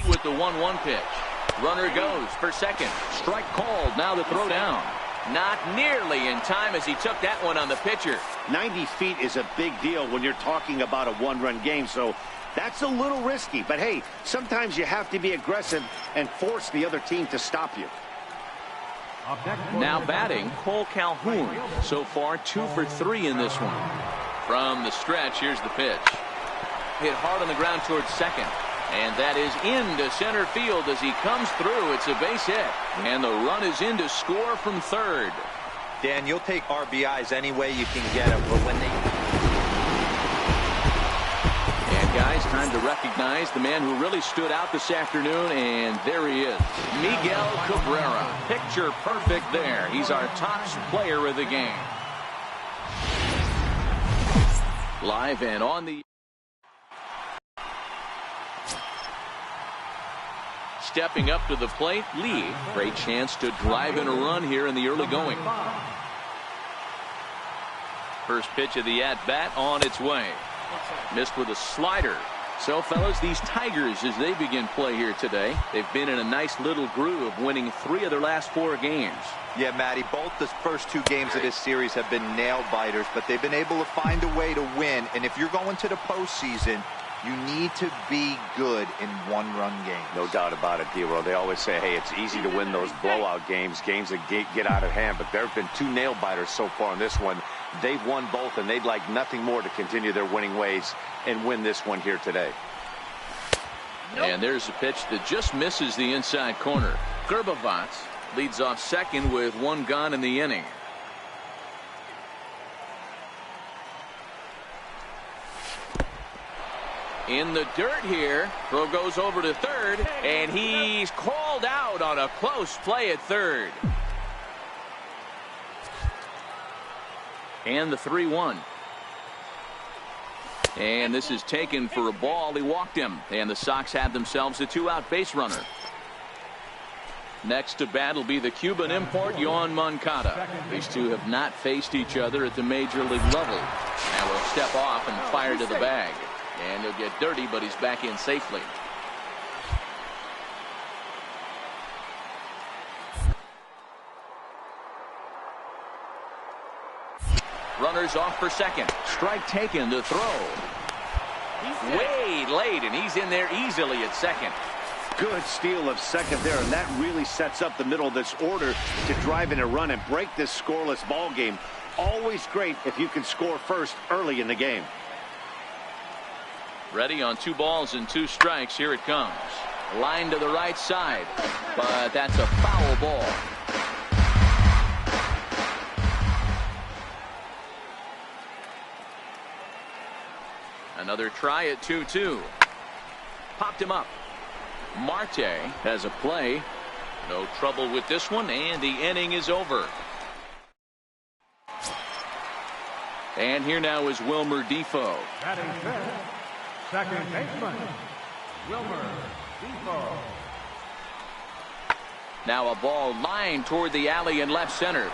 With the 1-1 pitch. Runner goes for second. Strike called. Now the throw down. Not nearly in time as he took that one on the pitcher. 90 feet is a big deal when you're talking about a one-run game, so that's a little risky. But, hey, sometimes you have to be aggressive and force the other team to stop you. Now batting, Cole Calhoun. So far, 2 for 3 in this one. From the stretch, here's the pitch. Hit hard on the ground towards second. And that is into center field as he comes through. It's a base hit. And the run is in to score from third. Dan, you'll take RBIs any way you can get them, but when they... And guys, time to recognize the man who really stood out this afternoon, and there he is. Miguel Cabrera. Picture perfect there. He's our top player of the game. Live and on the... Stepping up to the plate, Lee. Great chance to drive in a run here in the early going. First pitch of the at-bat on its way. Missed with a slider. So, fellas, these Tigers, as they begin play here today, they've been in a nice little groove, winning 3 of their last 4 games. Yeah, Matty, both the first 2 games of this series have been nail-biters, but they've been able to find a way to win. And if you're going to the postseason, you need to be good in one-run games. No doubt about it, D-Roll. They always say, hey, it's easy to win those blowout games that get out of hand. But there have been 2 nail-biters so far in this one. They've won both, and they'd like nothing more to continue their winning ways and win this one here today. And there's a pitch that just misses the inside corner. Gerbavats leads off second with 1 gone in the inning. In the dirt here. Throw goes over to third, and he's called out on a close play at third. And the 3-1. And this is taken for a ball. He walked him, and the Sox had themselves a 2-out base runner. Next to bat will be the Cuban import, Yoan Moncada. These two have not faced each other at the major league level. Now will step off and fire to the bag. And he'll get dirty, but he's back in safely. Runners off for second. Strike taken to throw. Way late, and he's in there easily at second. Good steal of second there, and that really sets up the middle of this order to drive in a run and break this scoreless ball game. Always great if you can score first early in the game. Ready on 2 balls and 2 strikes. Here it comes. Line to the right side, but that's a foul ball. Another try at 2-2. Popped him up. Marte has a play. No trouble with this one, and the inning is over. And here now is Wilmer Difo. Batting fifth, second baseman, Wilmer Difo. Now a ball lined toward the alley in left center.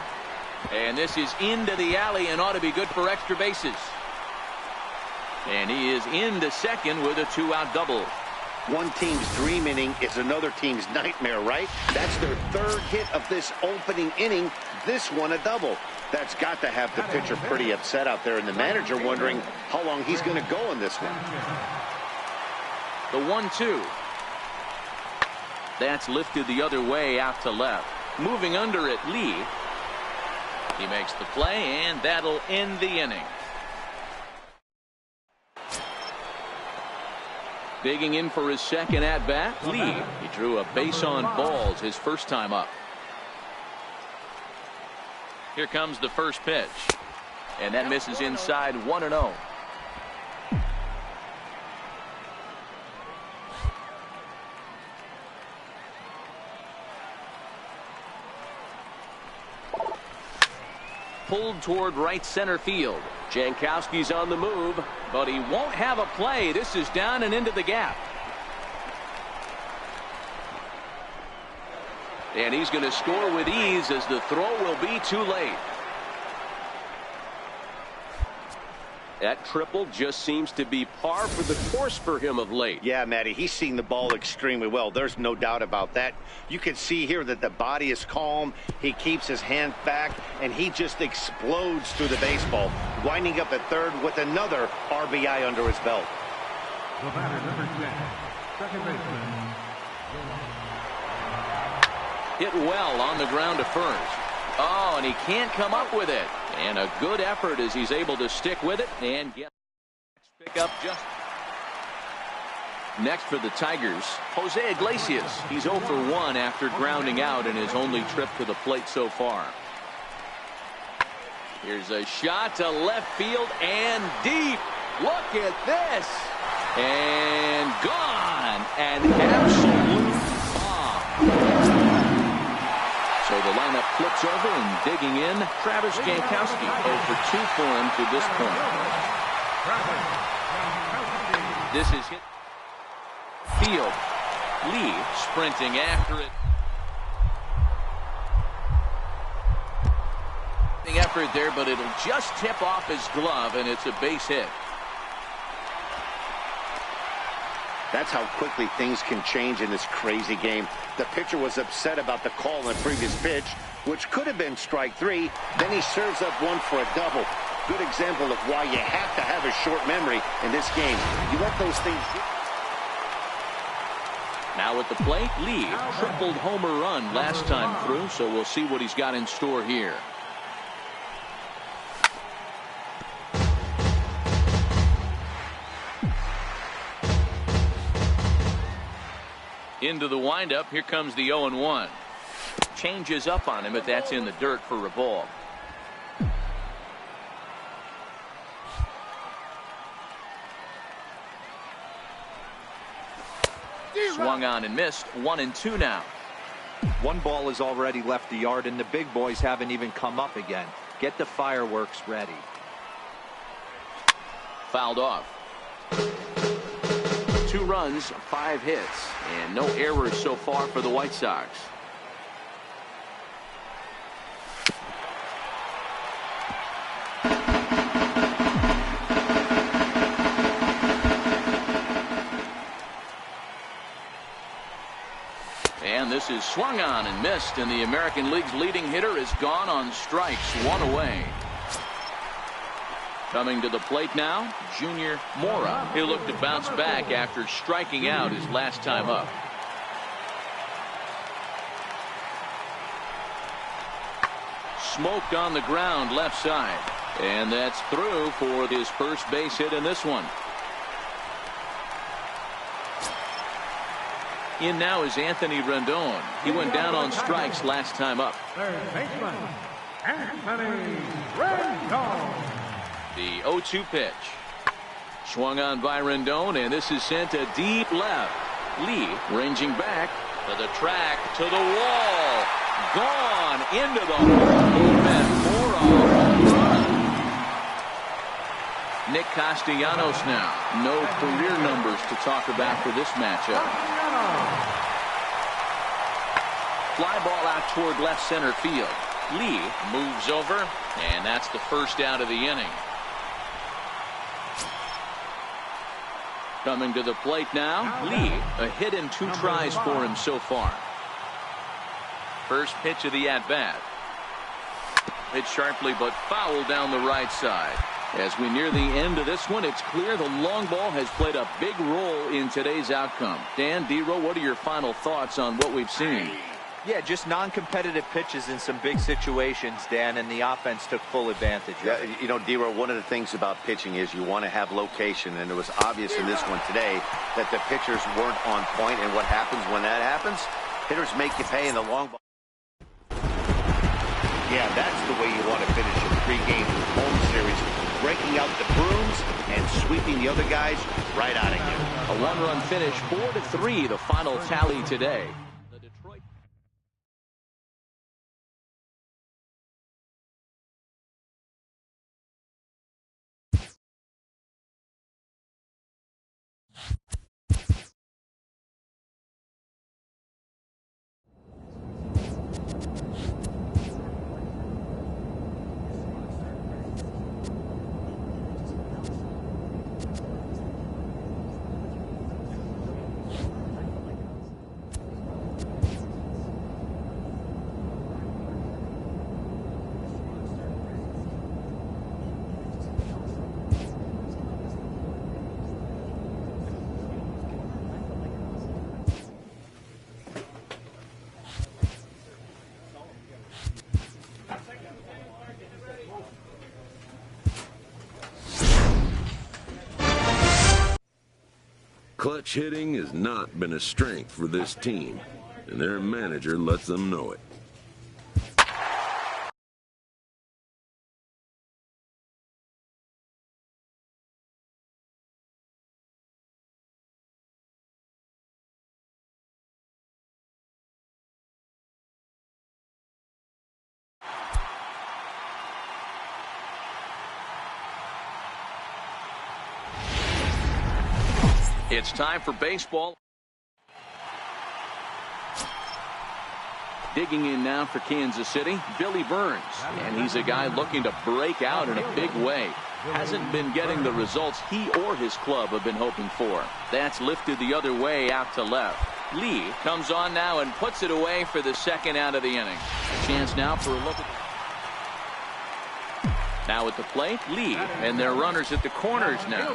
And this is into the alley and ought to be good for extra bases. And he is into second with a 2-out double. One team's dream inning is another team's nightmare, right? That's their third hit of this opening inning. This one a double. That's got to have the pitcher pretty upset out there, and the manager wondering how long he's going to go in this one. The 1-2. That's lifted the other way out to left. Moving under it, Lee. He makes the play, and that'll end the inning. Digging in for his second at-bat, Lee. He drew a base on balls his first time up. Here comes the first pitch. And that misses inside 1-0. Pulled toward right center field. Jankowski's on the move, but he won't have a play. This is down and into the gap. And he's going to score with ease as the throw will be too late. That triple just seems to be par for the course for him of late. Yeah, Matty, he's seeing the ball extremely well. There's no doubt about that. You can see here that the body is calm. He keeps his hand back, and he just explodes through the baseball, winding up at third with another RBI under his belt. The batter, number 10, second baseman. Hit well on the ground to first. Oh, and he can't come up with it. And a good effort as he's able to stick with it and get pick up just. Next for the Tigers, Jose Iglesias. He's 0 for 1 after grounding out in his only trip to the plate so far. Here's a shot to left field and deep. Look at this. And gone. An absolute bomb. So the lineup flips over and digging in. Travis Jankowski 0 for 2 for him to this point. This is hit field. Lee sprinting after it. Effort there, but it'll just tip off his glove, and it's a base hit. That's how quickly things can change in this crazy game. The pitcher was upset about the call in the previous pitch, which could have been strike 3. Then he serves up one for a double. Good example of why you have to have a short memory in this game. You let those things. Now at the plate, Lee tripled homer run last time through, so we'll see what he's got in store here. Into the windup. Here comes the 0-1. Changes up on him, but that's in the dirt for a ball. Swung on and missed. 1-2 now. One ball has already left the yard, and the big boys haven't even come up again. Get the fireworks ready. Fouled off. 2 runs, 5 hits, and no errors so far for the White Sox. And this is swung on and missed, and the American League's leading hitter is gone on strikes, 1 away. Coming to the plate now, Junior Mora. He'll look to bounce back after striking out his last time up. Smoked on the ground left side. And that's through for his first base hit in this one. In now is Anthony Rendon. He went down on strikes last time up. Third baseman, Anthony Rendon. The 0-2 pitch. Swung on by Rendon, and this is sent to deep left. Lee ranging back to the track, to the wall. Gone into the bullpen for a home run. Nick Castellanos now. No career numbers to talk about for this matchup. Fly ball out toward left center field. Lee moves over, and that's the first out of the inning. Coming to the plate now, Lee. A hit and 2 tries for him so far. First pitch of the at-bat. Hit sharply but foul down the right side. As we near the end of this one, it's clear the long ball has played a big role in today's outcome. Dan, D-Row, what are your final thoughts on what we've seen? Yeah, just non-competitive pitches in some big situations, Dan, and the offense took full advantage. Yeah, you know, D-Row, one of the things about pitching is you want to have location, and it was obvious in this one today that the pitchers weren't on point, and what happens when that happens? Hitters make you pay in the long ball. Yeah, that's the way you want to finish a 3-game home series, breaking out the brooms and sweeping the other guys right out of here. A 1-run finish, 4-3, the final tally today. Clutch hitting has not been a strength for this team, and their manager lets them know it. It's time for baseball. Digging in now for Kansas City, Billy Burns. And he's a guy looking to break out in a big way. Hasn't been getting the results he or his club have been hoping for. That's lifted the other way out to left. Lee comes on now and puts it away for the second out of the inning. Chance now for a look at... Now at the plate, Lee. And their runners at the corners now.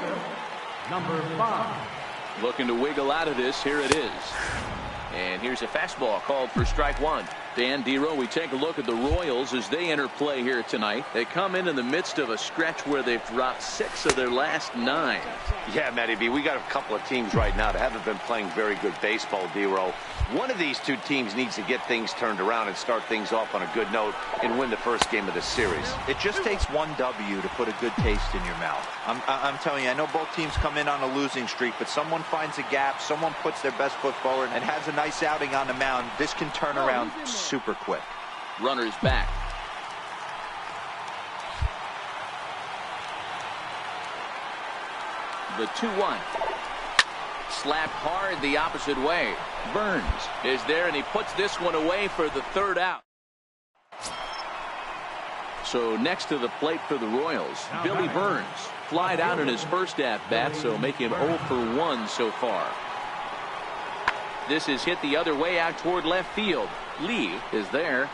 Number 5. Looking to wiggle out of this. Here it is. And here's a fastball called for strike 1. Dan, D-Row, we take a look at the Royals as they enter play here tonight. They come in the midst of a stretch where they've dropped 6 of their last 9. Yeah, Matty B, we got a couple of teams right now that haven't been playing very good baseball, D-Row. One of these two teams needs to get things turned around and start things off on a good note and win the first game of the series. It just takes one W to put a good taste in your mouth. I'm telling you, I know both teams come in on a losing streak, but someone finds a gap, someone puts their best foot forward and has a nice outing on the mound. This can turn around super quick. Runners back. The 2-1. Slapped hard the opposite way. Burns is there, and he puts this one away for the 3rd out. So next to the plate for the Royals, Billy Burns. Flied out in his first at-bat, so make him 0 for 1 so far. This is hit the other way out toward left field. Lee is there.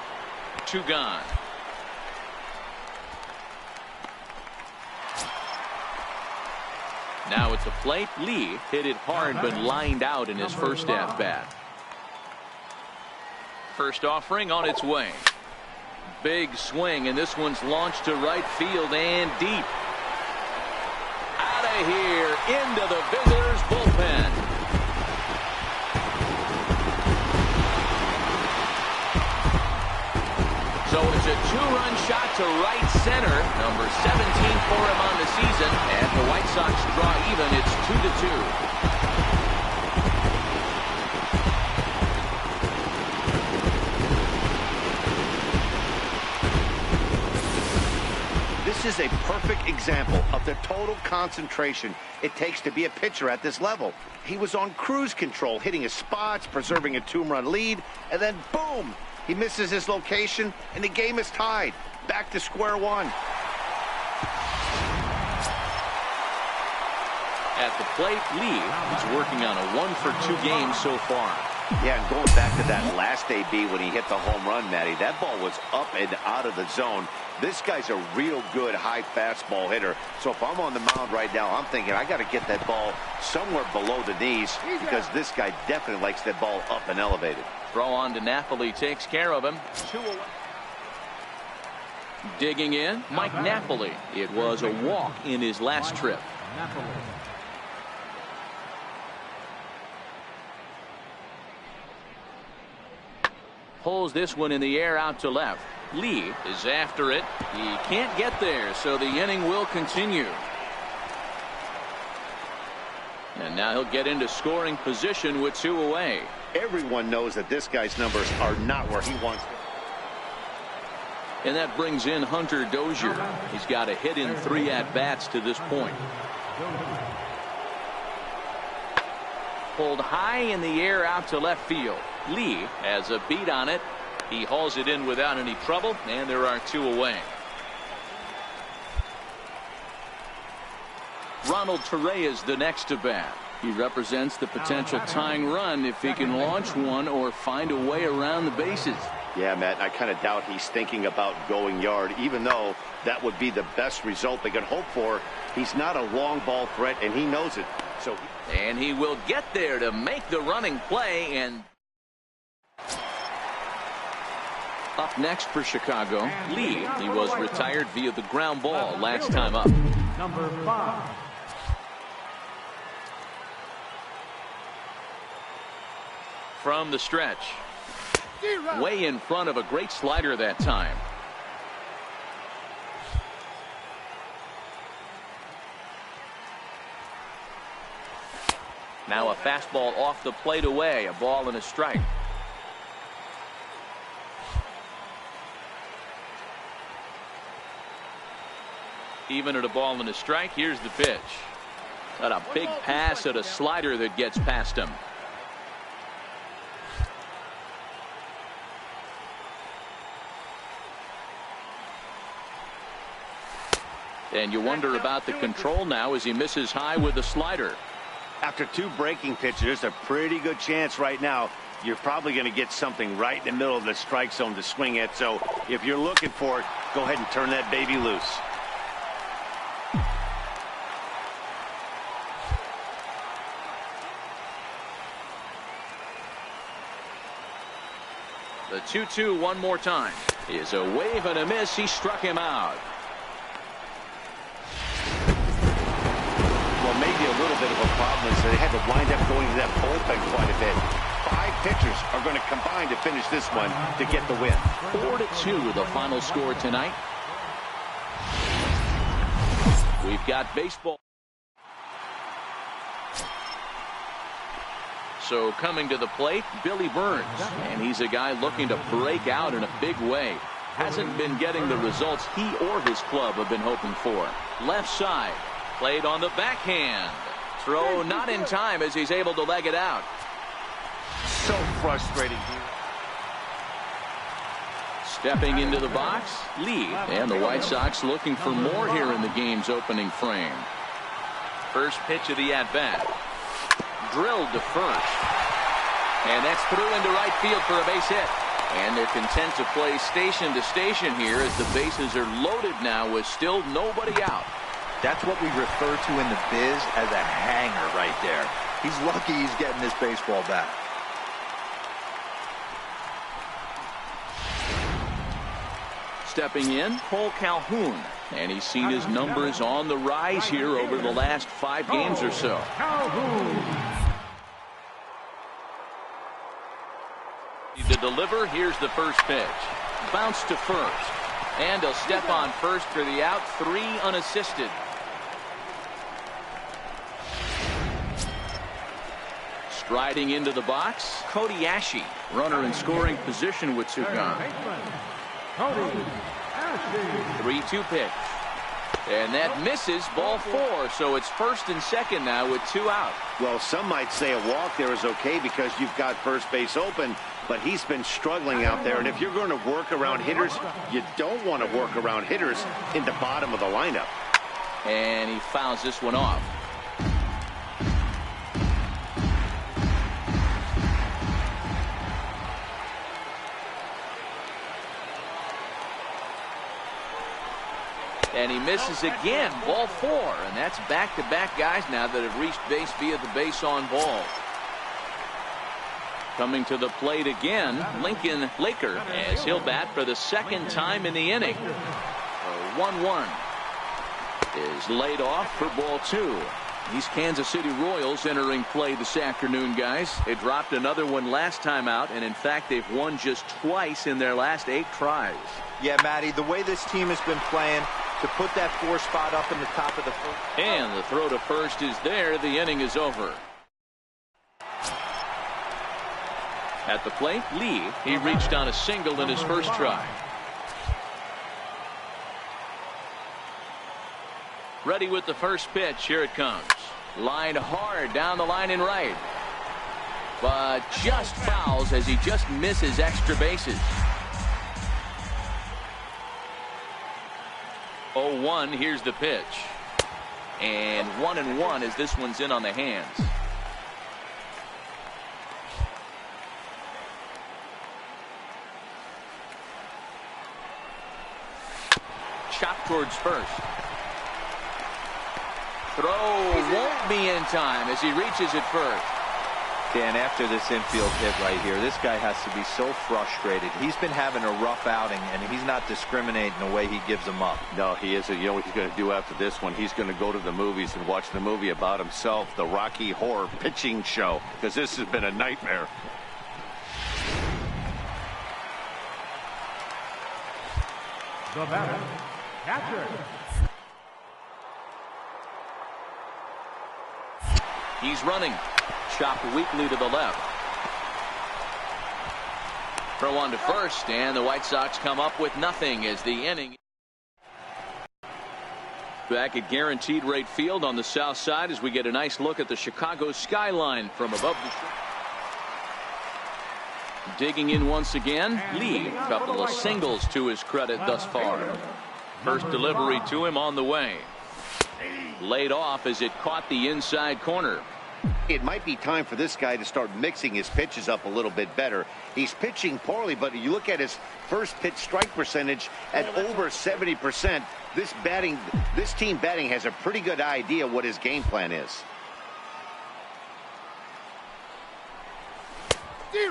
2 gone. Now at the plate, Lee hit it hard but lined out in his first at-bat. First offering on its way. Big swing, and this one's launched to right field and deep. Out of here, into the visitors' bullpen. So it's a 2-run shot to right center. Number 17 for him on the season. And the White Sox draw even. It's 2-2. This is a perfect example of the total concentration it takes to be a pitcher at this level. He was on cruise control, hitting his spots, preserving a 2-run lead, and then boom! He misses his location, and the game is tied. Back to square one. At the plate, Lee is working on a 1-for-2 game so far. Yeah, and going back to that last AB when he hit the home run, Matty, that ball was up and out of the zone. This guy's a real good high fastball hitter. So if I'm on the mound right now, I'm thinking I got to get that ball somewhere below the knees because this guy definitely likes that ball up and elevated. Throw on to Napoli takes care of him. 2 away. Digging in, Mike Napoli. It was a walk in his last trip. Pulls this one in the air out to left. Lee is after it. He can't get there, so the inning will continue. And now he'll get into scoring position with 2 away. Everyone knows that this guy's numbers are not where he wants them. And that brings in Hunter Dozier. He's got a hit in 3 at-bats to this point. Pulled high in the air out to left field. Lee has a beat on it. He hauls it in without any trouble, and there are 2 away. Ronald Torre is the next to bat. He represents the potential tying run if he can launch one or find a way around the bases. Yeah, Matt, I kind of doubt he's thinking about going yard, even though that would be the best result they could hope for. He's not a long ball threat, and he knows it. And he will get there to make the running play. And up next for Chicago, Lee. He was retired via the ground ball last time up. Number 5. From the stretch. Way in front of a great slider that time. Now a fastball off the plate away. A ball and a strike. Even at a ball and a strike, here's the pitch. Got a big pass at a slider that gets past him. And you wonder about the control now as he misses high with the slider. After 2 breaking pitches, there's a pretty good chance right now you're probably going to get something right in the middle of the strike zone to swing at. So if you're looking for it, go ahead and turn that baby loose. The 2-2 one more time. Is a wave and a miss. He struck him out. Well, maybe a little bit of a problem is they had to wind up going to that bullpen quite a bit. 5 pitchers are going to combine to finish this one to get the win. 4-2 the final score tonight. We've got baseball. So coming to the plate, Billy Burns, and he's a guy looking to break out in a big way. Hasn't been getting the results he or his club have been hoping for. Left side, played on the backhand. Throw not in time as he's able to leg it out. So frustrating here. Stepping into the box, Lee, and the White Sox looking for more here in the game's opening frame. First pitch of the at-bat. Drilled to first. And that's through into right field for a base hit. And they're content to play station to station here as the bases are loaded now with still nobody out. That's what we refer to in the biz as a hanger right there. He's lucky he's getting this baseball back. Stepping in, Cole Calhoun. And he's seen his numbers on the rise here over the last 5 games or so. To deliver, here's the first pitch. Bounce to first. And he'll step on first for the out. 3 unassisted. Striding into the box, Cody Ashe. Runner in scoring position with 2 gone. 3-2 pitch. And that misses, ball 4. So it's first and second now with 2 out. Well, some might say a walk there is okay because you've got first base open, but he's been struggling out there. And if you're going to work around hitters, you don't want to work around hitters in the bottom of the lineup. And he fouls this one off. And he misses again. Ball 4. And that's back-to-back guys now that have reached base via the base on ball. Coming to the plate again, Lincoln Laker, as he'll bat for the second time in the inning. 1-1 is laid off for ball 2. These Kansas City Royals entering play this afternoon, guys. They dropped another one last time out, and in fact they've won just twice in their last 8 tries. Yeah, Matty, the way this team has been playing, to put that 4 spot up in the top of the first. And the throw to first is there. The inning is over. At the plate, Lee. He reached on a single in his first try. Ready with the first pitch. Here it comes. Lined hard down the line and right. But just fouls as he just misses extra bases. 0-1. Here's the pitch. And 1-1 as this one's in on the hands. Chop towards first. Throw won't be in time as he reaches it first. Dan, after this infield hit right here, this guy has to be so frustrated. He's been having a rough outing, and he's not discriminating the way he gives them up. No, he isn't. You know what he's going to do after this one? He's going to go to the movies and watch the movie about himself, the Rocky Horror Pitching Show, because this has been a nightmare. The batter, catcher. He's running. Chopped weakly to the left. Throw on to first, and the White Sox come up with nothing as the inning. Back at Guaranteed Rate Field on the south side as we get a nice look at the Chicago skyline from above the shore. Digging in once again, Lee. A couple of singles to his credit thus far. First delivery to him on the way. Laid off as it caught the inside corner. It might be time for this guy to start mixing his pitches up a little bit better. He's pitching poorly, but you look at his first pitch strike percentage at over 70%. This team batting has a pretty good idea what his game plan is.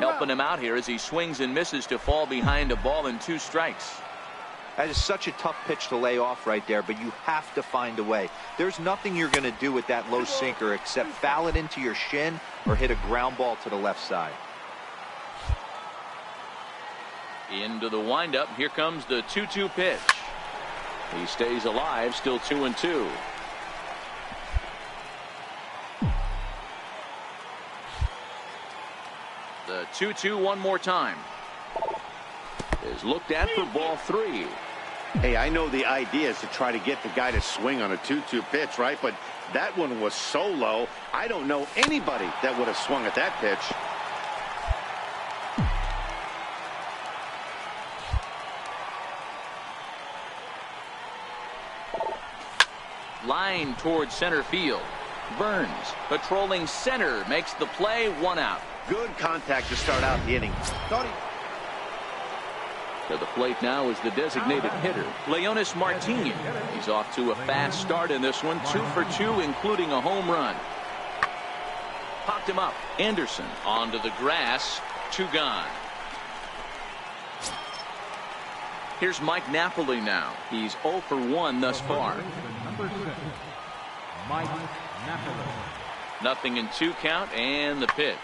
Helping him out here as he swings and misses to fall behind a ball and 2 strikes. That is such a tough pitch to lay off right there, but you have to find a way. There's nothing you're going to do with that low sinker except foul it into your shin or hit a ground ball to the left side. Into the windup. Here comes the 2-2 pitch. He stays alive, still 2-2. The 2-2 one more time. Is looked at for ball 3. Hey, I know the idea is to try to get the guy to swing on a 2-2 pitch, right? But that one was so low, I don't know anybody that would have swung at that pitch. Line towards center field. Burns patrolling center makes the play. 1 out. Good contact to start out the inning. To the plate now is the designated hitter, Leonis Martinez. He's off to a fast start in this one, 2 for 2, including a home run. Popped him up. Anderson onto the grass, 2 gone. Here's Mike Napoli now. He's 0 for 1 thus far. Number 6, Mike Napoli. Nothing in 2 count, and the pitch.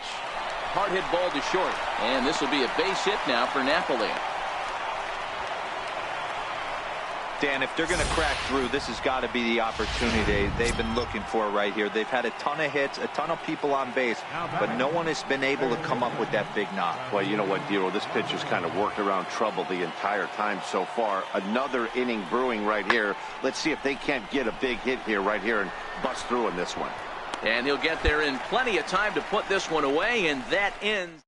Hard hit ball to short, and this will be a base hit now for Napoli. Dan, if they're going to crack through, this has got to be the opportunity they've been looking for right here. They've had a ton of hits, a ton of people on base, but no one has been able to come up with that big knock. Well, you know what, Dero, this pitcher's kind of worked around trouble the entire time so far. Another inning brewing right here. Let's see if they can't get a big hit here right here and bust through in this one. And he'll get there in plenty of time to put this one away, and that ends.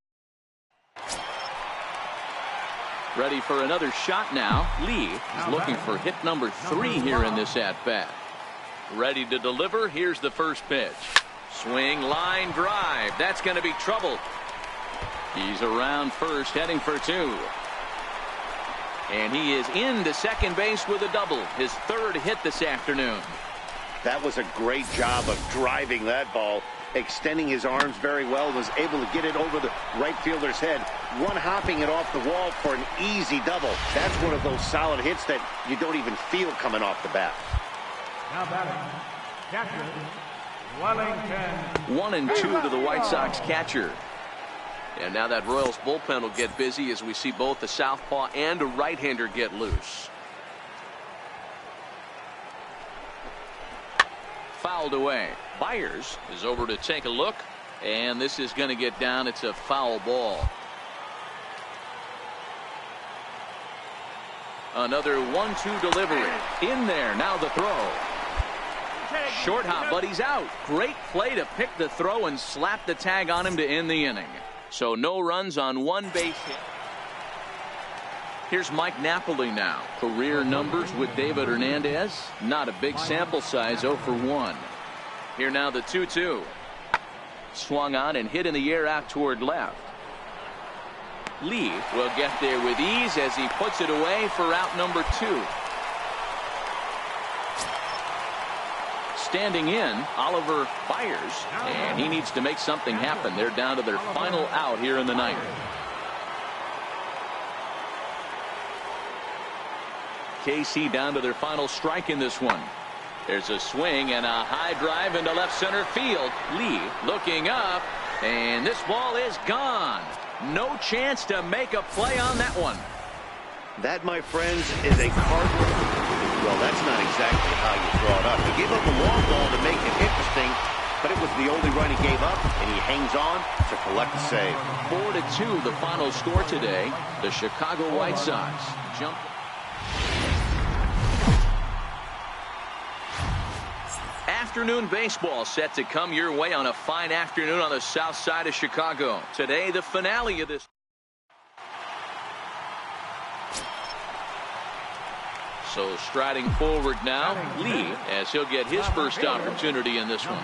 Ready for another shot now. Lee is looking for hit number 3 here in this at-bat. Ready to deliver. Here's the first pitch. Swing, line, drive. That's going to be trouble. He's around first, heading for 2. And he is into second base with a double, his third hit this afternoon. That was a great job of driving that ball, extending his arms very well, was able to get it over the right fielder's head, one-hopping it off the wall for an easy double. That's one of those solid hits that you don't even feel coming off the bat. Now batting, catcher, Wellington. 1-2 to the White Sox catcher. And now that Royals bullpen will get busy as we see both the southpaw and a right-hander get loose. Fouled away. Byers is over to take a look, and this is going to get down. It's a foul ball. Another 1-2 delivery. In there, now the throw. Short hop, but he's out. Great play to pick the throw and slap the tag on him to end the inning. So no runs on one base hit. Here's Mike Napoli now. Career numbers with David Hernandez. Not a big sample size, 0 for 1. Here now the 2-2. Swung on and hit in the air out toward left. Lee will get there with ease as he puts it away for out number 2. Standing in, Oliver Byers, and he needs to make something happen. They're down to their final out here in the ninth. KC down to their final strike in this one. There's a swing and a high drive into left center field. Lee looking up, and this ball is gone. No chance to make a play on that one. That, my friends, is a cardinal. Well, that's not exactly how you draw it up. He gave up a long ball to make it interesting, but it was the only run he gave up, and he hangs on to collect the save. 4-2 the final score today. The Chicago White Sox jump. Afternoon baseball set to come your way on a fine afternoon on the south side of Chicago. Today, the finale of this. So striding forward now, Lee, as he'll get his first opportunity in this one.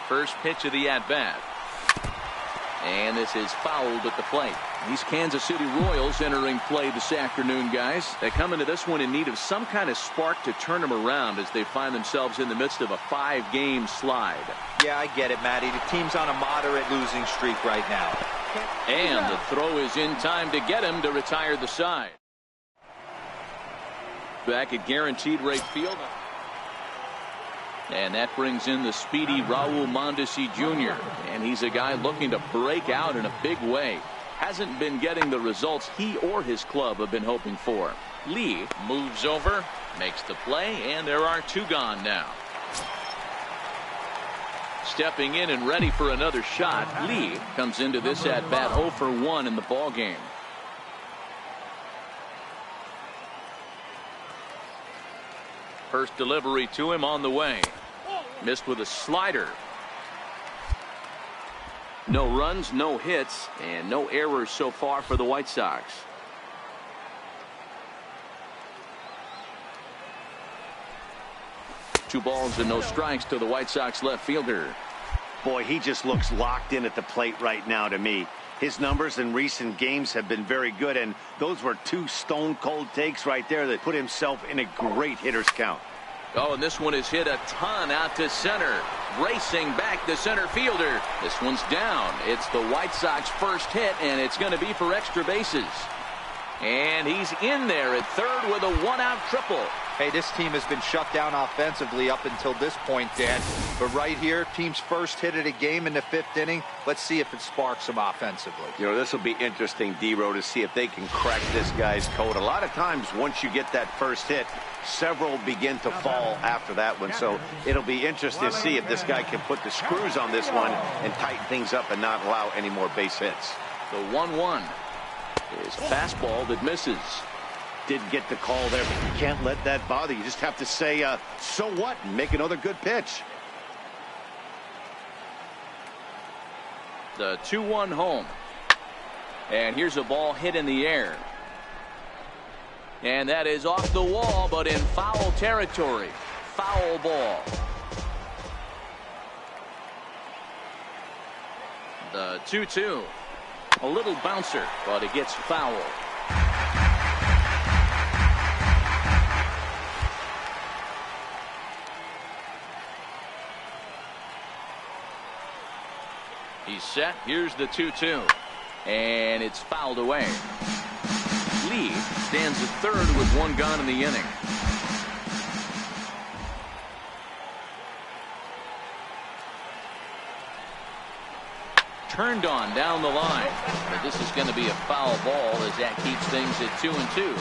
First pitch of the at-bat. And this is fouled at the plate. These Kansas City Royals entering play this afternoon, guys. They come into this one in need of some kind of spark to turn them around as they find themselves in the midst of a 5-game slide. Yeah, I get it, Matty. The team's on a moderate losing streak right now. And the throw is in time to get him to retire the side. Back at guaranteed rate field. And that brings in the speedy Raul Mondesi Jr. And he's a guy looking to break out in a big way. Hasn't been getting the results he or his club have been hoping for. Lee moves over, makes the play, and there are 2 gone now. Stepping in and ready for another shot, Lee comes into this at-bat 0 for 1 in the ballgame. First delivery to him on the way. Missed with a slider. No runs, no hits, and no errors so far for the White Sox. Two balls and no strikes to the White Sox left fielder. Boy, he just looks locked in at the plate right now to me. His numbers in recent games have been very good, and those were 2 stone-cold takes right there that put himself in a great hitter's count. Oh, and this one is hit a ton out to center. Racing back the center fielder. This one's down. It's the White Sox first hit, and it's going to be for extra bases. And he's in there at third with a 1-out triple. Hey, this team has been shut down offensively up until this point, Dan. But right here, team's first hit of the game in the 5th inning. Let's see if it sparks them offensively. You know, this will be interesting, D-Row, to see if they can crack this guy's code. A lot of times, once you get that first hit, several begin to fall after that one. So it'll be interesting to see if this guy can put the screws on this one and tighten things up and not allow any more base hits. The 1-1 is a fastball that misses. Didn't get the call there, but you can't let that bother. You just have to say, so what, and make another good pitch. The 2-1 home. And here's a ball hit in the air. And that is off the wall, but in foul territory. Foul ball. The 2-2. A little bouncer, but it gets fouled. He's set. Here's the 2-2. And it's fouled away. Lee stands at third with one gone in the inning. Turned on down the line. But this is going to be a foul ball as that keeps things at 2-2.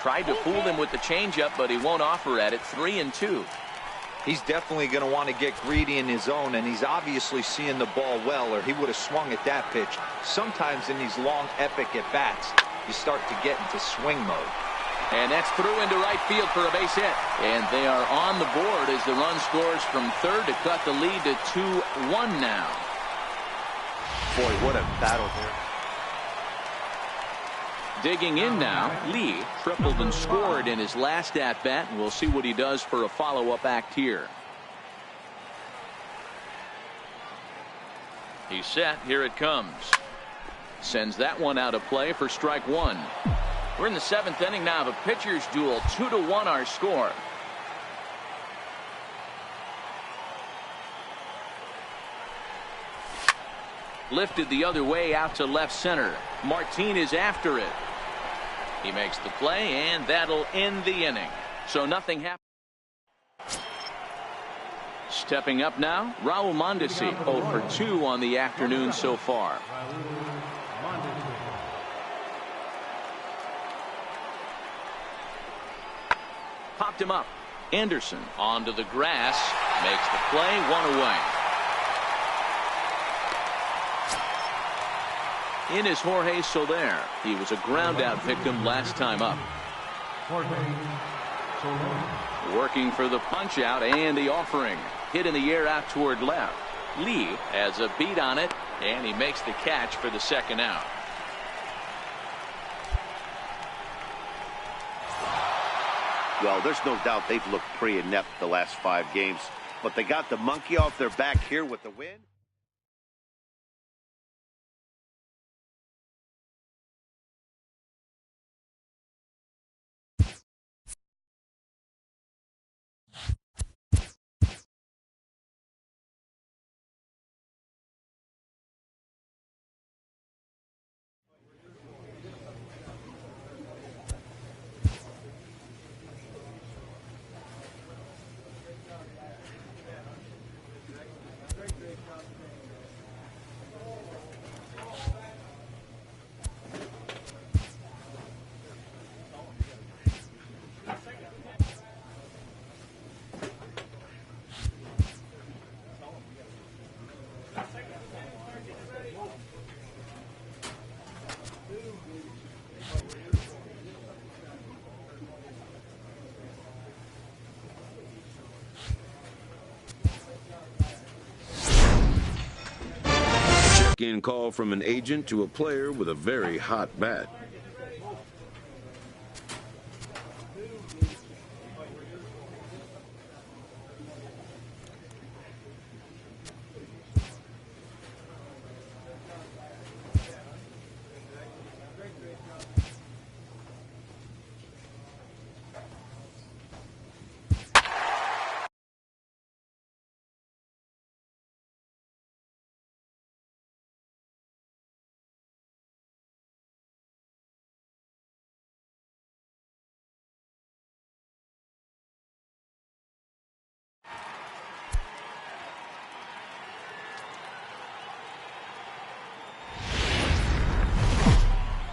Tried to fool him with the changeup, but he won't offer at it. 3-2. He's definitely going to want to get greedy in his zone, and he's obviously seeing the ball well, or he would have swung at that pitch. Sometimes in these long, epic at-bats, you start to get into swing mode. And that's through into right field for a base hit. And they are on the board as the run scores from third to cut the lead to 2-1 now. Boy, what a battle there. Digging in now, Lee tripled and scored in his last at-bat, and we'll see what he does for a follow-up act here. He's set. Here it comes. Sends that one out of play for strike one. We're in the seventh inning now of a pitcher's duel. 2-1 our score. Lifted the other way out to left center. Martin is after it. He makes the play, and that'll end the inning. So nothing happened. Stepping up now, Raul Mondesi, 0 for 2 on the afternoon so far. Popped him up. Anderson onto the grass. Makes the play, one away. In is Jorge Soler. He was a ground-out victim last time up. Working for the punch-out and the offering. Hit in the air out toward left. Lee has a beat on it, and he makes the catch for the second out. Well, there's no doubt they've looked pretty inept the last 5 games, but they got the monkey off their back here with the win. In call from an agent to a player with a very hot bat.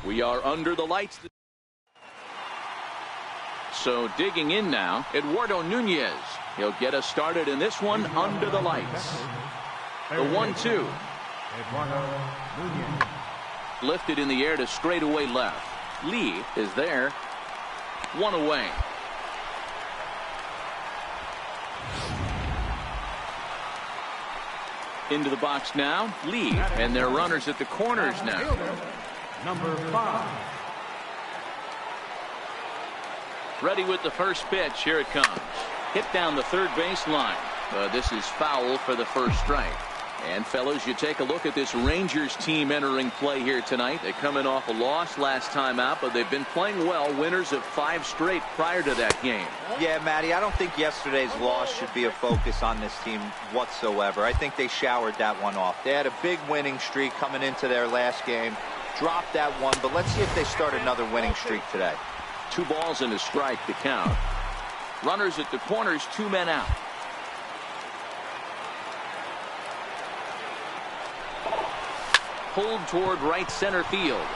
We are under the lights. So digging in now, Eduardo Nunez. He'll get us started in this one under the lights. The 1-2. Lifted in the air to straightaway left. Lee is there. One away. Into the box now, Lee, and their runners at the corners now. Number 5. Ready with the first pitch. Here it comes. Hit down the third base line. This is foul for the first strike. And fellas, you take a look at this Rangers team entering play here tonight. They're coming off a loss last time out, but they've been playing well. Winners of 5 straight prior to that game. Yeah, Matty, I don't think yesterday's loss should be a focus on this team whatsoever. I think they showered that one off. They had a big winning streak coming into their last game. Dropped that one, but let's see if they start another winning streak today. 2 balls and a strike to count. Runners at the corners, 2 men out. Pulled toward right center field.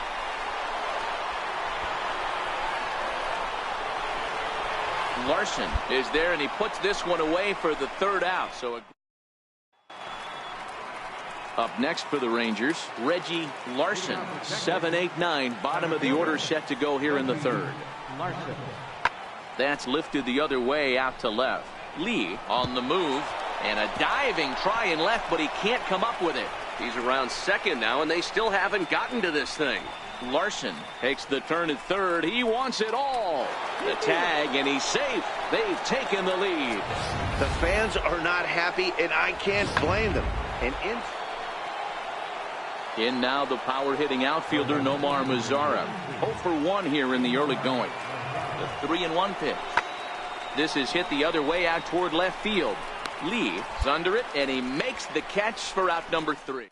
Larson is there, and he puts this one away for the 3rd out. So up next for the Rangers, Reggie Larson. 7, 8, 9, bottom of the order, set to go here in the 3rd. That's lifted the other way out to left. Lee on the move, and a diving try in left, but he can't come up with it. He's around second now, and they still haven't gotten to this thing. Larson takes the turn at 3rd. He wants it all. The tag, and he's safe. They've taken the lead. The fans are not happy, and I can't blame them. And in now the power-hitting outfielder Nomar Mazara. 0 for 1 here in the early going. The 3-1 pitch. This is hit the other way out toward left field. Lee is under it, and he makes the catch for out number 3.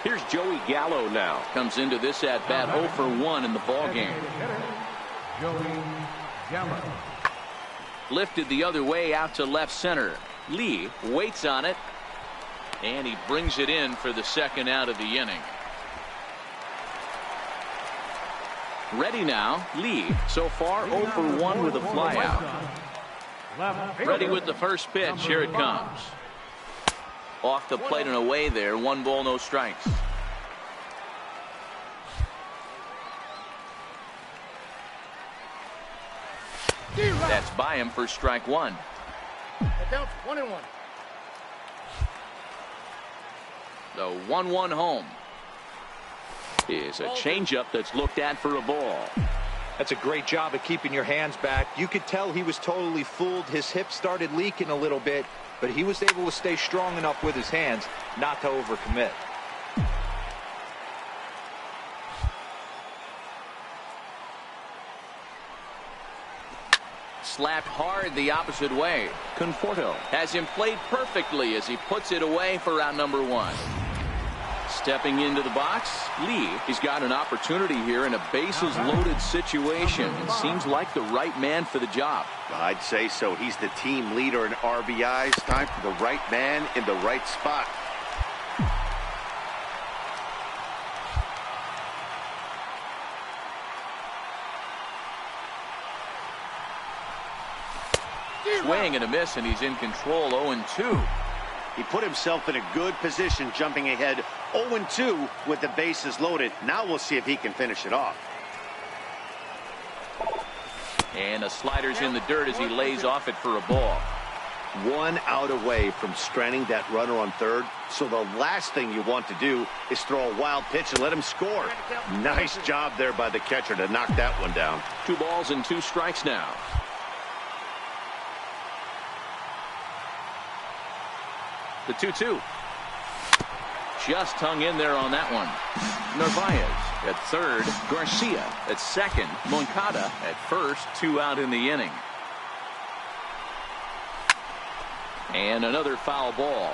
Here's Joey Gallo now. Comes into this at bat 0 for 1 in the ball game. Joey Gallo. Lifted the other way out to left center. Lee waits on it, and he brings it in for the 2nd out of the inning. Ready now, Lee. So far 0 for 1 with a flyout. Ready with the first pitch. Here it comes. Off the plate and away there. 1 ball, no strikes. That's by him for strike 1. Down 1-1. The 1-1 home is a changeup that's looked at for a ball. That's a great job of keeping your hands back. You could tell he was totally fooled. His hip started leaking a little bit, but he was able to stay strong enough with his hands not to overcommit. Slapped hard the opposite way. Conforto has him played perfectly as he puts it away for out number 1. Stepping into the box, Lee. He's got an opportunity here in a bases loaded situation, and seems like the right man for the job. I'd say so. He's the team leader in RBIs. Time for the right man in the right spot. Swing and a miss, and he's in control. 0-2. He put himself in a good position, jumping ahead 0-2 with the bases loaded. Now we'll see if he can finish it off. And a slider's in the dirt as he lays off it for a ball. 1 out away from stranding that runner on 3rd. So the last thing you want to do is throw a wild pitch and let him score. Nice job there by the catcher to knock that one down. 2 balls and 2 strikes now. The 2-2. Just hung in there on that one. Narvaez at 3rd. Garcia at 2nd. Moncada at 1st. 2 out in the inning. And another foul ball.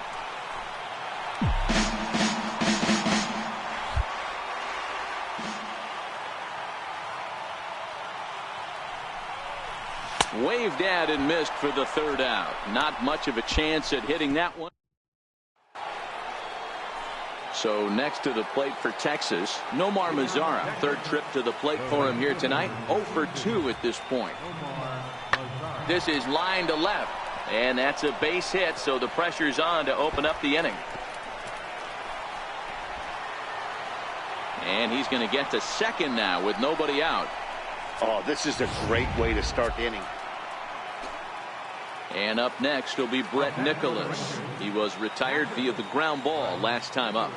Waved at and missed for the 3rd out. Not much of a chance at hitting that one. So next to the plate for Texas, Nomar Mazara. 3rd trip to the plate for him here tonight. 0 for 2 at this point. This is line to left, and that's a base hit, so the pressure's on to open up the inning. And he's going to get to 2nd now with nobody out. Oh, this is a great way to start the inning. And up next will be Brett Nicholas. He was retired via the ground ball last time up.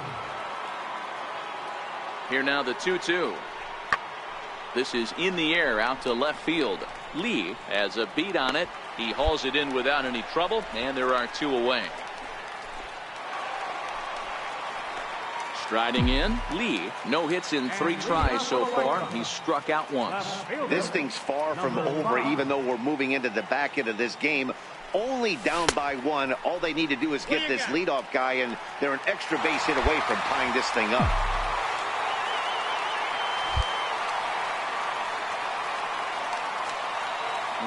Here now the 2-2. This is in the air out to left field. Lee has a beat on it. He hauls it in without any trouble, and there are 2 away. Striding in, Lee, no hits in 3 tries so far. He's struck out once. This thing's far from over, even though we're moving into the back end of this game. Only down by 1. All they need to do is get this leadoff guy, and they're an extra base hit away from tying this thing up.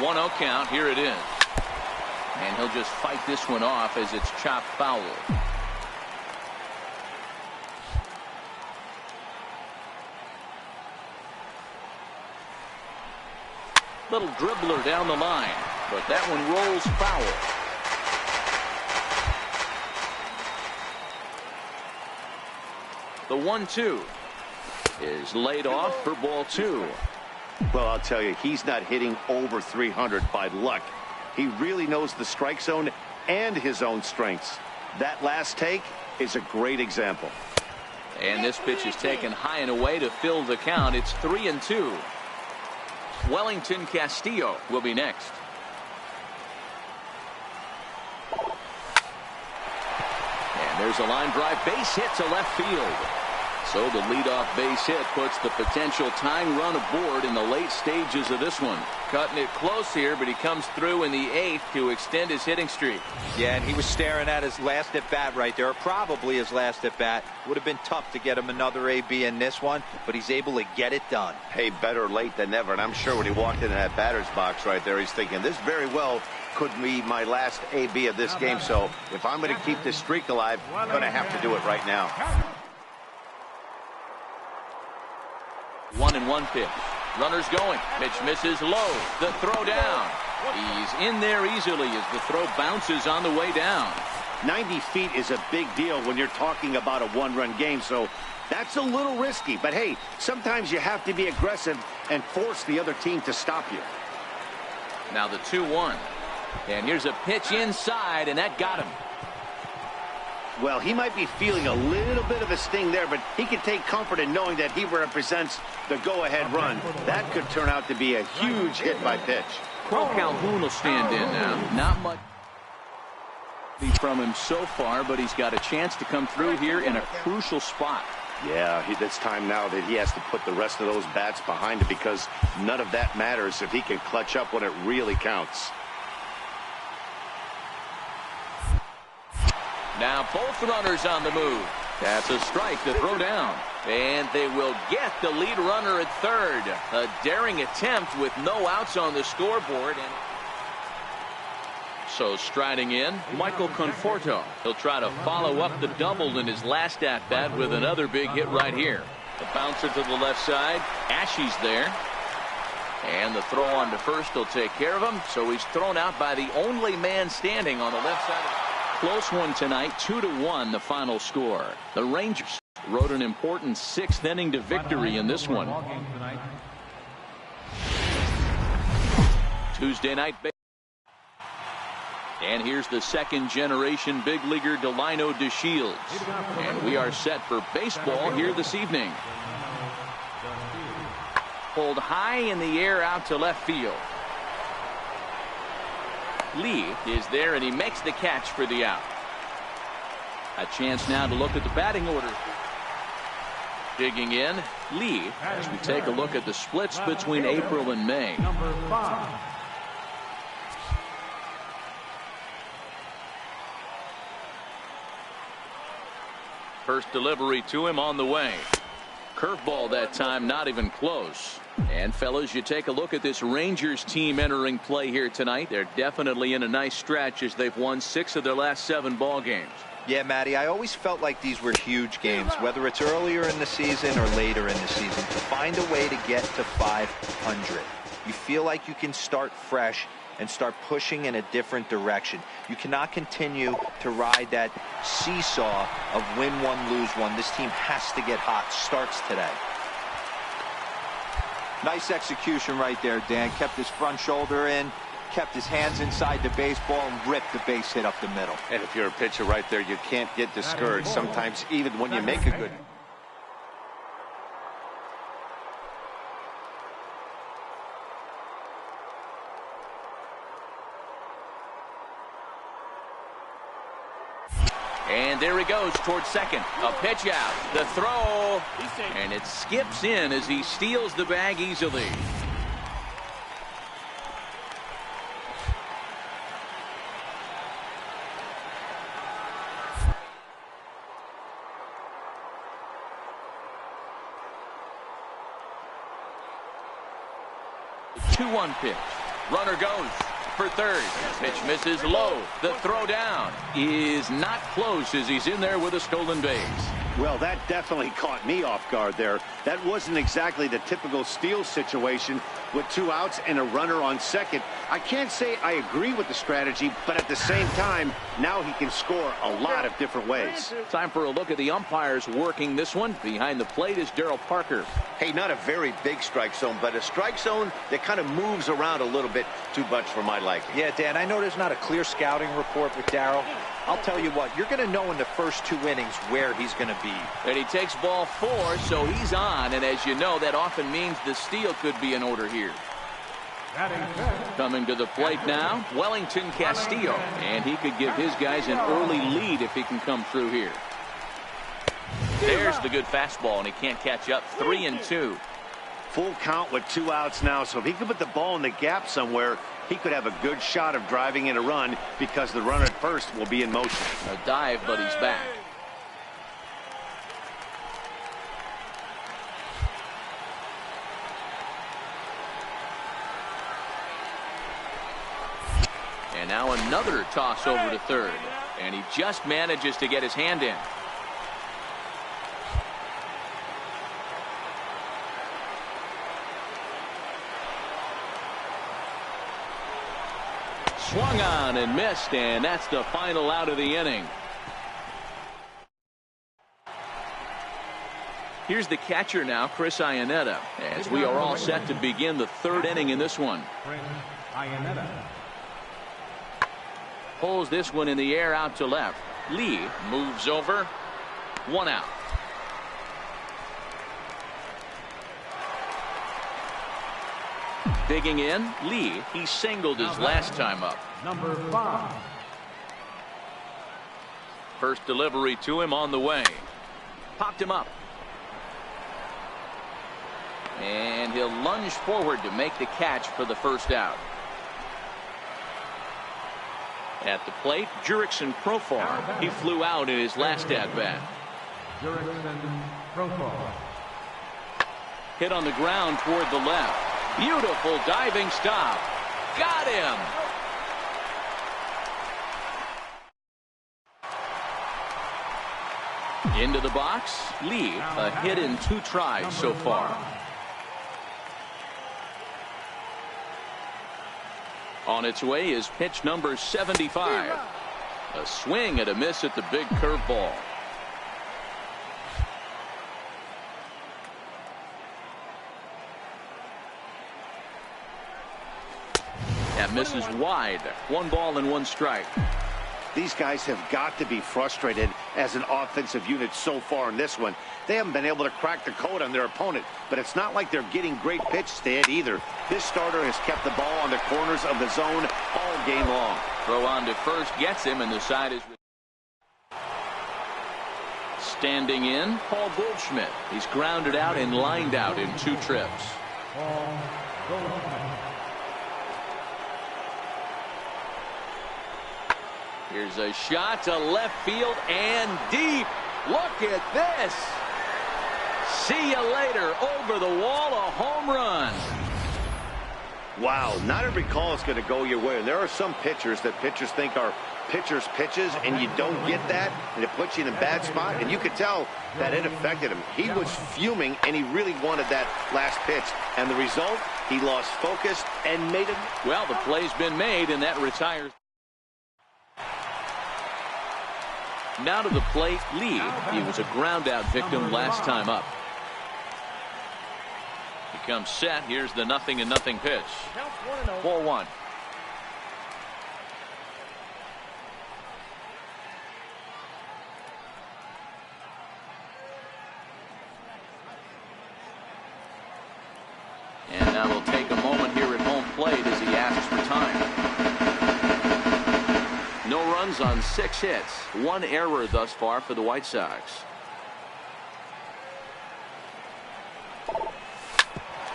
One 0 count. Here it is. And he'll just fight this one off as it's chopped foul. Little dribbler down the line, but that one rolls foul. The 1-2 is laid off for ball 2. Well, I'll tell you, he's not hitting over 300 by luck. He really knows the strike zone and his own strengths. That last take is a great example. And this pitch is taken high and away to fill the count. It's 3-2. Wellington Castillo will be next. And there's a line drive base hit to left field. So the leadoff base hit puts the potential tying run aboard in the late stages of this one. Cutting it close here, but he comes through in the 8th to extend his hitting streak. Yeah, and he was staring at his last at bat right there, or probably his last at bat. Would have been tough to get him another AB in this one, but he's able to get it done. Hey, better late than never. And I'm sure when he walked into that batter's box right there, he's thinking, this very well could be my last AB of this game. So if I'm going to keep this streak alive, I'm going to have to do it right now. 1-1 pitch. Runners going. Pitch misses low. The throw down. He's in there easily as the throw bounces on the way down. 90 feet is a big deal when you're talking about a 1-run game, so that's a little risky. But hey, sometimes you have to be aggressive and force the other team to stop you. Now the 2-1. And here's a pitch inside, and that got him. Well, he might be feeling a little bit of a sting there, but he can take comfort in knowing that he represents the go-ahead run. That could turn out to be a huge hit by pitch. Calhoun will stand in now. Not much from him so far, but he's got a chance to come through here in a crucial spot. Yeah, it's time now that he has to put the rest of those bats behind him, because none of that matters if he can clutch up when it really counts. Now both runners on the move. That's a strike to throw down. And they will get the lead runner at third. A daring attempt with no outs on the scoreboard. And so striding in, Michael Conforto. He'll try to follow up the double in his last at-bat with another big hit right here. The bouncer to the left side. Ashy's there. And the throw on to first will take care of him. So he's thrown out by the only man standing on the left side. Close one tonight, 2-1 the final score. The Rangers rode an important 6th inning to victory in this one. Tuesday night. And here's the second generation big leaguer Delino DeShields. And we are set for baseball here this evening. Pulled high in the air out to left field. Lee is there, and he makes the catch for the out. A chance now to look at the batting order. Digging in, Lee, as we take a look at the splits between April and May. Number 5. First delivery to him on the way. Curveball that time, not even close. And fellas, you take a look at this Rangers team entering play here tonight. They're definitely in a nice stretch as they've won 6 of their last 7 ball games. Yeah, Matty, I always felt like these were huge games, whether it's earlier in the season or later in the season. To find a way to get to 500, you feel like you can start fresh and start pushing in a different direction. You cannot continue to ride that seesaw of win one, lose one. This team has to get hot. Starts today. Nice execution right there, Dan. Kept his front shoulder in, kept his hands inside the baseball, and ripped the base hit up the middle. And if you're a pitcher right there, you can't get discouraged. Sometimes even when you make a good... And there he goes towards second. A pitch out. The throw. And it skips in as he steals the bag easily. The 2-1 pitch. Runner goes for third. Pitch misses low. The throw down is not close as he's in there with a stolen base. Well, that definitely caught me off guard there. That wasn't exactly the typical steal situation with 2 outs and a runner on second. I can't say I agree with the strategy, but at the same time, now he can score a lot of different ways. Time for a look at the umpires working this one. Behind the plate is Darryl Parker. Hey, not a very big strike zone, but a strike zone that kind of moves around a little bit too much for my liking. Yeah, Dan, I know there's not a clear scouting report with Darryl. I'll tell you what, you're going to know in the first 2 innings where he's going to be. And he takes ball 4, so he's on. And as you know, that often means the steal could be in order here. Coming to the plate now, Wellington Castillo. And he could give his guys an early lead if he can come through here. There's the good fastball, and he can't catch up. 3-2. Full count with 2 outs now, so if he could put the ball in the gap somewhere, he could have a good shot of driving in a run because the runner at first will be in motion. A dive, but he's back. And now another toss over to third. And he just manages to get his hand in. Swung on and missed, and that's the final out of the inning. Here's the catcher now, Chris Iannetta, as we are all set to begin the 3rd inning in this one. Pulls this one in the air out to left. Lee moves over. 1 out. Digging in, Lee. He singled his last time up. Number 5. First delivery to him on the way. Popped him up. And he'll lunge forward to make the catch for the first out. At the plate, Jurickson Profar. He flew out in his last at-bat. Jurickson Profar. Hit on the ground toward the left. Beautiful diving stop. Got him. Into the box. Lee, a hit in 2 tries so far. On its way is pitch number 75. A swing and a miss at the big curveball. That misses wide. 1 ball and 1 strike. These guys have got to be frustrated as an offensive unit so far in this one. They haven't been able to crack the code on their opponent, but it's not like they're getting great pitches to hit either. This starter has kept the ball on the corners of the zone all game long. Throw on to first gets him, and the side is standing in. Paul Goldschmidt. He's grounded out and lined out in 2 trips. Paul Goldschmidt. Here's a shot to left field and deep. Look at this. See you later. Over the wall, a home run. Wow, not every call is going to go your way. And there are some pitchers that pitchers think are pitchers' pitches, and you don't get that, and it puts you in a bad spot. And you could tell that it affected him. He was fuming, and he really wanted that last pitch. And the result, he lost focus and made it. Well, the play's been made, and that retires. Now to the plate, Lee. He was a ground-out victim last time up. He comes set. Here's the 0-0 pitch. 4-1. And now we'll take a moment here at home plate as he asks for time. No run. runs on 6 hits. 1 error thus far for the White Sox.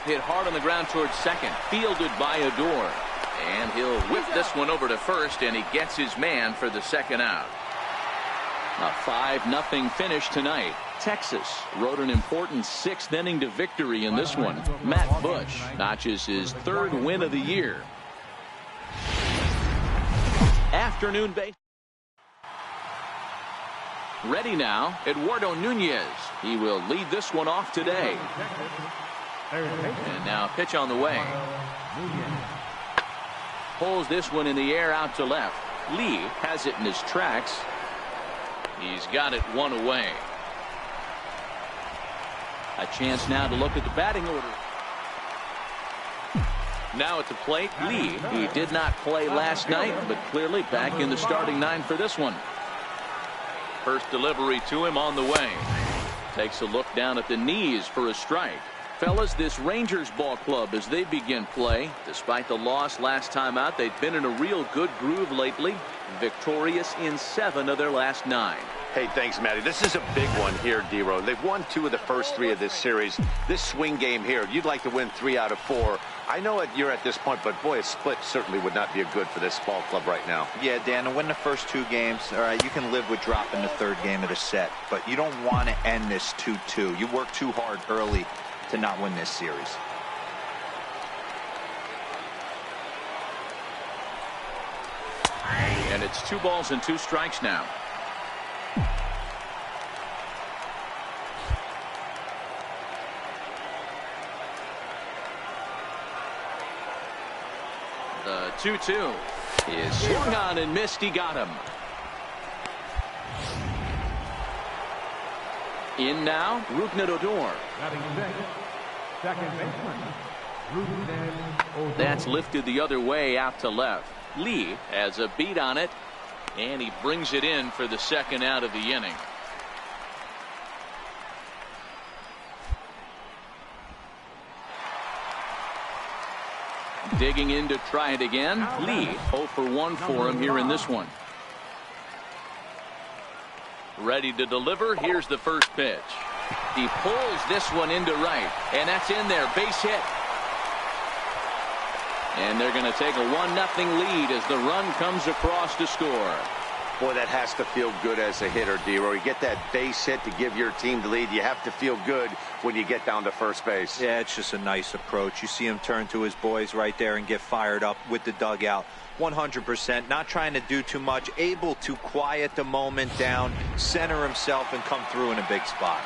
Hit hard on the ground towards second. Fielded by Odor. And he'll whip this one over to first, and he gets his man for the second out. A 5-0 finish tonight. Texas rode an important 6th inning to victory in this one. Matt Bush notches his 3rd win of the year. Afternoon base. Ready now, Eduardo Nunez. He will lead this one off today. And now pitch on the way. Pulls this one in the air out to left. Lee has it in his tracks. He's got it 1 away. A chance now to look at the batting order. Now at the plate, Lee. He did not play last night, but clearly back in the starting 9 for this one. First delivery to him on the way. Takes a look down at the knees for a strike. Fellas, this Rangers ball club as they begin play. Despite the loss last time out, they've been in a real good groove lately. Victorious in 7 of their last 9. Hey, thanks, Matty. This is a big one here, D-Row. They've won 2 of the first 3 of this series. This swing game here, you'd like to win 3 out of 4. I know you're at this point, but boy, a split certainly would not be good for this ball club right now. Yeah, Dan, to win the first 2 games, all right, you can live with dropping the 3rd game of the set, but you don't want to end this 2-2. You work too hard early to not win this series. And it's 2 balls and 2 strikes now. The 2-2 is swung on and missed. He got him. In now, Rougned Odor. Second baseman, Rougned Odor. That's lifted the other way out to left. Lee has a beat on it, and he brings it in for the second out of the inning. Digging in to try it again. Lee 0 for 1 for him here in this one. Ready to deliver. Here's the first pitch. He pulls this one into right, and that's in there. Base hit. And they're going to take a 1-0 lead as the run comes across to score. Boy, that has to feel good as a hitter, D-Row. You get that base hit to give your team the lead. You have to feel good when you get down to first base. Yeah, it's just a nice approach. You see him turn to his boys right there and get fired up with the dugout. 100%, not trying to do too much, able to quiet the moment down, center himself, and come through in a big spot.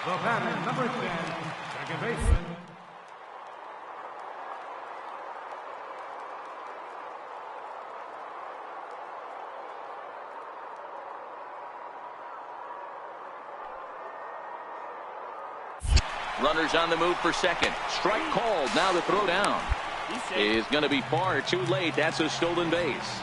The batter, number 10, second baseman. Runners on the move for second. Strike called. Now the throw down is going to be far too late. That's a stolen base.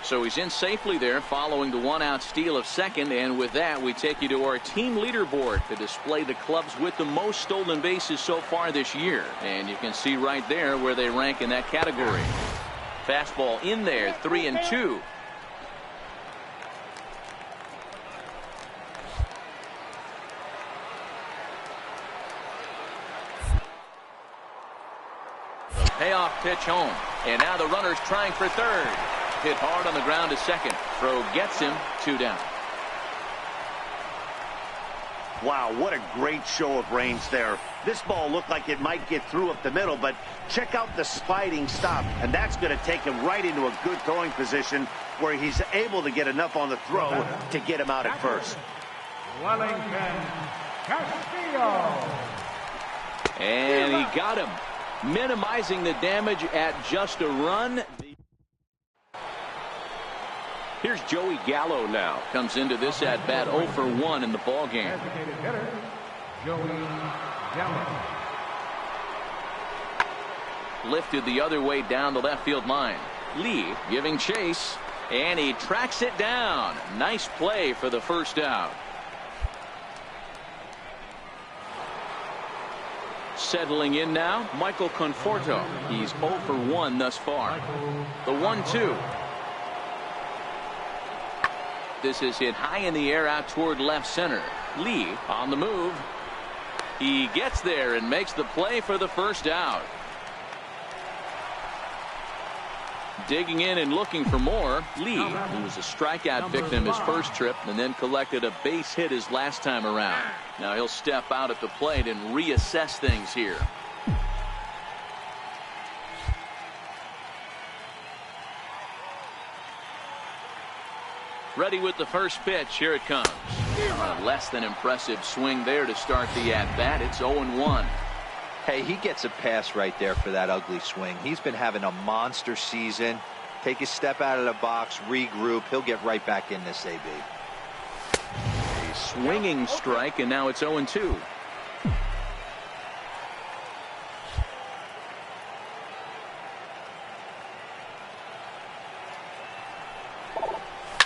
So he's in safely there following the 1-out steal of second. And with that, we take you to our team leaderboard to display the clubs with the most stolen bases so far this year. And you can see right there where they rank in that category. Fastball in there, 3-2. Payoff pitch home. And now the runner's trying for third. Hit hard on the ground to second. Throw gets him. 2 down. Wow, what a great show of range there. This ball looked like it might get through up the middle, but check out the sliding stop. And that's going to take him right into a good throwing position where he's able to get enough on the throw to get him out at first. Wellington Castillo. And he got him, minimizing the damage at just a run. Here's Joey Gallo now. Comes into this at bat 0 for 1 in the ball game. Designated hitter, Joey Gallo. Lifted the other way down the left field line. Lee giving chase, and he tracks it down. Nice play for the first out. Settling in now, Michael Conforto. He's 0 for 1 thus far. The 1-2. This is hit high in the air out toward left center. Lee on the move. He gets there and makes the play for the first out. Digging in and looking for more. Lee, who was a strikeout victim his first trip and then collected a base hit his last time around. Now he'll step out at the plate and reassess things here. Ready with the first pitch. Here it comes. A less than impressive swing there to start the at-bat. It's 0-1. Hey, he gets a pass right there for that ugly swing. He's been having a monster season. Take a step out of the box, regroup. He'll get right back in this AB. A swinging strike, and now it's 0-2.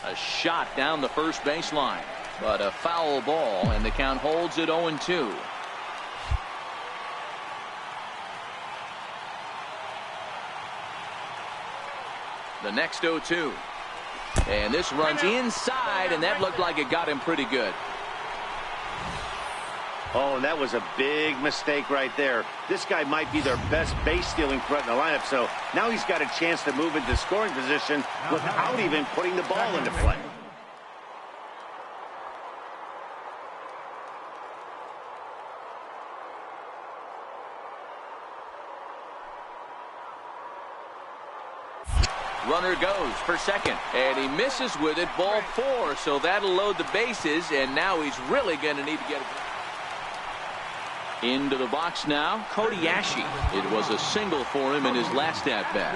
A shot down the first baseline, but a foul ball, and the count holds at 0-2. The next 0-2. And this runs inside, and that looked like it got him pretty good. Oh, and that was a big mistake right there. This guy might be their best base stealing threat in the lineup, so now he's got a chance to move into scoring position without even putting the ball into play. Runner goes for second, and he misses with it. Ball 4, so that'll load the bases, and now he's really going to need to get it. Into the box now, Hau-Jyun. It was a single for him in his last at-bat.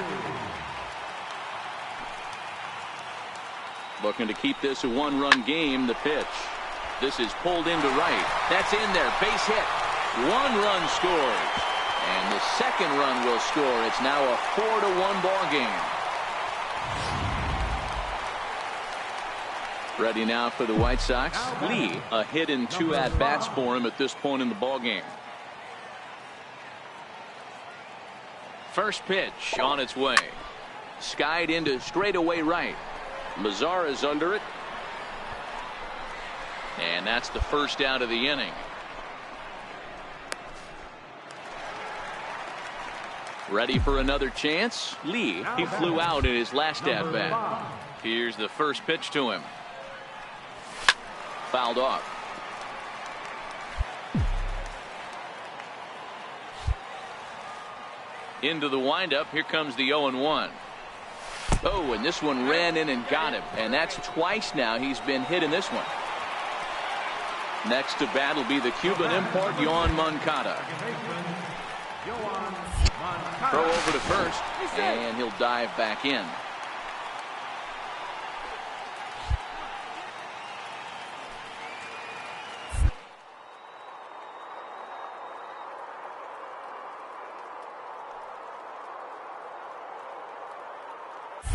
Looking to keep this a one-run game. The pitch. This is pulled into right. That's in there. Base hit. 1 run scores. And the second run will score. It's now a 4-1 ball game. Ready now for the White Sox. Lee, a hit in 2 at-bats for him at this point in the ball game. First pitch on its way. Skied into straightaway right. Mazara's under it. And that's the first out of the inning. Ready for another chance. Lee, he flew out in his last at-bat. Here's the first pitch to him. Fouled off. Into the windup. Here comes the 0-1. Oh, and this one ran in and got him. And that's twice now he's been hit in this one. Next to bat will be the Cuban import, Yoan Moncada. Throw over to first, and he'll dive back in.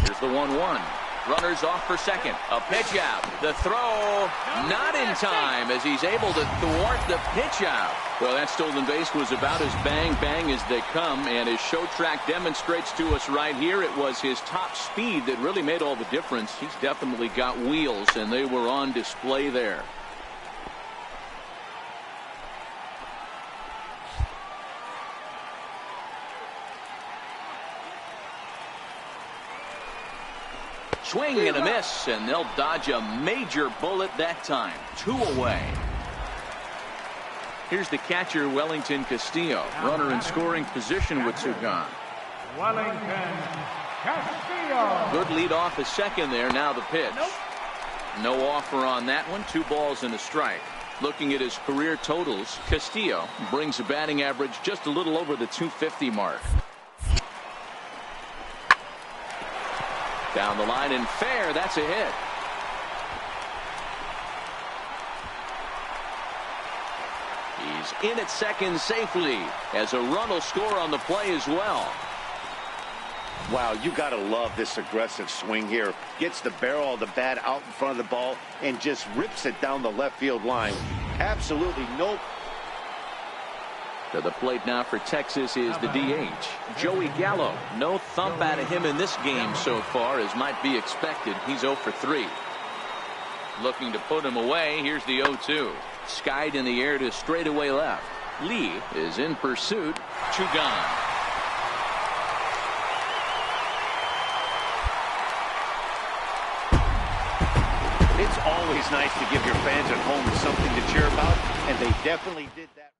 Here's the 1-1. Runners off for second. A pitch out. The throw not in time as he's able to thwart the pitch out. Well, that stolen base was about as bang as they come, and his show track demonstrates to us right here it was his top speed that really made all the difference. He's definitely got wheels, and they were on display there. Swing and a miss, and they'll dodge a major bullet that time. 2 away. Here's the catcher, Wellington Castillo. Runner in scoring position with 2 gone. Wellington Castillo. Good lead off a second there. Now the pitch. No offer on that one. 2 balls and a strike. Looking at his career totals, Castillo brings a batting average just a little over the 250 mark. Down the line and fair. That's a hit. He's in at second safely as a run will score on the play as well. Wow, you got to love this aggressive swing here. Gets the barrel of the bat out in front of the ball and just rips it down the left field line. Absolutely no. To the plate now for Texas is the DH, Joey Gallo. No thump out of him in this game so far, as might be expected. He's 0 for 3. looking to put him away. Here's the 0-2. Skied in the air to straightaway left. Lee is in pursuit. 2 gone. It's always nice to give your fans at home something to cheer about, and they definitely did that.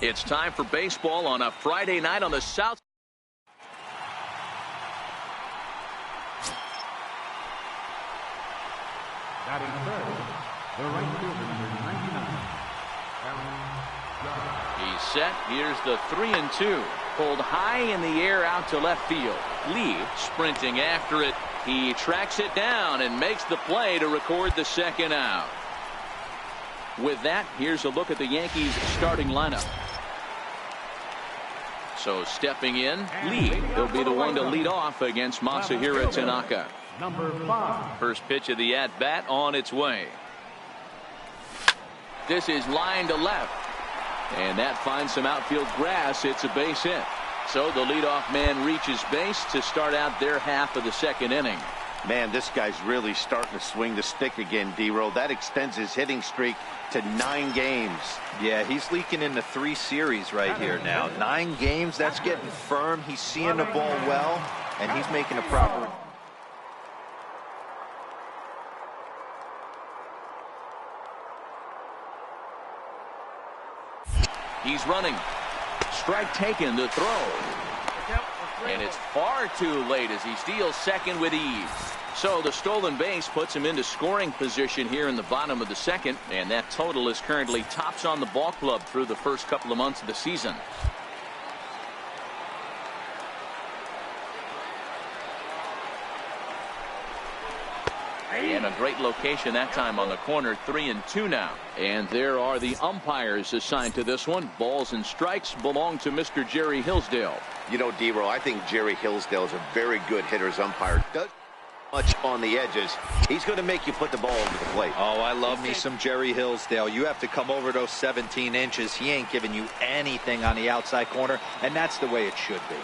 It's time for baseball on a Friday night on the South. Batting third, the right fielder, number 99, Hau-Jyun. He's set. Here's the 3-2. Pulled high in the air out to left field. Lee sprinting after it. He tracks it down and makes the play to record the second out. With that, here's a look at the Yankees starting lineup. So stepping in, Lee. He'll be the one to lead off against Masahiro Tanaka. Number 5. First pitch of the at-bat on its way. This is line to left. And that finds some outfield grass. It's a base hit. So the leadoff man reaches base to start out their half of the second inning. Man, this guy's really starting to swing the stick again, D-Roll. That extends his hitting streak to 9 games. Yeah, he's leaking into 3 series right here now. 9 games, that's getting firm. He's seeing the ball well, and he's making a proper... He's running. Strike taken, the throw. And it's far too late as he steals second with ease. So the stolen base puts him into scoring position here in the bottom of the second, and that total is currently tops on the ball club through the first couple of months of the season. And a great location that time on the corner. 3-2 now. And there are the umpires assigned to this one. Balls and strikes belong to Mr. Jerry Hillsdale. You know, D-Roll, I think Jerry Hillsdale is a very good hitter's umpire. Does much on the edges. He's going to make you put the ball over the plate. Oh, I love me some Jerry Hillsdale. You have to come over those 17 inches. He ain't giving you anything on the outside corner, and that's the way it should be.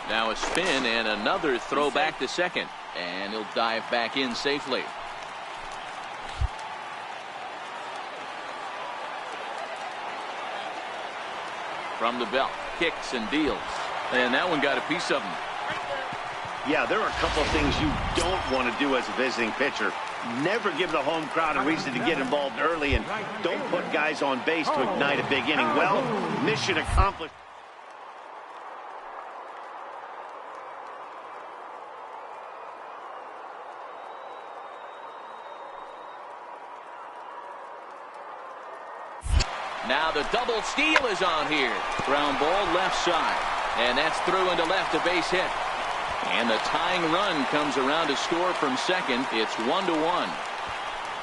Now a spin and another throw back to second, and he'll dive back in safely. From the belt, kicks and deals, and that one got a piece of him. Yeah, there are a couple of things you don't want to do as a visiting pitcher. Never give the home crowd a reason to get involved early, and don't put guys on base to ignite a big inning. Well, mission accomplished. Now the double steal is on here. Ground ball left side. And that's through into left, a base hit. And the tying run comes around to score from second. It's 1-1.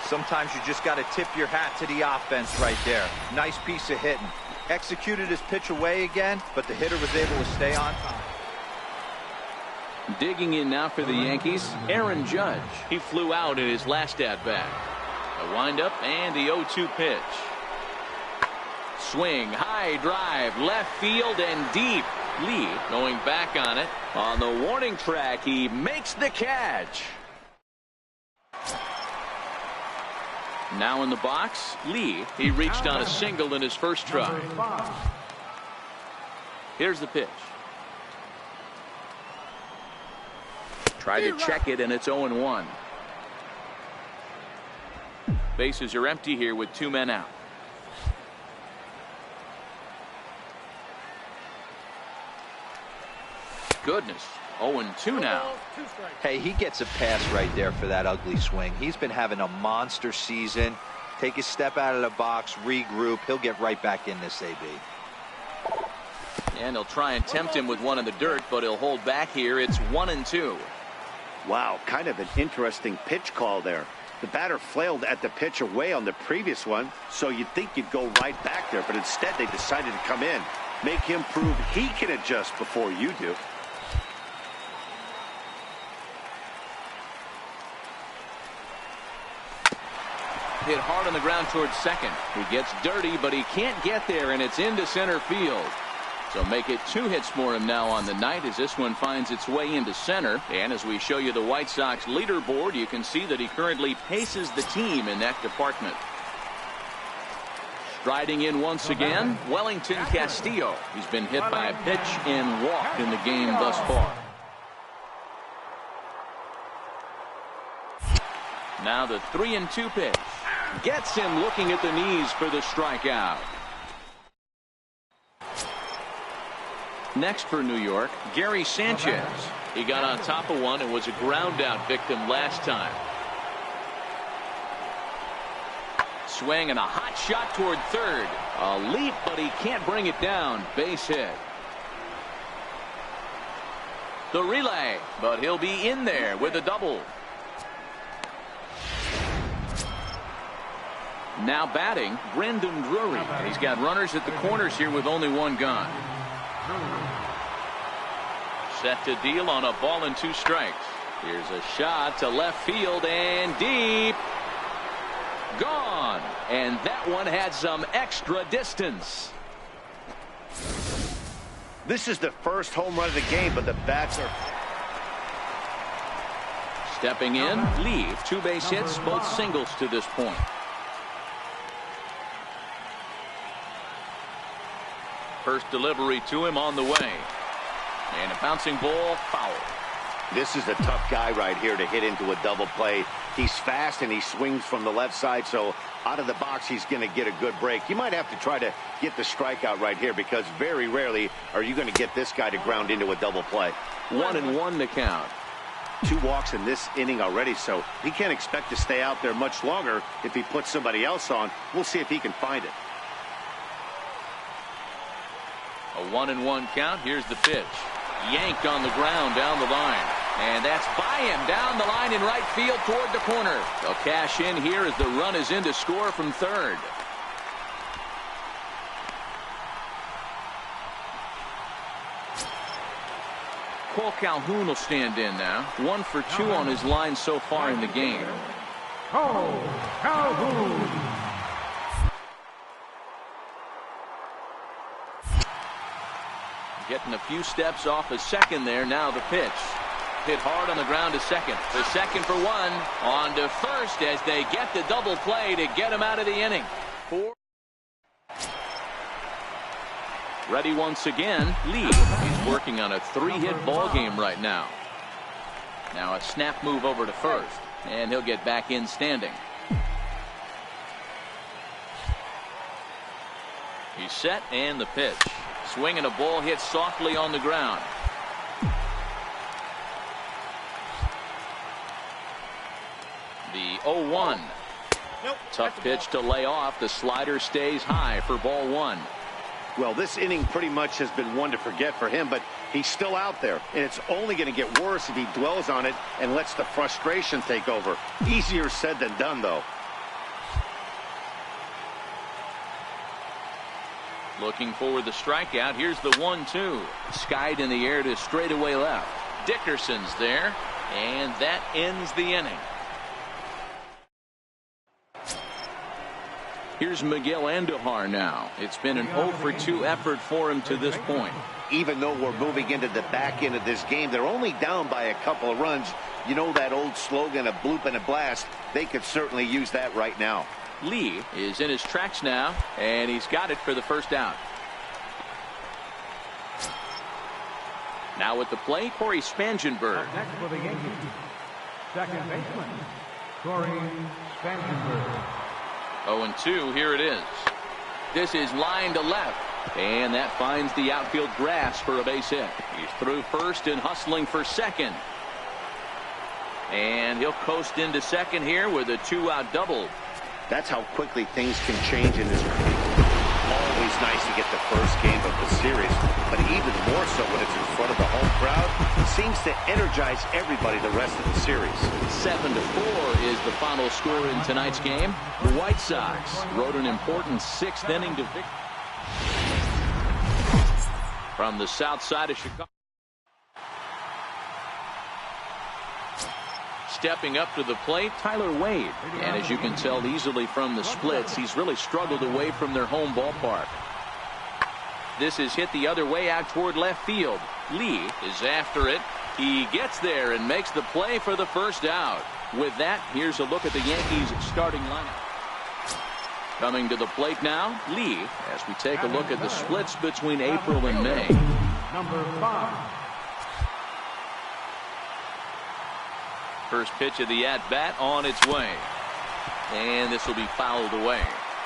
Sometimes you just got to tip your hat to the offense right there. Nice piece of hitting. Executed his pitch away again, but the hitter was able to stay on time. Digging in now for the Yankees, Aaron Judge. He flew out in his last at-bat. A windup and the 0-2 pitch. Swing, high drive, left field and deep. Lee going back on it. On the warning track, he makes the catch. Now in the box, Lee. He reached on a single in his first try. Here's the pitch. Tried to check it, and it's 0-1. Bases are empty here with 2 men out. Goodness, 0-2 now. Hey, he gets a pass right there for that ugly swing. He's been having a monster season. Take a step out of the box, regroup. He'll get right back in this AB. And he'll try and tempt him with one in the dirt, but he'll hold back here. It's 1-2. Wow, kind of an interesting pitch call there. The batter flailed at the pitch away on the previous one, so you'd think you'd go right back there, but instead they decided to come in. Make him prove he can adjust before you do. Hit hard on the ground towards second. He gets dirty, but he can't get there, and it's into center field. So make it 2 hits for him now on the night as this one finds its way into center. And as we show you the White Sox leaderboard, you can see that he currently paces the team in that department. Striding in once again, Wellington Castillo. He's been hit by a pitch and walked in the game thus far. Now the 3-2 pitch. Gets him looking at the knees for the strikeout. Next for New York, Gary Sanchez. He got on top of one and was a ground out victim last time. Swing and a hot shot toward third. A leap, but he can't bring it down. Base hit. The relay, but he'll be in there with a double. Now batting, Brendan Drury. He's got runners at the corners here with only 1 gone. Set to deal on a ball and 2 strikes. Here's a shot to left field and deep. Gone. And that one had some extra distance. This is the first home run of the game, but the bats are... Stepping in, Lee. 2 base hits, both singles to this point. First delivery to him on the way. And a bouncing ball, foul. This is a tough guy right here to hit into a double play. He's fast and he swings from the left side, so out of the box he's going to get a good break. You might have to try to get the strikeout right here because very rarely are you going to get this guy to ground into a double play. 1-1 the count. 2 walks in this inning already, so he can't expect to stay out there much longer if he puts somebody else on. We'll see if he can find it. A 1-1 count. Here's the pitch. Yanked on the ground down the line. And that's by him down the line in right field toward the corner. They'll cash in here as the run is in to score from third. Cole Calhoun will stand in now. 1 for 2 on his line so far in the game. Cole Calhoun. Getting a few steps off of second there. Now the pitch. Hit hard on the ground to second. The second for 1. On to first as they get the double play to get him out of the inning. 4. Ready once again. Lee. He's working on a 3-hit ball game right now. Now a snap move over to first. And he'll get back in standing. He's set and the pitch. Swing and a ball hit softly on the ground. The 0-1. Tough pitch to lay off. The slider stays high for ball 1. Well, this inning pretty much has been one to forget for him, but he's still out there, and it's only going to get worse if he dwells on it and lets the frustration take over. Easier said than done, though. Looking for the strikeout. Here's the 1-2. Skied in the air to straightaway left. Dickerson's there, and that ends the inning. Here's Miguel Andujar now. It's been an 0 for 2 effort for him to this point. Even though we're moving into the back end of this game, they're only down by a couple of runs. You know that old slogan, a bloop and a blast. They could certainly use that right now. Lee is in his tracks now, and he's got it for the first out. Now at the plate, Corey Spangenberg. Next for the Yankees, second baseman, Corey Spangenberg. 0-2, here it is. This is line to left, and that finds the outfield grass for a base hit. He's through first and hustling for second. And he'll coast into second here with a 2-out double. That's how quickly things can change in this league. Always nice to get the first game of the series, but even more so when it's in front of the home crowd. It seems to energize everybody the rest of the series. 7-4 is the final score in tonight's game. The White Sox rode an important 6th inning to victory. From the south side of Chicago. Stepping up to the plate, Tyler Wade. And as you can tell easily from the splits, he's really struggled away from their home ballpark. This is hit the other way out toward left field. Lee is after it. He gets there and makes the play for the first out. With that, here's a look at the Yankees' starting lineup. Coming to the plate now, Lee, as we take a look at the splits between April and May. Number 5. First pitch of the at-bat on its way. And this will be fouled away.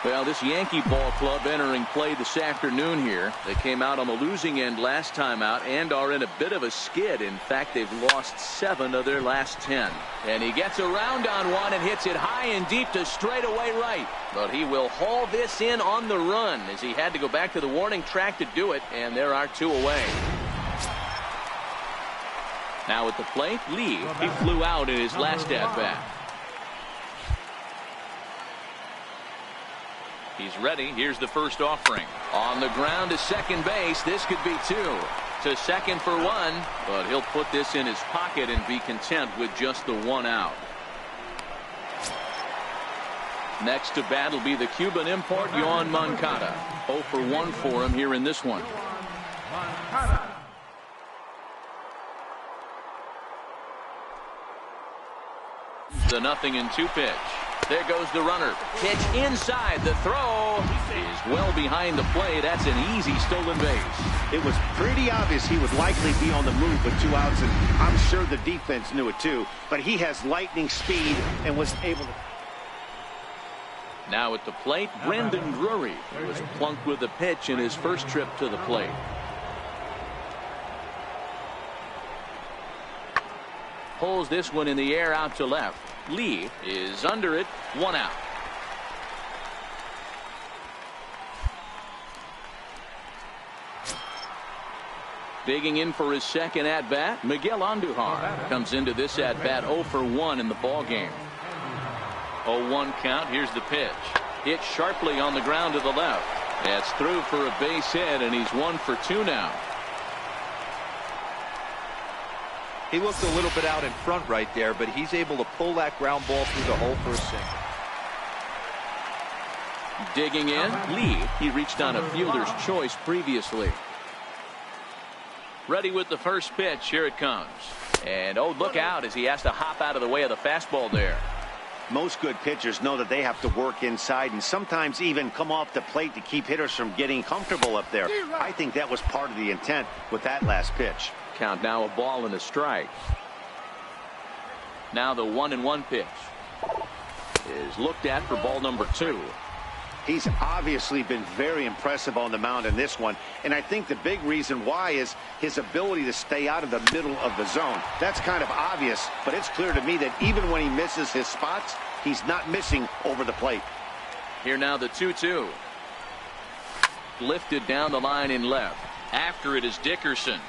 Well, this Yankee ball club entering play this afternoon here. They came out on the losing end last time out and are in a bit of a skid. In fact, they've lost 7 of their last 10. And he gets around on one and hits it high and deep to straightaway right. But he will haul this in on the run as he had to go back to the warning track to do it. And there are 2 away. Now at the plate, Lee, he flew out in his last at-bat. He's ready. Here's the first offering. On the ground to second base. This could be 2. To second for 1. But he'll put this in his pocket and be content with just the 1 out. Next to bat will be the Cuban import, Yoan Moncada. 0 for 1 for him here in this one. The 0-2 pitch. There goes the runner. Pitch inside. The throw is well behind the play. That's an easy stolen base. It was pretty obvious he would likely be on the move with 2 outs, and I'm sure the defense knew it too. But he has lightning speed and was able to. Now at the plate, Brandon Drury was plunked with a pitch in his first trip to the plate. Pulls this one in the air out to left. Lee is under it. 1 out. Digging in for his second at-bat, Miguel Andujar comes into this at-bat 0 for 1 in the ball game. 0-1 count. Here's the pitch. Hit sharply on the ground to the left. That's through for a base hit, and he's 1 for 2 now. He looked a little bit out in front right there, but he's able to pull that ground ball through the hole for a single. Digging in, Lee. He reached on a fielder's choice previously. Ready with the first pitch. Here it comes. And oh, look out as he has to hop out of the way of the fastball there. Most good pitchers know that they have to work inside and sometimes even come off the plate to keep hitters from getting comfortable up there. I think that was part of the intent with that last pitch. Count now, a ball and a strike. Now the 1-1 pitch is looked at for ball number 2. He's obviously been very impressive on the mound in this one, and I think the big reason why is his ability to stay out of the middle of the zone. That's kind of obvious, but it's clear to me that even when he misses his spots, he's not missing over the plate. Here now the 2-2. Lifted down the line in left. After it is Dickerson.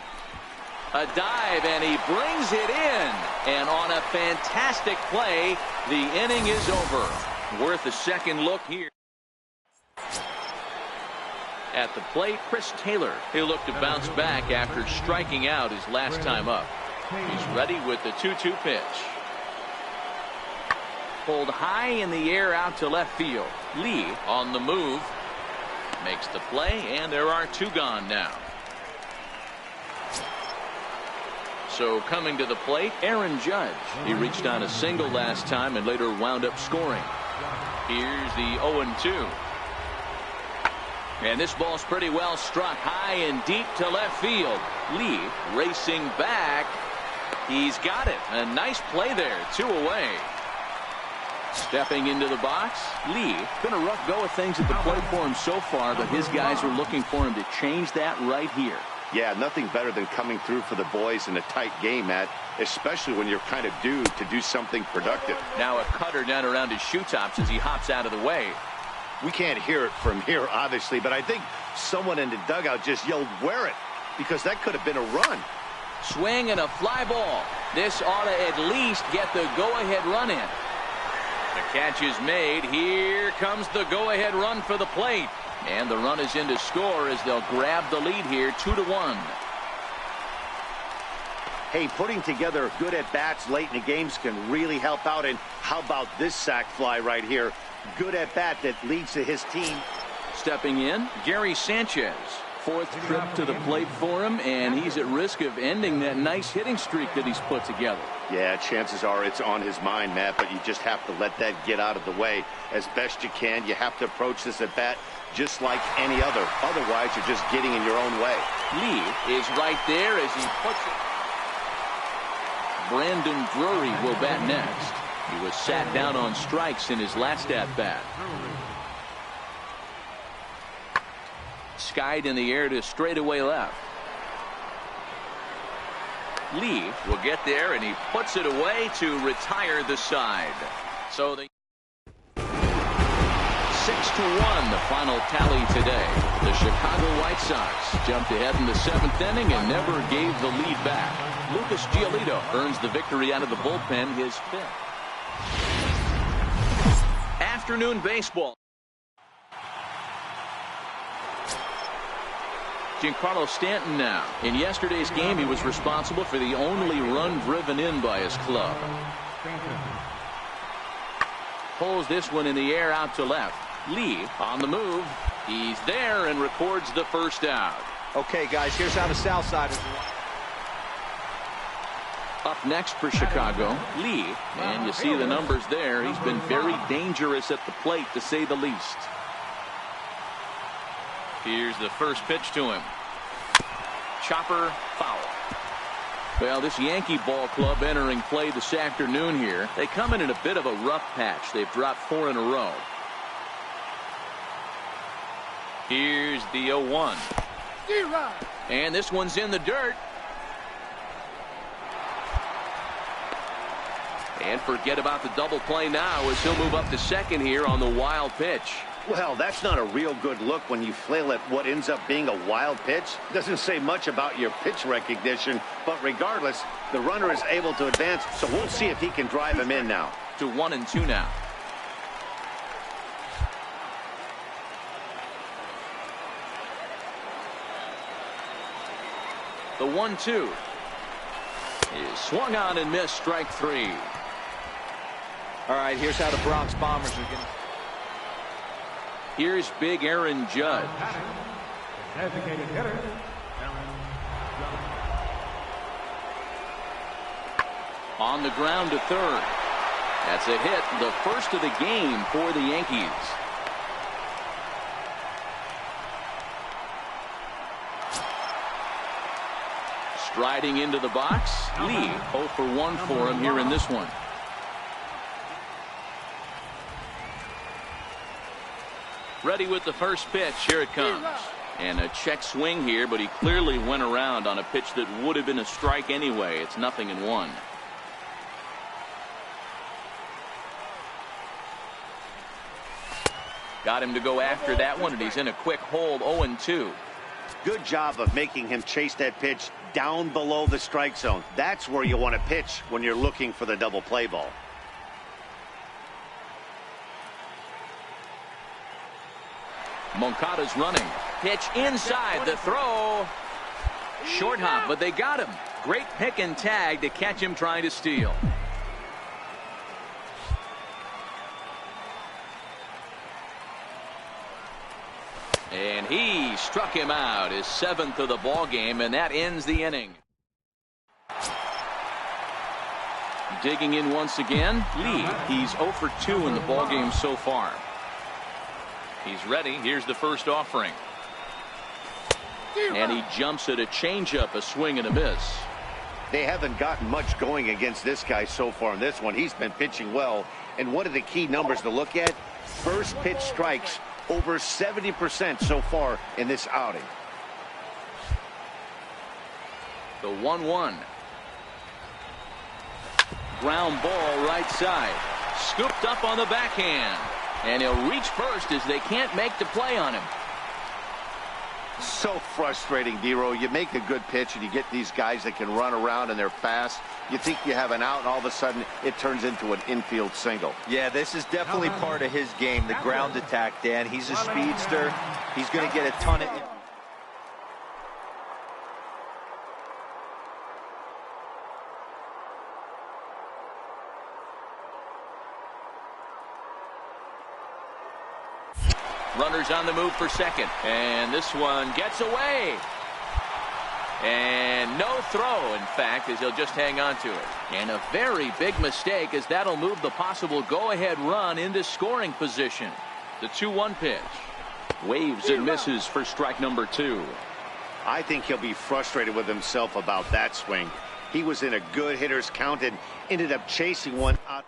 A dive, and he brings it in. And on a fantastic play, the inning is over. Worth a second look here. At the plate, Chris Taylor. He'll look to bounce back after striking out his last time up. He's ready with the 2-2 pitch. Pulled high in the air out to left field. Lee on the move. Makes the play, and there are 2 gone now. So coming to the plate, Aaron Judge. He reached on a single last time and later wound up scoring. Here's the 0-2. And this ball's pretty well struck high and deep to left field. Lee racing back. He's got it. A nice play there. 2 away. Stepping into the box, Lee. Been a rough go of things at the plate for him so far, but his guys are looking for him to change that right here. Yeah, nothing better than coming through for the boys in a tight game, Matt, especially when you're kind of due to do something productive. Now a cutter down around his shoe tops as he hops out of the way. We can't hear it from here, obviously, but I think someone in the dugout just yelled, "Wear it," because that could have been a run. Swing and a fly ball. This ought to at least get the go-ahead run in. The catch is made. Here comes the go-ahead run for the plate. And the run is in to score as they'll grab the lead here, 2-1. Hey, putting together good at-bats late in the games can really help out. And how about this sac fly right here? Good at-bat that leads to his team. Stepping in, Gary Sanchez. 4th trip to the plate for him, and he's at risk of ending that nice hitting streak that he's put together. Yeah, chances are it's on his mind, Matt, but you just have to let that get out of the way as best you can. You have to approach this at-bat just like any other. Otherwise, you're just getting in your own way. Lee is right there as he puts it. Brandon Drury will bat next. He was sat down on strikes in his last at-bat. Skied in the air to straightaway left. Lee will get there, and he puts it away to retire the side. So the 6-1 the final tally today. The Chicago White Sox jumped ahead in the 7th inning and never gave the lead back. Lucas Giolito earns the victory out of the bullpen, his 5th. Afternoon baseball. Giancarlo Stanton now. In yesterday's game, he was responsible for the only run driven in by his club. Pulls this one in the air out to left. Lee on the move. He's there and records the first out. Okay, guys, here's how the South Side is. Up next for Chicago, Lee. And you see the numbers there. He's been very dangerous at the plate, to say the least. Here's the first pitch to him. Chopper, foul. Well, this Yankee ball club entering play this afternoon here. They come in a bit of a rough patch. They've dropped 4 in a row. Here's the 0-1. And this one's in the dirt. And forget about the double play now as he'll move up to second here on the wild pitch. Well, that's not a real good look when you flail at what ends up being a wild pitch. Doesn't say much about your pitch recognition, but regardless, the runner is able to advance, so we'll see if he can drive him in now. To 1-2 now. The 1-2 is swung on and missed, strike 3. All right, here's how the Bronx Bombers are going to. Here's big Aaron Judge. Designated hitter, On the ground to third. That's a hit, the first of the game for the Yankees. Striding into the box, Lee 0 for 1 for him here in this one. Ready with the first pitch. Here it comes. And a check swing here, but he clearly went around on a pitch that would have been a strike anyway. It's 0-1. Got him to go after that one, and he's in a quick hold. 0-2. Good job of making him chase that pitch down below the strike zone. That's where you want to pitch when you're looking for the double play ball. Moncada's running. Pitch inside. The throw. Short hop, but they got him. Great pick and tag to catch him trying to steal. And he struck him out, his 7th of the ball game, and that ends the inning. Digging in once again, Lee. He's 0 for 2 in the ball game so far. He's ready. Here's the first offering. And he jumps at a changeup, a swing and a miss. They haven't gotten much going against this guy so far in this one. He's been pitching well. And one of the key numbers to look at, first pitch strikes, over 70% so far in this outing. The 1-1. Ground ball right side. Scooped up on the backhand. And he'll reach first as they can't make the play on him. So frustrating, Dero. You make a good pitch and you get these guys that can run around and they're fast. You think you have an out and all of a sudden it turns into an infield single. Yeah, this is definitely part of his game, the ground attack, Dan. He's a speedster. He's going to get a ton of... Runners on the move for second. And this one gets away. And no throw, in fact, as he'll just hang on to it. And a very big mistake, as that'll move the possible go-ahead run into scoring position. The 2-1 pitch. Waves and misses for strike number 2. I think he'll be frustrated with himself about that swing. He was in a good hitter's count and ended up chasing one out.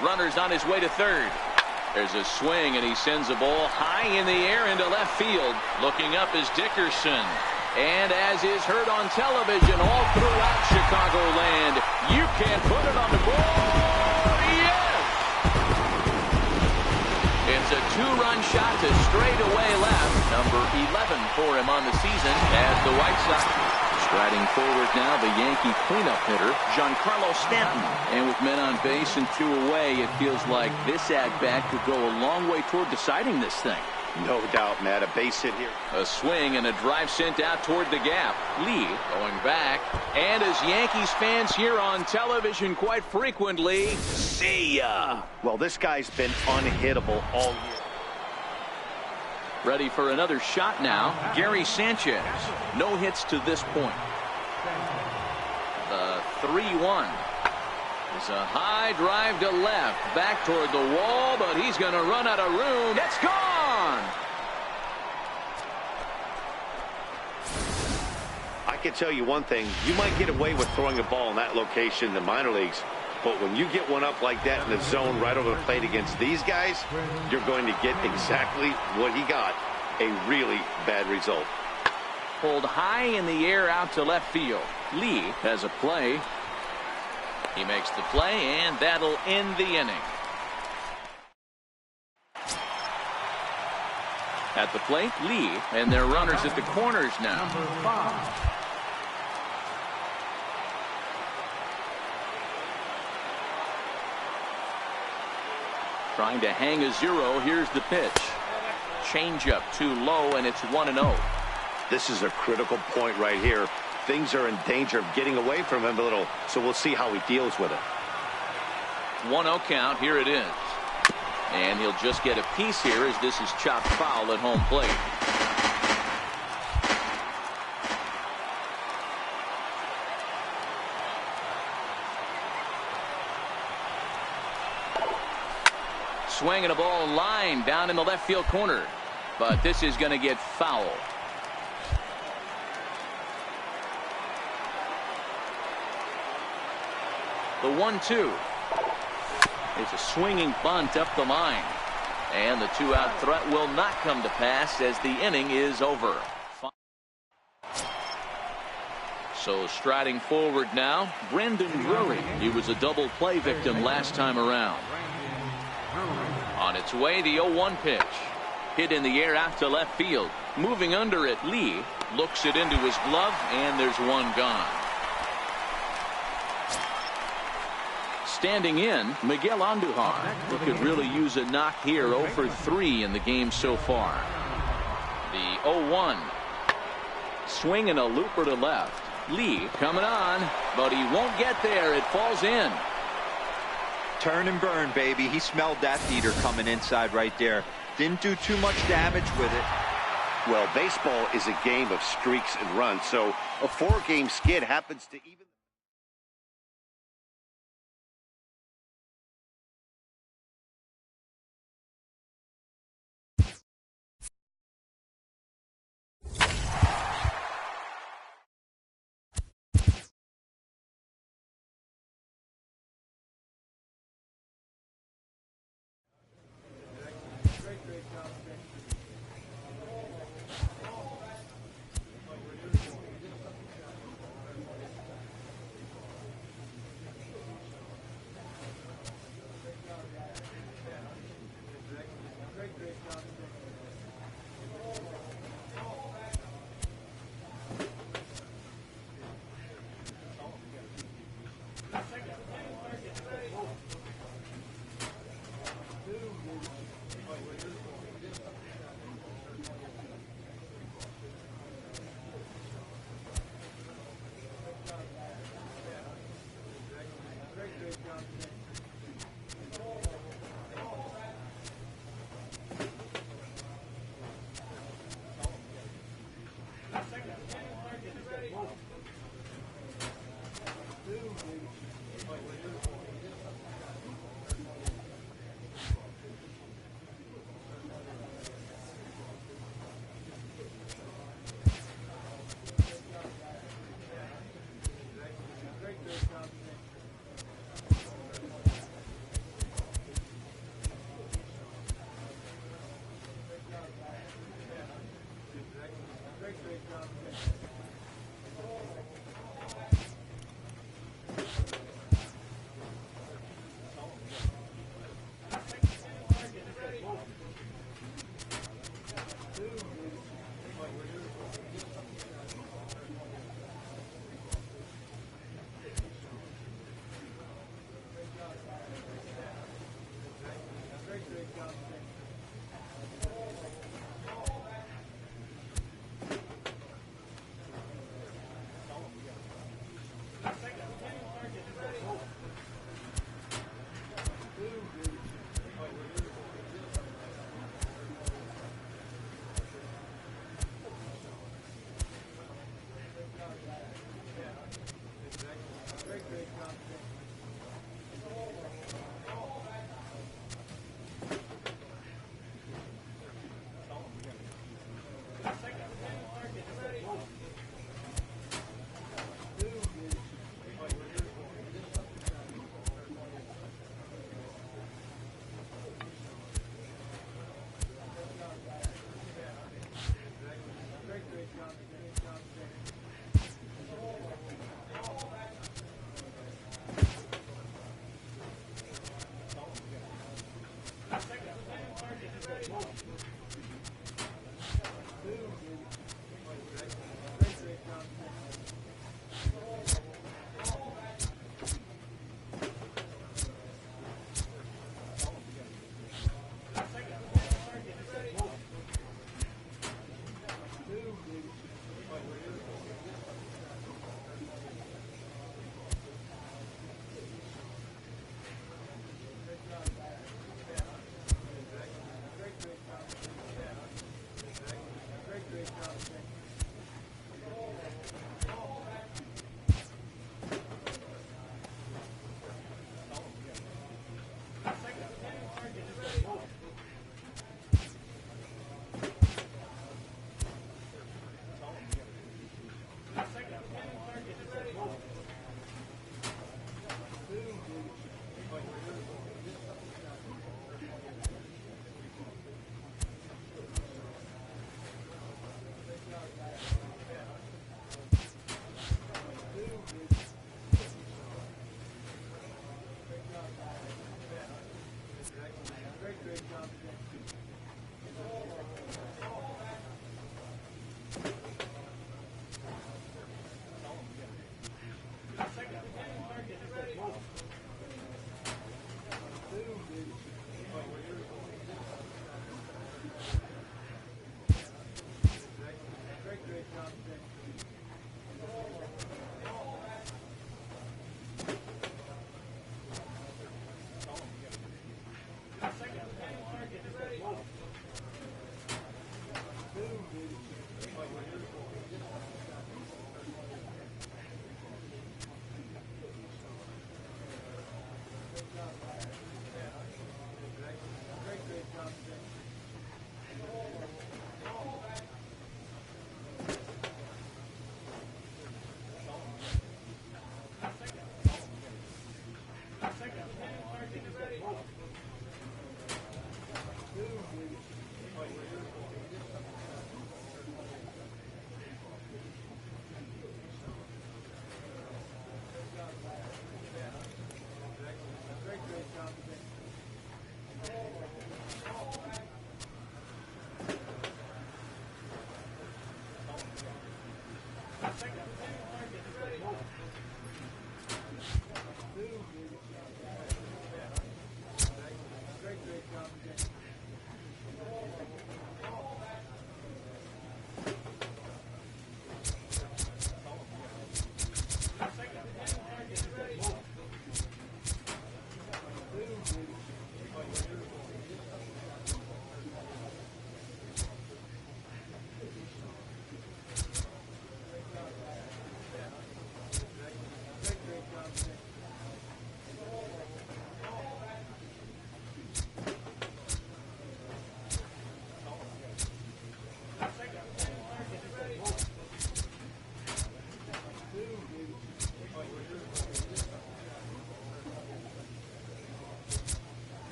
Runners on his way to third. There's a swing, and he sends a ball high in the air into left field. Looking up is Dickerson. And as is heard on television all throughout Chicagoland, you can put it on the board. Yes! It's a 2-run shot to straightaway left. Number 11 for him on the season as the White Sox. Striding forward now, the Yankee cleanup hitter, Giancarlo Stanton. And with men on base and 2 away, it feels like this at-bat could go a long way toward deciding this thing. No doubt, Matt. A base hit here. A swing and a drive sent out toward the gap. Lee going back. And as Yankees fans hear on television quite frequently, see ya. Well, this guy's been unhittable all year. Ready for another shot now. Gary Sanchez. No hits to this point. The 3-1. It's a high drive to left. Back toward the wall, but he's going to run out of room. It's gone! I can tell you one thing. You might get away with throwing a ball in that location in the minor leagues. But when you get one up like that in the zone right over the plate against these guys, you're going to get exactly what he got, a really bad result. Pulled high in the air out to left field. Lee has a play. He makes the play, and that'll end the inning. At the plate, Lee, and their runners at the corners now. Number 5. Trying to hang a 0. Here's the pitch. Changeup too low, and it's 1-0. This is a critical point right here. Things are in danger of getting away from him a little, so we'll see how he deals with it. 1-0 count. Here it is. And he'll just get a piece here as this is chopped foul at home plate. Swinging a ball line down in the left field corner. But this is going to get foul. The 1-2. It's a swinging bunt up the line. And the 2-out threat will not come to pass as the inning is over. So striding forward now, Brandon Drury. He was a double play victim last time around. On its way, the 0-1 pitch. Hit in the air out to left field. Moving under it, Lee looks it into his glove, and there's one gone. Standing in, Miguel Andujar. He could really use a knock here. 0 for 3 in the game so far. The 0-1. Swing and a looper to left. Lee coming on, but he won't get there. It falls in. Turn and burn, baby. He smelled that heater coming inside right there. Didn't do too much damage with it. Well, baseball is a game of streaks and runs, so a 4-game skid happens to even...